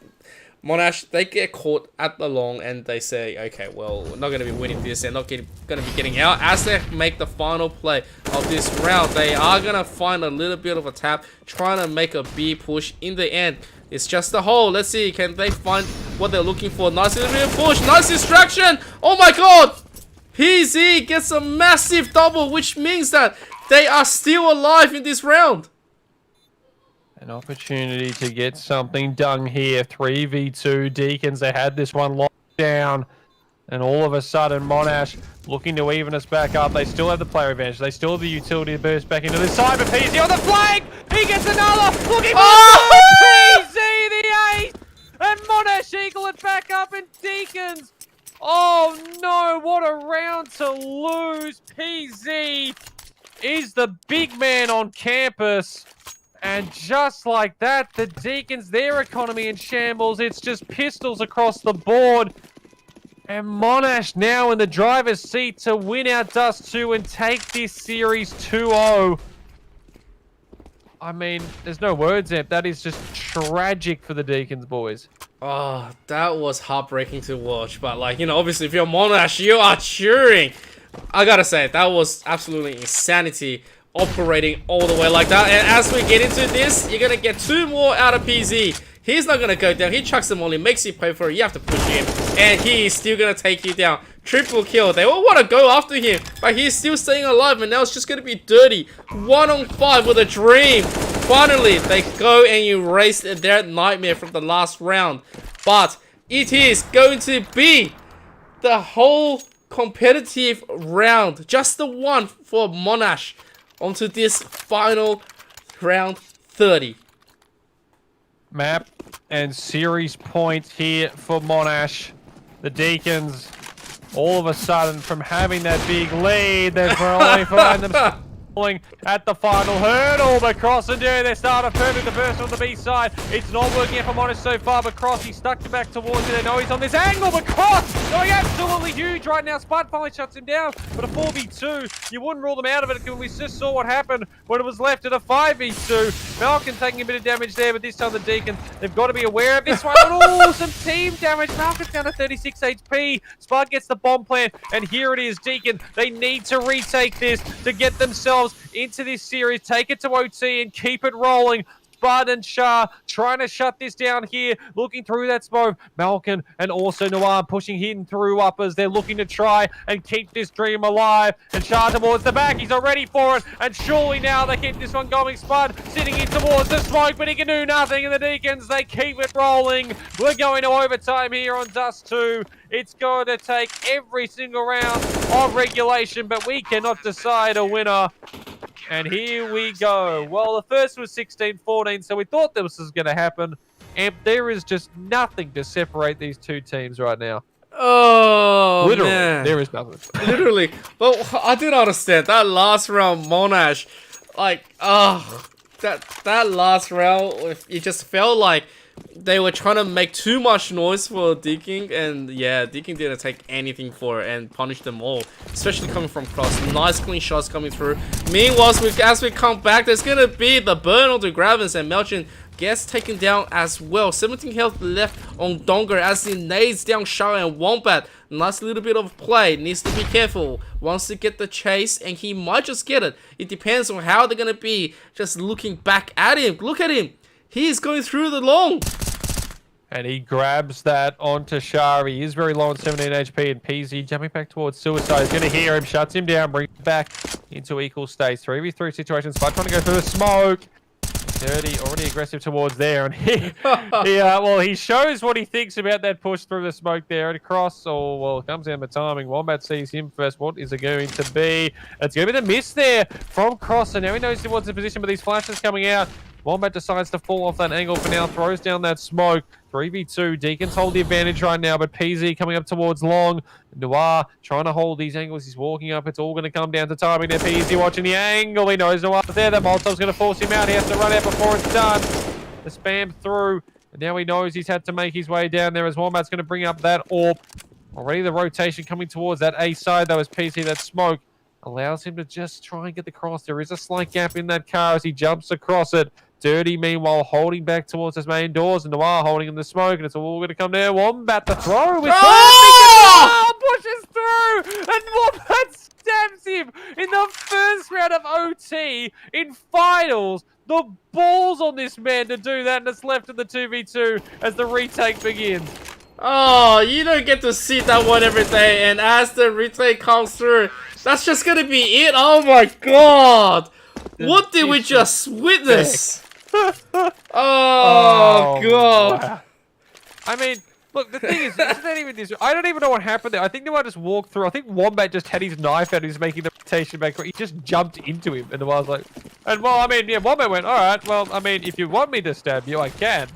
Monash, they get caught at the long and they say, okay, well, we're not going to be winning this. They're not going to be getting out. As they make the final play of this round, they are going to find a little bit of a tap, trying to make a B push. In the end, it's just a hole. Let's see, can they find what they're looking for? Nice little bit of push, nice distraction. Oh my god! PZ gets a massive double, which means that they are still alive in this round. An opportunity to get something done here. 3v2 Deakins. They had this one locked down. And all of a sudden, Monash looking to even us back up. They still have the player advantage. They still have the utility to burst back into the side. But PZ on the flank! He gets another! Looking for PZ, the ace! And Monash eagle it back up in Deakins. Oh no, what a round to lose. PZ is the big man on campus. And just like that, the Deakins, their economy in shambles. It's just pistols across the board. And Monash now in the driver's seat to win out Dust 2 and take this series 2-0. I mean, there's no words there. That is just tragic for the Deakins boys. Oh, that was heartbreaking to watch. But, like, you know, obviously, if you're Monash, you are cheering. I gotta say, that was absolutely insanity. Operating all the way like that. And as we get into this, you're gonna get 2 more out of PZ. He's not gonna go down. He chucks them all in, makes you pay for it. You have to push him, and he is still gonna take you down. Triple kill. They all want to go after him, but he's still staying alive. And now it's just gonna be Dirty 1-on-5 with a dream. Finally, they go and erase their nightmare from the last round. But it is going to be the whole competitive round, just the one for Monash. Onto this final round 30. Map and series point here for Monash. The Deakins, all of a sudden, from having that big lead, they've only find them at the final hurdle, but Cross and Dirty, they start off perfect. The burst on the B side. It's not working out for Monash so far, but Cross, he's stuck back towards it. They know he's on this angle, but Cross going absolutely huge right now. Spud finally shuts him down, but a 4v2, you wouldn't rule them out of it because we just saw what happened when it was left at a 5v2. Malkin taking a bit of damage there, but this time the Deakins, they've got to be aware of this one. But oh, some team damage. Malkin's down to 36 HP. Spud gets the bomb plant, and here it is, Deakin. They need to retake this to get themselves into this series, take it to OT and keep it rolling. Spud and Shah trying to shut this down here, looking through that smoke. Malkin and also Noir pushing hidden through uppers. They're looking to try and keep this dream alive. And Shah towards the back, he's ready for it. And surely now they keep this one going. Spud sitting in towards the smoke, but he can do nothing. And the Deakins, they keep it rolling. We're going to overtime here on Dust 2. It's going to take every single round of regulation, but we cannot decide a winner. And here we go. Well, the first was 16-14, so we thought this was going to happen. And there is just nothing to separate these two teams right now. Oh, Literally, man. there is nothing. Literally. But I didn't understand that last round, Monash. Like, that last round, it just felt like they were trying to make too much noise for Deakin, and yeah, Deakin didn't take anything for it and punished them all, especially coming from cross. Nice clean shots coming through. Meanwhile, as we come back, there's gonna be the burn on the Gravens, and Melchin gets taken down as well. 17 health left on Donga as he nades down Shao and Wombat. Nice little bit of play. Needs to be careful. Wants to get the chase, and he might just get it. It depends on how they're gonna be just looking back at him. Look at him. He's going through the long. And he grabs that onto Shari. He is very low on 17 HP, and PZ jumping back towards Suicide. He's going to hear him, shuts him down, brings him back into equal states. 3v3 situation. Spike trying to go for the smoke. Dirty, already aggressive towards there, and he shows what he thinks about that push through the smoke there and across. Oh, well, it comes down to timing. Wombat sees him first. What is it going to be? It's going to be the miss there from Cross, and now he knows he wants a position, but these flashes coming out. Wombat decides to fall off that angle for now, throws down that smoke. 3v2, Deakins hold the advantage right now, but PZ coming up towards long. Noir trying to hold these angles. He's walking up. It's all going to come down to timing there. PZ watching the angle. He knows Noir's there. That Molotov's going to force him out. He has to run out before it's done. The spam through. And now he knows he's had to make his way down there as Wombat's going to bring up that AWP. Already the rotation coming towards that A side, though, as PZ, that smoke allows him to just try and get the cross. There is a slight gap in that car as he jumps across it. Dirty, meanwhile, holding back towards his main doors, and Noir holding in the smoke, and it's all going to come there. Wombat, the throw with pushes through, and Wombat stabs him in the first round of OT in finals. The balls on this man to do that, and it's left in the 2v2 as the retake begins. Oh, you don't get to see that one every day, and as the retake comes through, that's just going to be it. Oh my god. What did we just witness? Oh god. Wow. I mean, look, the thing is, isn't that even this? I don't even know what happened there. I think Noir just walked through. I think Wombat just had his knife out and he was making the rotation back. He just jumped into him, and I was like, and well, I mean, yeah, Wombat went, all right, well, I mean, if you want me to stab you, I can.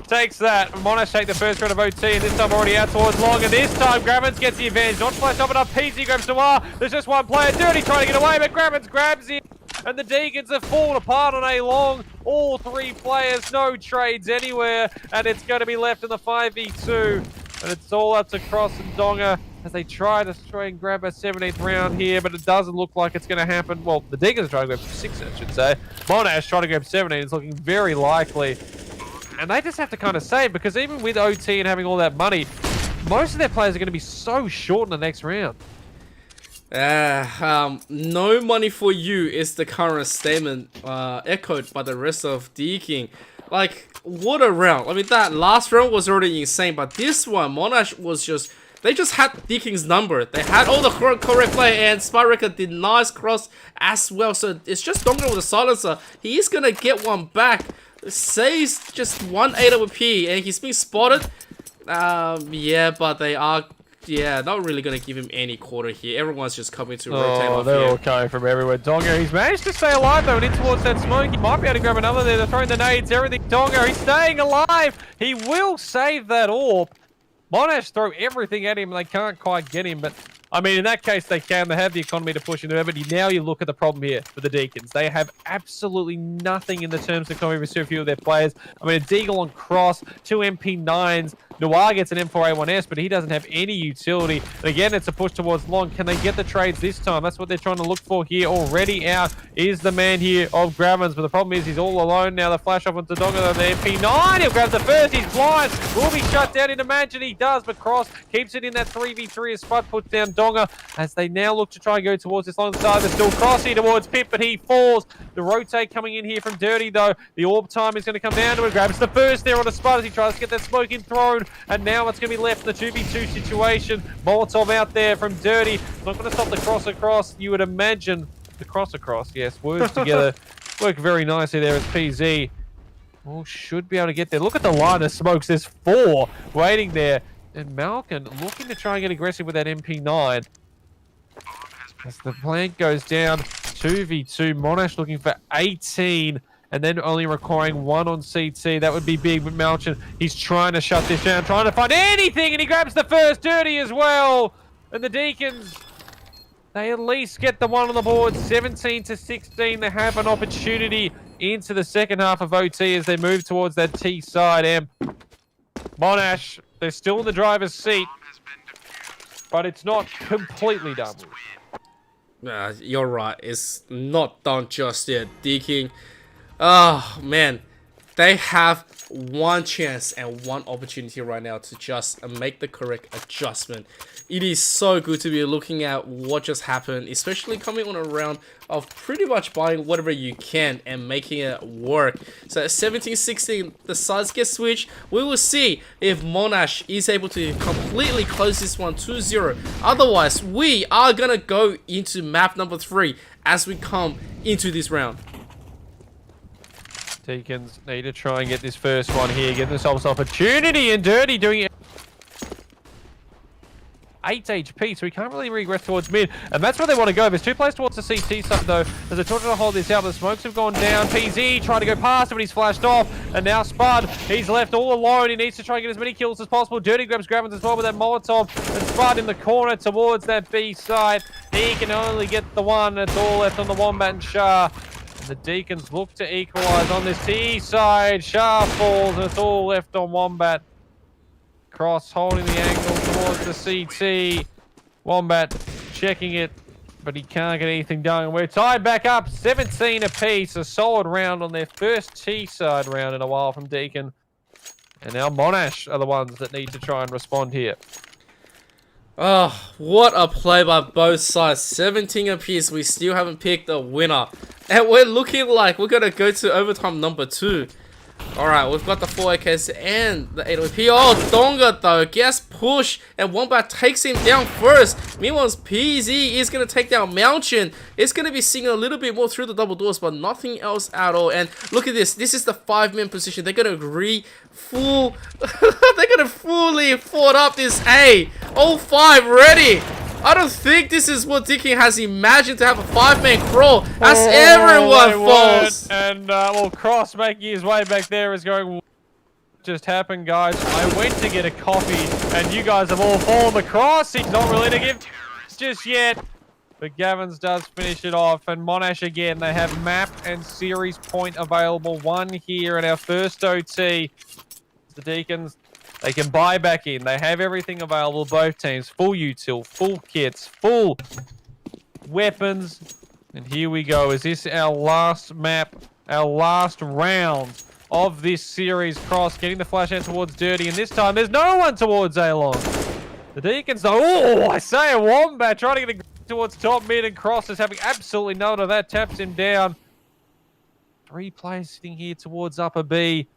Takes that. Monash take the first round of OT, and this time already out towards long, and this time Gravens gets the advantage. Not flash up enough. PZ grabs Noir. There's just one player. Dirty trying to get away, but Gravens grabs him. And the Deakins have fallen apart on a long. All three players, no trades anywhere. And it's going to be left in the 5v2. And it's all up to Cross and Donga as they try and grab a 17th round here. But it doesn't look like it's going to happen. Well, the Deakins are trying to go for 6, I should say. Monash trying to go for 17. It's looking very likely. And they just have to kind of save, because even with OT and having all that money, most of their players are going to be so short in the next round. No money for you is the current statement echoed by the rest of Deakin. Like, what a round. I mean, that last round was already insane, but this one, Monash was just... They just had Deakin's number. They had all the correct play, and Spyrecker did nice cross as well. So it's just Donga with a silencer. He is going to get one back. Saves just 1-8 AWP, and he's being spotted. Yeah, but they are... Yeah, not really going to give him any quarter here. Everyone's just coming to rotate off they're here. all coming from everywhere. Donga, he's managed to stay alive though, and in towards that smoke. He might be able to grab another there. They're throwing the nades, everything. Donga, he's staying alive. He will save that AWP. Monash throw everything at him, and they can't quite get him, but... I mean, in that case, they can. They have the economy to push into it, but now you look at the problem here for the Deakins. They have absolutely nothing in the terms of economy for so few of their players. I mean, a Deagle on cross, 2 MP9s. Noir gets an M4A1S, but he doesn't have any utility. And again, it's a push towards long. Can they get the trades this time? That's what they're trying to look for here. Already out is the man here of Gravens, but the problem is he's all alone now. The flash off onto Donga, the MP9. He'll grab the first. He's blind. Will be shut down. He'd imagine he does, but Cross keeps it in that 3v3 as Spud puts down Donga as they now look to try and go towards this long side. They're still crossing towards Pip, but he falls. The rotate coming in here from Dirty, though. The AWP time is going to come down to it. Grabs the first there on the Spud as he tries to get that smoke in thrown. And now it's going to be left in the 2v2 situation. Molotov out there from Dirty. Not going to stop the cross across. You would imagine the cross across. Yes, words together work very nicely there as PZ. Well, should be able to get there. Look at the line of smokes. There's 4 waiting there. And Malkin looking to try and get aggressive with that MP9. As the plant goes down, 2v2. Monash looking for 18. and then only requiring 1 on CT. That would be big, but Malchin, he's trying to shut this down, trying to find anything, and he grabs the first dirty as well. And the Deakins, they at least get the 1 on the board, 17-16. They have an opportunity into the second half of OT as they move towards that T side. And Monash, they're still in the driver's seat, but it's not completely done with. You're right. It's not done just yet. Deakin, oh man, they have one chance and one opportunity right now to just make the correct adjustment. It is so good to be looking at what just happened, especially coming on a round of pretty much buying whatever you can and making it work. So at 17-16, the sides get switched. We will see if Monash is able to completely close this one 2-0. Otherwise, we are gonna go into map number 3 as we come into this round. Deakins need to try and get this first one here, get themselves opportunity, and Dirty doing it. 8 HP, so he can't really regress towards mid, and that's where they want to go. There's 2 players towards the CT side though, as they're trying to hold this out. The smokes have gone down. PZ trying to go past him, but he's flashed off, and now Spud, he's left all alone. He needs to try and get as many kills as possible. Dirty grabs Gravins as well with that Molotov, and Spud in the corner towards that B side. He can only get the 1. It's all left on the Wombat and Shah. And the Deakins look to equalize on this T side. Shah falls, and it's all left on Wombat. Cross holding the angle towards the CT. Wombat checking it, but he can't get anything done. We're tied back up, 17 apiece. A solid round on their first T-side round in a while from Deakin. And now Monash are the ones that need to try and respond here. Oh, what a play by both sides. 17 apiece. We still haven't picked a winner. And we're looking like we're going to go to overtime number 2. Alright, we've got the 4 AKs and the 8 OP. Oh, Donga though gets pushed and Wombat takes him down first. Meanwhile, PZ is going to take down Malchin. It's going to be seeing a little bit more through the double doors, but nothing else at all. And look at this. This is the 5-man position. They're going to they're going to fully forward up this A. All 5 ready. I don't think this is what Deakin has imagined to have a 5-man crawl as everyone falls. And well, Cross making his way back there is going, what just happened, guys? I went to get a coffee and you guys have all fallen across. He's not really to give just yet. But Gavins does finish it off. And Monash again, they have map and series point available. 1 here in our first OT. The Deakins, they can buy back in. They have everything available, both teams. Full util, full kits, full weapons. And here we go. Is this our last map, our last round of this series? Cross getting the flash out towards Dirty. And this time, there's no one towards A-Long. The Deakins, though, oh, I say a Wombat trying to get towards top mid, and Cross is having absolutely none of that. Taps him down. 3 players sitting here towards upper B.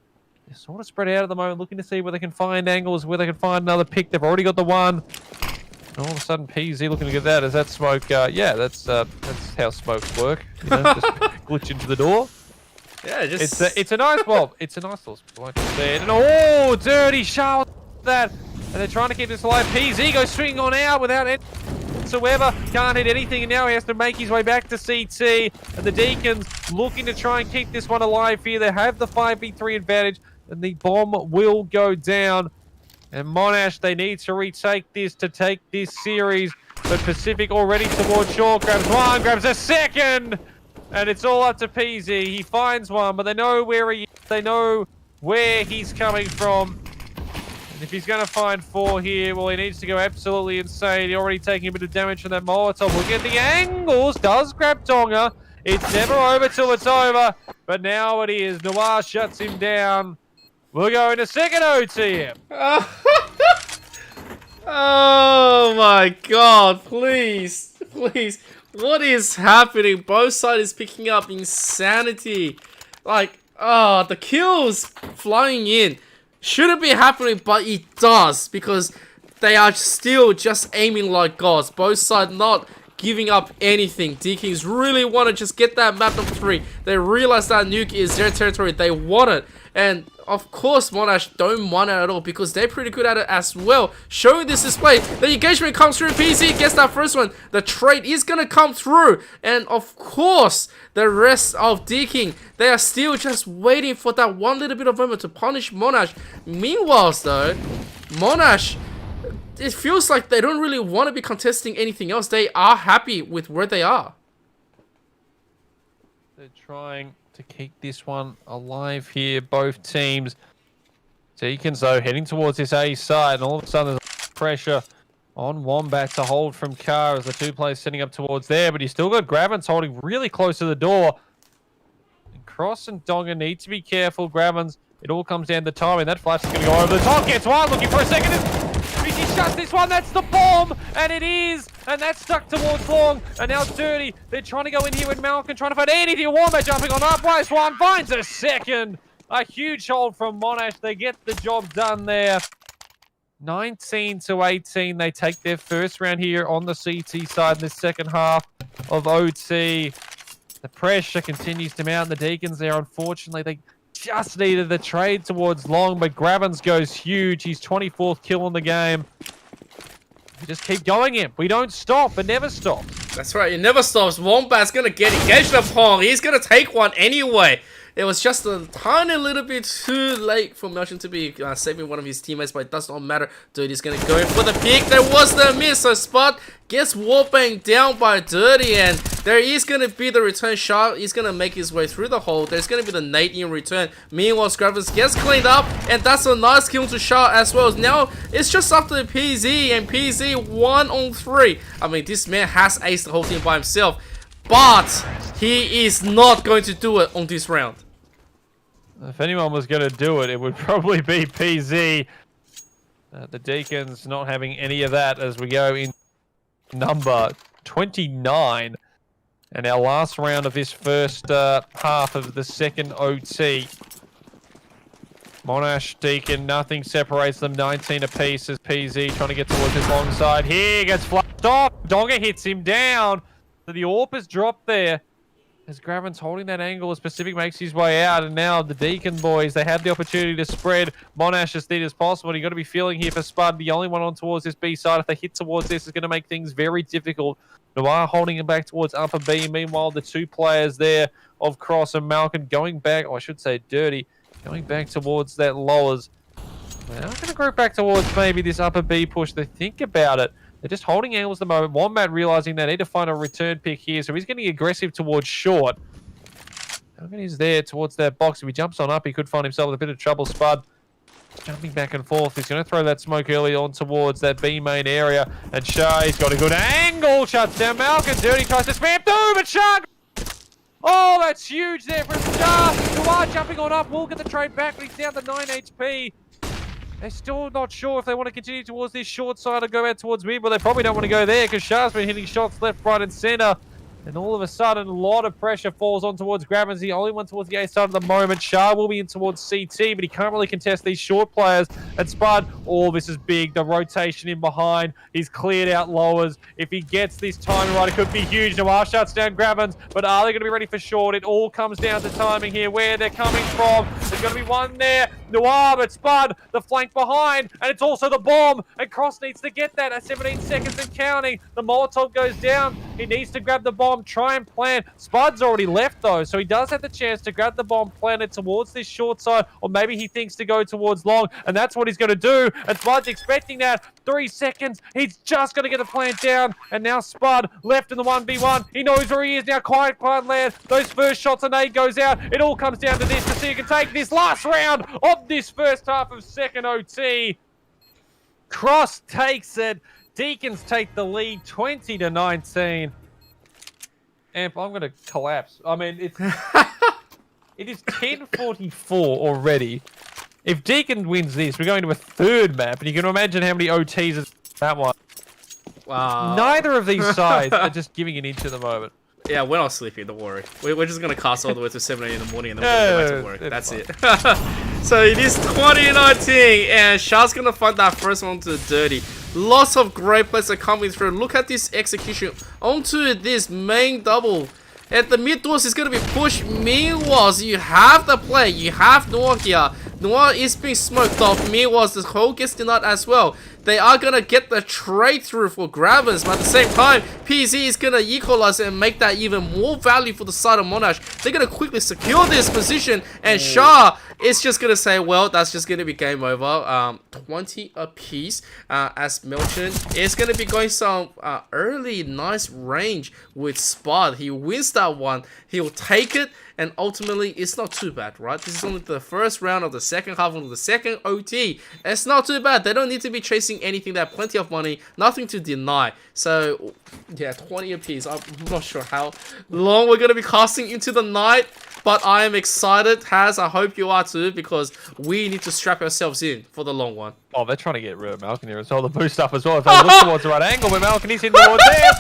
They're sort of spread out at the moment, looking to see where they can find angles, where they can find another pick. They've already got the 1. And all of a sudden, PZ looking to get that. Is that smoke? Yeah, that's how smokes work. You know, just glitch into the door. Yeah, just it's a nice it's a nice little spot, like I said. And oh, Dirty shot that, and they're trying to keep this alive. PZ goes swinging on out without it whatsoever. Can't hit anything, and now he has to make his way back to CT. And the Deakins looking to try and keep this one alive here. They have the 5v3 advantage. And the bomb will go down. And Monash, they need to retake this to take this series. But Pacific already towards short. Grabs 1, grabs a 2nd. And it's all up to PZ. He finds 1, but they know where he is. They know where he's coming from. And if he's going to find 4 here, well, he needs to go absolutely insane. He's already taking a bit of damage from that Molotov. Looking at the angles. Does grab Tonga. It's never over till it's over. But now it is. Noir shuts him down. We'll go into second OTM. Oh my god, please. Please. What is happening? Both sides is picking up insanity. Like, the kills flying in. Shouldn't be happening, but it does. Because they are still just aiming like gods. Both sides not giving up anything. Deakins really want to just get that map number 3. They realize that nuke is their territory. They want it. And of course, Monash don't want it at all because they're pretty good at it as well. Showing this display, the engagement comes through. PZ gets that first one. The trade is going to come through. And of course, the rest of Deakin, they are still just waiting for that one little bit of moment to punish Monash. Meanwhile, though, Monash, it feels like they don't really want to be contesting anything else. They are happy with where they are. They're trying to keep this one alive here, both teams. Deakins, though, heading towards this A side, and all of a sudden there's pressure on Wombat to hold from Carr as the two players setting up towards there, but he's still got Grabbins holding really close to the door. And Cross and Donga need to be careful. Grabbins, it all comes down to timing. That flash is going to go over the top. Gets one, looking for a second. He shuts this one. That's the bomb, and it is, and that's stuck towards Long. And now Dirty. They're trying to go in here with Malcolm, trying to find anything. Wombat jumping on up. Race one, finds a second. A huge hold from Monash. They get the job done there. 19 to 18. They take their first round here on the CT side in the second half of OT. The pressure continues to mount. The Deakins there, unfortunately, they just needed the trade towards Long, but Grabbins goes huge. He's 24th kill in the game. We just keep going in. We don't stop. It never stops. That's right. It never stops. Wombat's going to get engaged upon. He's going to take one anyway. It was just a tiny little bit too late for Melton to be saving one of his teammates, but it does not matter. Dirty's going to go in for the pick. There was the miss. So Spot gets wallbanged down by Dirty, and there is going to be the return shot. He's going to make his way through the hole. There's going to be the nade in return. Meanwhile, Scrubbers gets cleaned up, and that's a nice kill to shot as well. Now, it's just up to the PZ, and PZ 1 on 3. I mean, this man has aced the whole team by himself, but he is not going to do it on this round. If anyone was going to do it, it would probably be PZ. The Deakins not having any of that as we go in number 29. And our last round of this first half of the second OT. Monash, Deakin, nothing separates them. 19 apiece as PZ trying to get towards his long side. Here gets flushed off. Donga hits him down. So the AWP has dropped there. As Gravin's holding that angle as Pacific makes his way out, and now the Deakin boys, they have the opportunity to spread Monash as thin as possible. You've got to be feeling here for Spud, the only one on towards this B side. If they hit towards this, is going to make things very difficult. Noir holding him back towards upper B. Meanwhile, the two players there of Cross and Malcolm going back, or I should say Dirty, going back towards that lowers. They're not going to group back towards maybe this upper B push. They think about it. They're just holding angles at the moment. Wombat realizing they need to find a return pick here, so he's getting aggressive towards short. Malcolm is there towards that box. If he jumps on up, he could find himself with a bit of trouble. Spud jumping back and forth. He's going to throw that smoke early on towards that B main area. And Shah's got a good angle. Shuts down Malcolm. Dirty tries to spam through, but Shah... Oh, that's huge there from Shah. Noir jumping on up. Will get the trade back, but he's down to 9 HP. They're still not sure if they want to continue towards this short side or go out towards mid, but they probably don't want to go there because Shah's been hitting shots left, right, and center. And all of a sudden, a lot of pressure falls on towards Grabbins, the only one towards the A side at the moment. Shah will be in towards CT, but he can't really contest these short players. And Spud, oh, this is big. The rotation in behind. He's cleared out lowers. If he gets this timing right, it could be huge. Noir shuts down Grabbins, but are they going to be ready for short? It all comes down to timing here, where they're coming from. There's going to be one there. Noir, but Spud, the flank behind, and it's also the bomb. And Cross needs to get that at 17 seconds and counting. The Molotov goes down. He needs to grab the bomb, try and plant. Spud's already left though, so he does have the chance to grab the bomb, plant it towards this short side, or maybe he thinks to go towards long, and that's what he's going to do. And Spud's expecting that. 3 seconds. He's just going to get the plant down, and now Spud left in the 1v1. He knows where he is now. Quiet land. Those first shots, a nade goes out. It all comes down to this to see who can take this last round of this first half of second OT. Cross takes it. Deakins take the lead 20-19. Amp, I'm going to collapse. I mean, it is 10:44 already. If Deakin wins this, we're going to a third map, and you can imagine how many OTs is that one. Wow. Neither of these sides are just giving an inch at the moment. Yeah, we're not sleeping, don't worry. We're just going to cast all the way to 7 a.m. in the morning and then we're going to go back to work. That's it. So it is 2019, and Shah's going to find that first one to Dirty. Lots of great plays are coming through. Look at this execution onto this main double. And the mid doors is going to be pushed. Meanwhile, you have the play. You have Noah here. Noah is being smoked off. Meanwhile, the hole gets denied as well. They are going to get the trade through for Grabbers, but at the same time, PZ is going to equalize and make that even more value for the side of Monash. They're going to quickly secure this position, and Shah is just going to say, well, that's just going to be game over. 20 apiece, as Milton is going to be going some early nice range with Spot. He wins that one. He'll take it. And ultimately, it's not too bad, right? This is only the first round of the second half of the second OT. It's not too bad. They don't need to be chasing anything. They have plenty of money. Nothing to deny. So, yeah, 20 apiece. I'm not sure how long we're going to be casting into the night. But I am excited, Haz. I hope you are too, because we need to strap ourselves in for the long one. Oh, they're trying to get rid of Malkin here. It's all the boost up as well. If they look towards the right angle, where Malkin is in towards there.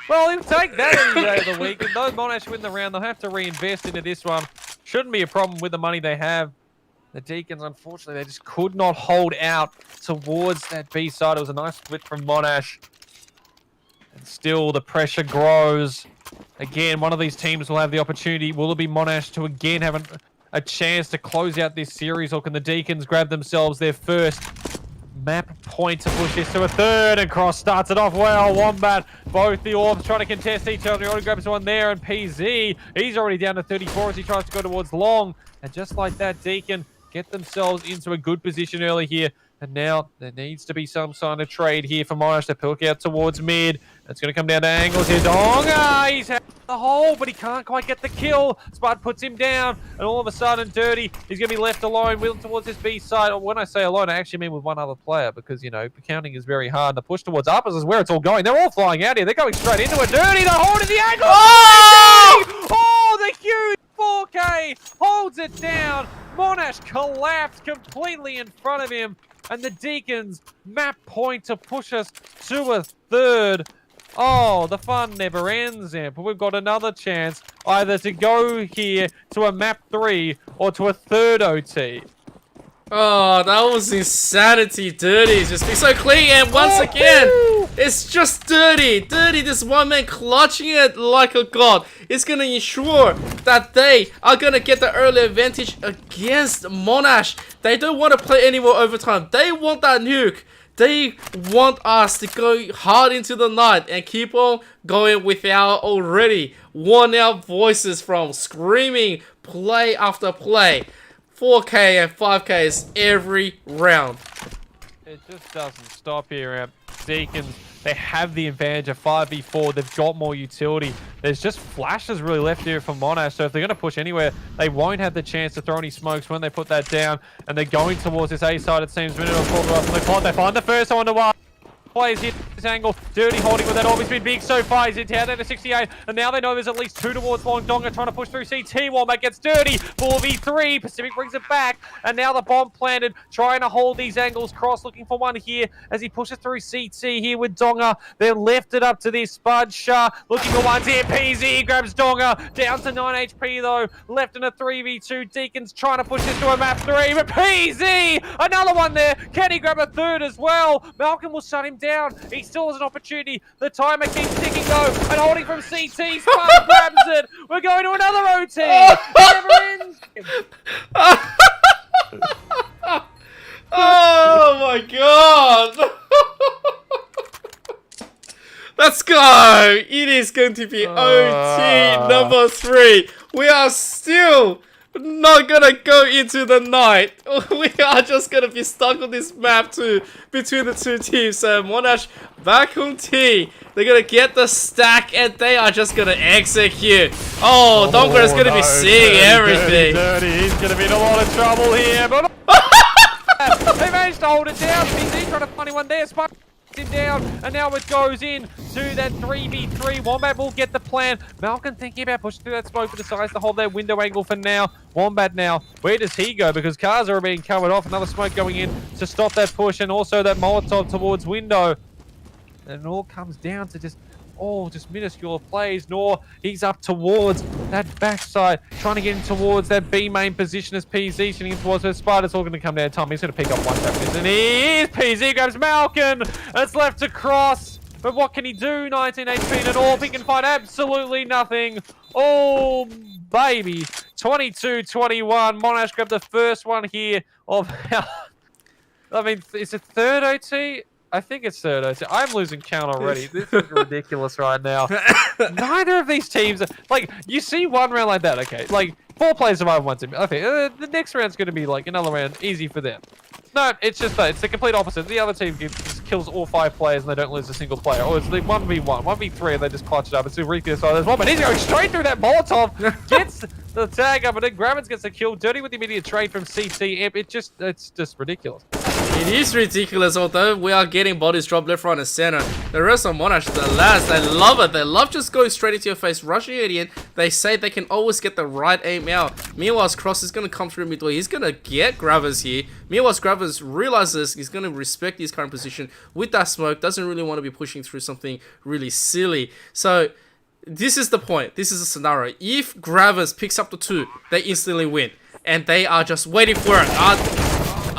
Well, he'll take that any day of the week. And though Monash win the round, they'll have to reinvest into this one. Shouldn't be a problem with the money they have. The Deakins, unfortunately, they just could not hold out towards that B side. It was a nice split from Monash. And still, the pressure grows. Again, one of these teams will have the opportunity. Will it be Monash to again have a chance to close out this series? Or can the Deakins grab themselves their first map point to push this to a third? And Cross starts it off well. Wombat, both the Orbs trying to contest each other. He already grabs one there, and PZ, he's already down to 34 as he tries to go towards long. And just like that, Deakin get themselves into a good position early here. And now there needs to be some sign of trade here for Monash to poke out towards mid. It's going to come down to angles here. Donga, he's had the hole, but he can't quite get the kill. Spud puts him down, and all of a sudden, Dirty, he's going to be left alone, wheeling towards this B side. When I say alone, I actually mean with one other player, because, you know, counting is very hard. The push towards uppers is where it's all going. They're all flying out here. They're going straight into it. Dirty, the hold of the angle. Oh! Oh, the huge 4K holds it down. Monash collapsed completely in front of him. And the Deakins map point to push us to a third. Oh, the fun never ends, Imp. We've got another chance either to go here to a map 3 or to a third OT. Oh, that was insanity. Dirty just being so clean, and once again, it's just Dirty. Dirty, this one man clutching it like a god. It's going to ensure that they are going to get the early advantage against Monash. They don't want to play any more overtime. They want that nuke. They want us to go hard into the night and keep on going with our already worn out voices from screaming play after play. 4K and 5Ks every round. It just doesn't stop here. Deakins, they have the advantage of 5v4. They've got more utility. There's just flashes really left here for Monash. So if they're going to push anywhere, they won't have the chance to throw any smokes when they put that down. And they're going towards this A side, it seems. Minute or quarter up on the clock. They find the first one to one. Players hit this angle. Dirty holding with that orb. He's been big so far. He's in down to 68. And now they know there's at least 2 towards Long. Donga trying to push through CT. Wombat gets Dirty. 4v3. Pacific brings it back. And now the bomb planted. Trying to hold these angles. Cross looking for one here as he pushes through CT here with Donga. They're left it up to this. Spud Shah looking for ones here. PZ grabs Donga. Down to 9 HP though. Left in a 3v2. Deakins trying to push this to a map 3. But PZ! Another one there. Can he grab a third as well? Malcolm will shut him down. He still has an opportunity. The timer keeps ticking though, and holding from CT. Spark grabs it. We're going to another OT. It never ends. Oh my god! Let's go! It is going to be OT number 3. We are still not gonna go into the night. We are just gonna be stuck on this map too, between the two teams. So Monash back on T. They're gonna get the stack and they are just gonna execute. Oh, Donga is gonna be seeing everything. Dirty. He's gonna be in a lot of trouble here, but they managed to hold it down. PZ trying to find one there. Spike him down, and now it goes in to that 3v3. Wombat will get the plan. Malcolm thinking about pushing through that smoke, but decides to hold that window angle for now. Wombat now, where does he go? Because cars are being covered off. Another smoke going in to stop that push, and also that Molotov towards window. And it all comes down to just Oh, just minuscule plays. Nor he's up towards that backside, trying to get in towards that B main position as PZ shooting in towards her. Spider's all going to come down. Tom, he's going to pick up one trap, and he is. PZ grabs Malkin. It's left to cross. But what can he do? 19 HP and an AWP. He can find absolutely nothing. Oh, baby. 22-21. Monash grabbed the first one here of I mean, is it third OT? I think it's third OT. I'm losing count already. This is ridiculous right now. Neither of these teams, like, you see one round like that, okay? Like, 4 players survive one team. Okay, the next round's going to be, like, another round easy for them. No, it's just that. It's the complete opposite. The other team just kills all 5 players and they don't lose a single player. Or it's the 1v1, 1v3, and they just clutch it up. It's ridiculous. So there's one, but he's going straight through that Molotov. Gets the tag up, and then Grammons gets the kill. Dirty with the immediate trade from CT. It's just ridiculous. It is ridiculous, although we are getting bodies dropped left, right, and center. The rest of Monash, the lads, they love it. They love just going straight into your face, rushing it in. They say they can always get the right aim out. Meanwhile, Cross is going to come through midway. He's going to get Grabbers here. Meanwhile, Grabbers realizes he's going to respect his current position with that smoke. Doesn't really want to be pushing through something really silly. So this is the point. This is the scenario. If Grabbers picks up the 2, they instantly win. And they are just waiting for it.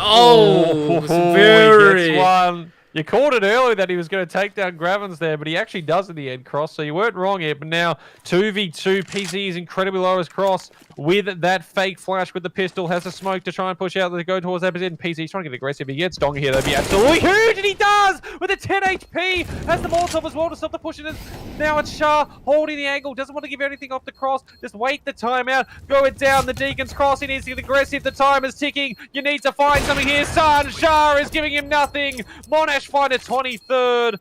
Oh, very. He gets one. You called it earlier that he was going to take down Gravins there, but he actually does in the end, Cross. So you weren't wrong here. But now 2v2. PZ is incredibly low as Cross with that fake flash with the pistol. Has a smoke to try and push out to go towards that position. PZ's trying to get aggressive. He gets Donger here. That'd be absolutely huge. And he does with a 10 HP. Has the Molotov as well to stop the push. Now it's Shah holding the angle. Doesn't want to give anything off the Cross. Just wait the timeout. Go it down. The Deakins Cross. He needs to get aggressive. The time is ticking. You need to find something here. San Shah is giving him nothing. Monash find a 23rd.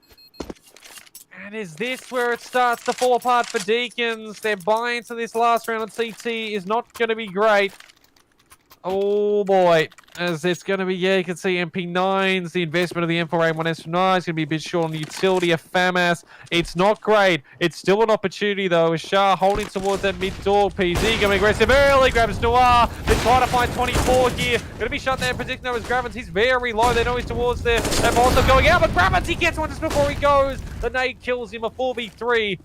And is this where it starts to fall apart for Deakins? Their buy into this last round on CT is not going to be great. Oh boy, as it's going to be, yeah, you can see MP9s, the investment of the M4A1S9 is going to be a bit short on the utility of FAMAS. It's not great. It's still an opportunity though, with Shah holding towards that mid door. PZ going aggressive early, grabs Noir. They're trying to find 24 here. Going to be shut there, predicting though as Gravins. He's very low. They know he's towards there. That also going out, but Gravins, he gets one just before he goes. The nade kills him, a 4v3.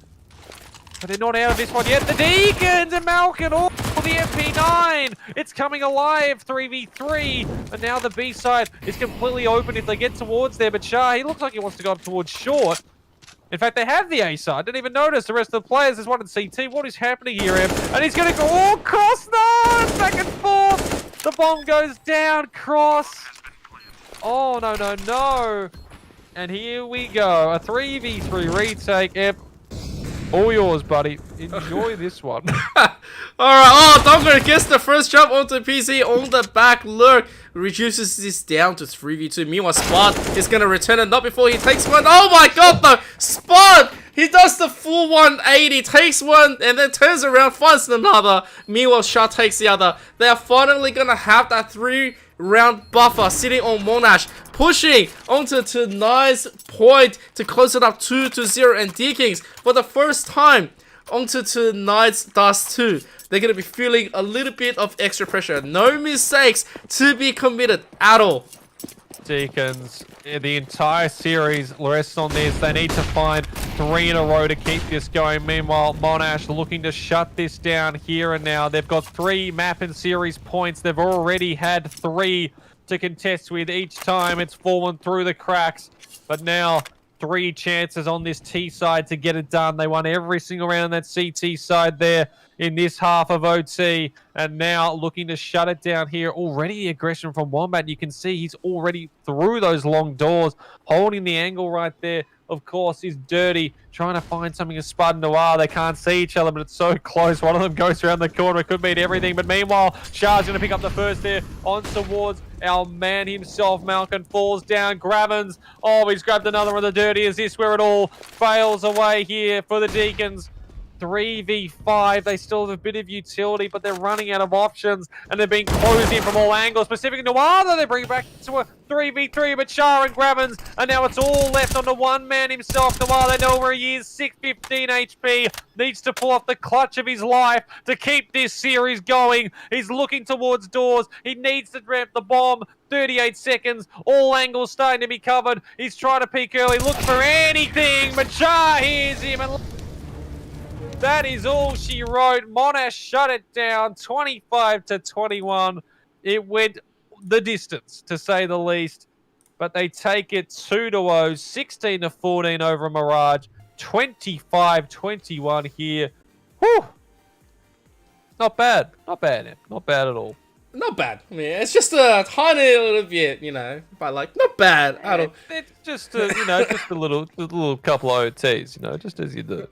But they're not out of this one yet. The Deakins and Malkin, oh, the MP9. It's coming alive, 3v3. And now the B side is completely open if they get towards there. But Shah, he looks like he wants to go up towards short. In fact, they have the A side. Didn't even notice the rest of the players. There's one in CT. What is happening here, Em? And he's going to go, oh, Cross, no! It's back and forth. The bomb goes down, Cross. Oh, no, no, no. And here we go. A 3v3 retake, Em. All yours, buddy. Enjoy this one. Alright, oh, Donger gets the first jump onto PC on the back lurk. Reduces this down to 3v2. Meanwhile, Spot is going to return it, not before he takes one. Oh my god, though! Spot! He does the full 180, takes one, and then turns around, finds another. Meanwhile, Shah takes the other. They are finally going to have that 3-round buffer sitting on Monash, pushing onto tonight's point to close it up 2-0. And Deakins, for the first time, onto tonight's Dust 2. They're going to be feeling a little bit of extra pressure. No mistakes to be committed at all. Deakins, the entire series rests on this. They need to find 3 in a row to keep this going. Meanwhile, Monash looking to shut this down here and now. They've got 3 map and series points. They've already had 3 to contest with. Each time it's fallen through the cracks. But now 3 chances on this T side to get it done. They won every single round on that CT side there in this half of OT, and now looking to shut it down here. Already the aggression from Wombat. You can see he's already through those long doors, holding the angle right there. Of course, he's Dirty, trying to find something as Spud and Noir. They can't see each other, but it's so close. One of them goes around the corner. It could mean everything, but meanwhile, Shah's going to pick up the first there on towards our man himself. Malkin falls down. Gravins. Oh, he's grabbed another one of the Dirty. Is this where it all fails away here for the Deakins? 3v5. They still have a bit of utility, but they're running out of options, and they're being closed in from all angles. Specifically, Noir, though, they bring it back to a 3v3, but Char and Grabbins, and now it's all left on the one man himself. Noir, they know where he is, 615 HP, needs to pull off the clutch of his life to keep this series going. He's looking towards doors. He needs to ramp the bomb. 38 seconds, all angles starting to be covered. He's trying to peek early, look for anything, but Char hears him, and that is all she wrote. Monash shut it down, 25-21. It went the distance, to say the least, but they take it 2-0, 16-14 over Mirage, 25-21 here. Whew! Not bad, not bad, not bad at all. Not bad. I mean, it's just a tiny little bit, you know, but like not bad at all. It's just a, you know, just a little couple of OTs, you know, just as you do.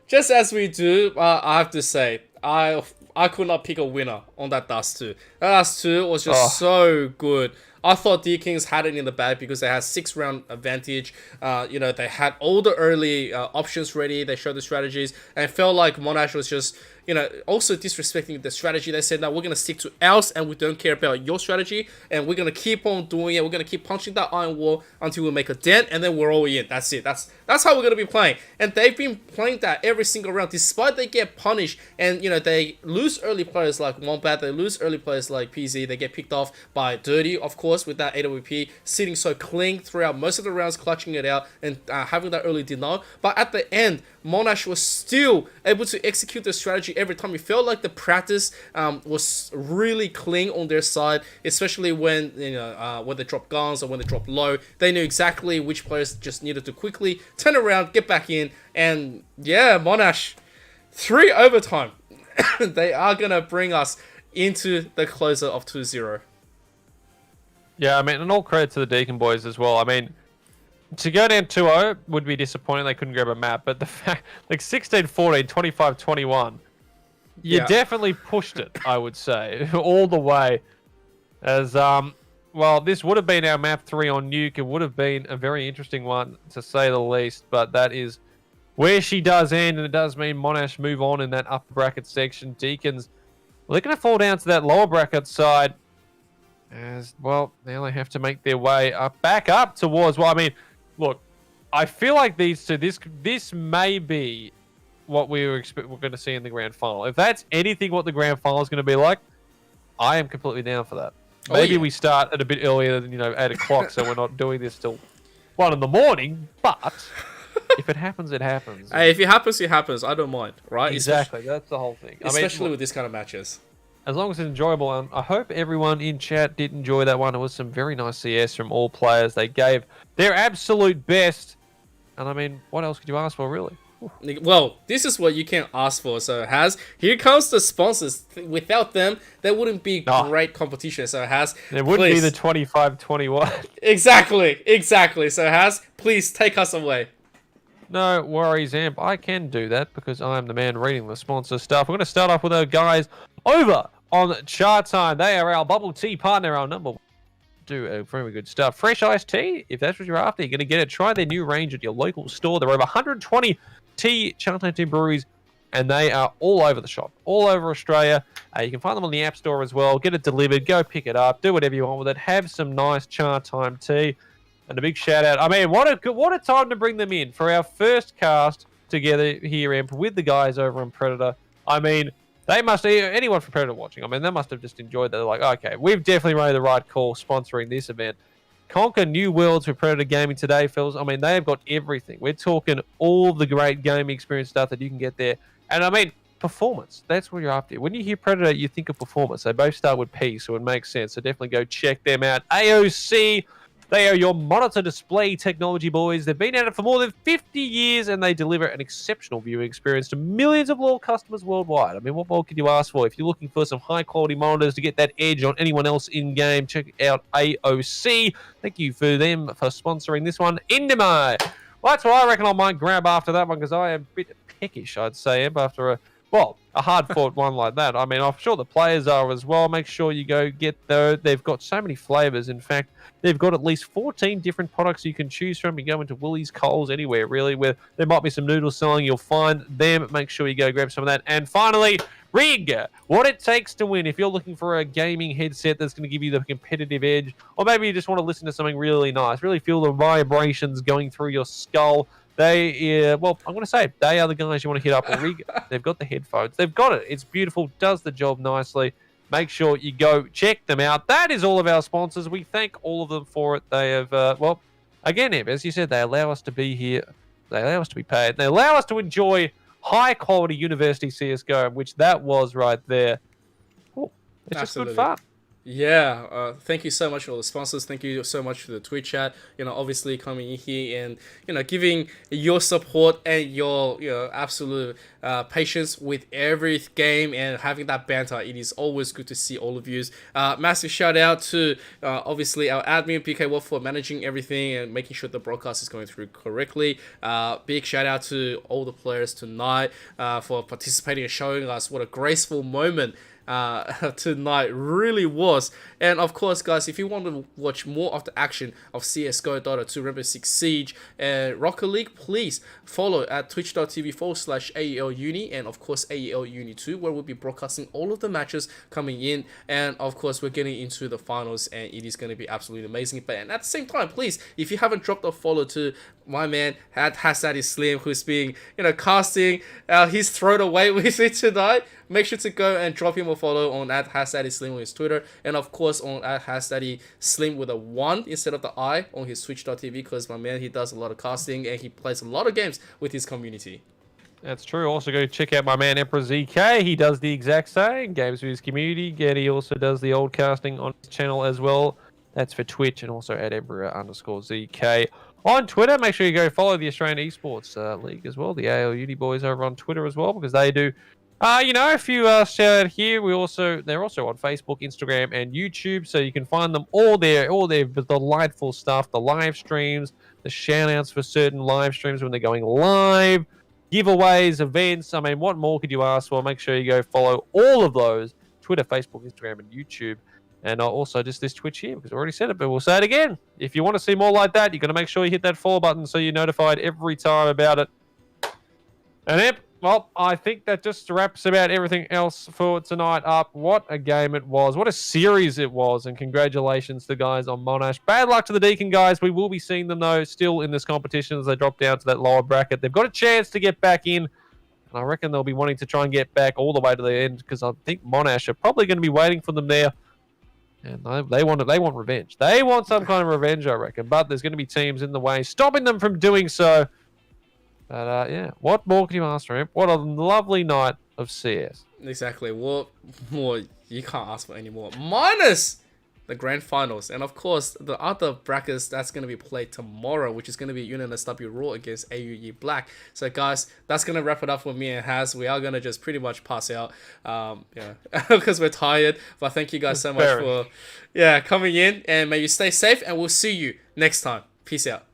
Just as we do, I have to say, I could not pick a winner on that Dust 2. That Dust 2 was just so good. I thought Deakins had it in the bag because they had 6-round advantage. You know, they had all the early options ready. They showed the strategies, and it felt like Monash was just, you know, also disrespecting the strategy. They said, no, we're going to stick to ours, and we don't care about your strategy, and we're going to keep on doing it. We're going to keep punching that iron wall until we make a dent, and then we're all in. That's it. That's how we're going to be playing. And they've been playing that every single round, despite they get punished, and, you know, they lose early players like Wombat, they lose early players like PZ, they get picked off by Dirty, of course, with that AWP, sitting so clean throughout most of the rounds, clutching it out, and having that early denial. But at the end, Monash was still able to execute the strategy every time. It felt like the practice was really clean on their side, especially when, you know, when they drop guns or when they drop low. They knew exactly which players just needed to quickly turn around, get back in, and yeah, Monash, 3 overtime. They are gonna bring us into the closer of 2-0. Yeah, I mean, and all credit to the Deacon boys as well. I mean, to go down 2-0 would be disappointing. They couldn't grab a map, but the fact, like 16-14, 25-21, you definitely pushed it, I would say, all the way. As, well, this would have been our map 3 on Nuke. It would have been a very interesting one, to say the least, but that is where she does end, and it does mean Monash move on in that upper bracket section. Deakins, well, they're going to fall down to that lower bracket side. As well, they only have to make their way up, back up towards. Well, I mean, look, I feel like these two. This may be what we're going to see in the grand final. If that's anything, what the grand final is going to be like, I am completely down for that. Maybe we start at a bit earlier than 8 o'clock, so we're not doing this till 1 in the morning. But if it happens, it happens. Hey, if it happens, it happens. I don't mind, right? Exactly, that's the whole thing. Especially with this kind of matches. As long as it's enjoyable, and I hope everyone in chat did enjoy that one. It was some very nice CS from all players. They gave their absolute best. And I mean, what else could you ask for, really? Well, this is what you can ask for. So, here comes the sponsors. Without them, there wouldn't be great competition. So, there wouldn't be the 25-21. Exactly. So, please take us away. No worries, Amp. I can do that because I'm the man reading the sponsor stuff. We're going to start off with our guys over on Chatime. They are our bubble tea partner, our number one. Do a very good stuff. Fresh iced tea, if that's what you're after, you're going to get it. Try their new range at your local store. There are over 120 Chatime tea breweries, and they are all over the shop, all over Australia. You can find them on the App Store as well. Get it delivered. Go pick it up. Do whatever you want with it. Have some nice Chatime tea. And a big shout out. I mean, what a time to bring them in for our first cast together here, Amp, with the guys over on Predator. I mean, they must, anyone from Predator watching, I mean, they must have just enjoyed that. They're like, okay, we've definitely made the right call sponsoring this event. Conquer new worlds with Predator Gaming today, fellas. I mean, they have got everything. We're talking all the great gaming experience stuff that you can get there. And I mean, performance. That's what you're after. When you hear Predator, you think of performance. They both start with P, so it makes sense. So definitely go check them out. AOC, they are your monitor display technology boys. They've been at it for more than 50 years, and they deliver an exceptional viewing experience to millions of loyal customers worldwide. I mean, what more could you ask for? If you're looking for some high-quality monitors to get that edge on anyone else in-game, check out AOC. Thank you for them for sponsoring this one. Indomie. Well, that's what I reckon I might grab after that one, because I am a bit peckish, I'd say, after well, a hard-fought one like that. I mean, I'm sure the players are as well. Make sure you go get those. They've got so many flavors. In fact, they've got at least 14 different products you can choose from. You go into Woolies, Coles, anywhere really, where there might be some noodles selling. You'll find them. Make sure you go grab some of that. And finally, Rig, what it takes to win. If you're looking for a gaming headset that's going to give you the competitive edge, or maybe you just want to listen to something really nice, really feel the vibrations going through your skull. Well, I'm going to say they are the guys you want to hit up. Rig, they've got the headphones. They've got it. It's beautiful. Does the job nicely. Make sure you go check them out. That is all of our sponsors. We thank all of them for it. They have, well, again, as you said, they allow us to be here. They allow us to be paid. They allow us to enjoy high-quality university CSGO, which that was right there. Cool. It's Absolutely. just good fun. Yeah, thank you so much for all the sponsors. Thank you so much for the Twitch chat. Obviously coming in here and giving your support and your absolute patience with every game and having that banter. It is always good to see all of you. Massive shout out to obviously our admin PK Wolf for managing everything and making sure the broadcast is going through correctly. Big shout out to all the players tonight for participating and showing us what a graceful moment tonight really was. And of course, guys, if you want to watch more of the action of CSGO, Dota 2, Rainbow Six Siege, and Rocket League, please follow at twitch.tv/AEL Uni and of course AEL Uni 2, where we'll be broadcasting all of the matches coming in. And of course, we're getting into the finals, and it is going to be absolutely amazing. But at the same time, please, if you haven't dropped a follow to my man at #Slim, who's being casting his throat away with it tonight, make sure to go and drop him a follow on at #Slim on his Twitter, and of course on at #Slim with a 1 instead of the I on his twitch.tv, because my man, he does a lot of casting and he plays a lot of games with his community. That's true. Also, go check out my man Emperor ZK. He does the exact same games with his community. And he also does the old casting on his channel as well. That's for Twitch, and also at Emperor_ZK on Twitter. Make sure you go follow the Australian Esports League as well. The AEL Uni boys over on Twitter as well, because they do a few shout out here. They're also on Facebook, Instagram, and YouTube, so you can find them all there. All their delightful stuff, the live streams, the shout outs for certain live streams when they're going live, giveaways, events. I mean, what more could you ask for? Make sure you go follow all of those: Twitter, Facebook, Instagram, and YouTube. And also just this Twitch here, because I already said it, but we'll say it again. If you want to see more like that, you're going to make sure you hit that follow button so you're notified every time about it. And well, I think that just wraps about everything else for tonight up. What a game it was. What a series it was. And congratulations to the guys on Monash. Bad luck to the Deakin guys. We will be seeing them, though, still in this competition as they drop down to that lower bracket. They've got a chance to get back in. And I reckon they'll be wanting to try and get back all the way to the end, because I think Monash are probably going to be waiting for them there. And they want revenge. They want some kind of revenge, I reckon. But there's going to be teams in the way stopping them from doing so. But yeah, what more can you ask for him? What a lovely night of CS. Exactly. What more you can't ask for anymore. Minus the grand finals, and of course the other brackets that's going to be played tomorrow, which is going to be UNSW Raw against AUE Black. So guys, that's going to wrap it up for me and Haz. We are going to just pretty much pass out because we're tired. But thank you guys so much for coming in, and may you stay safe, and we'll see you next time. Peace out.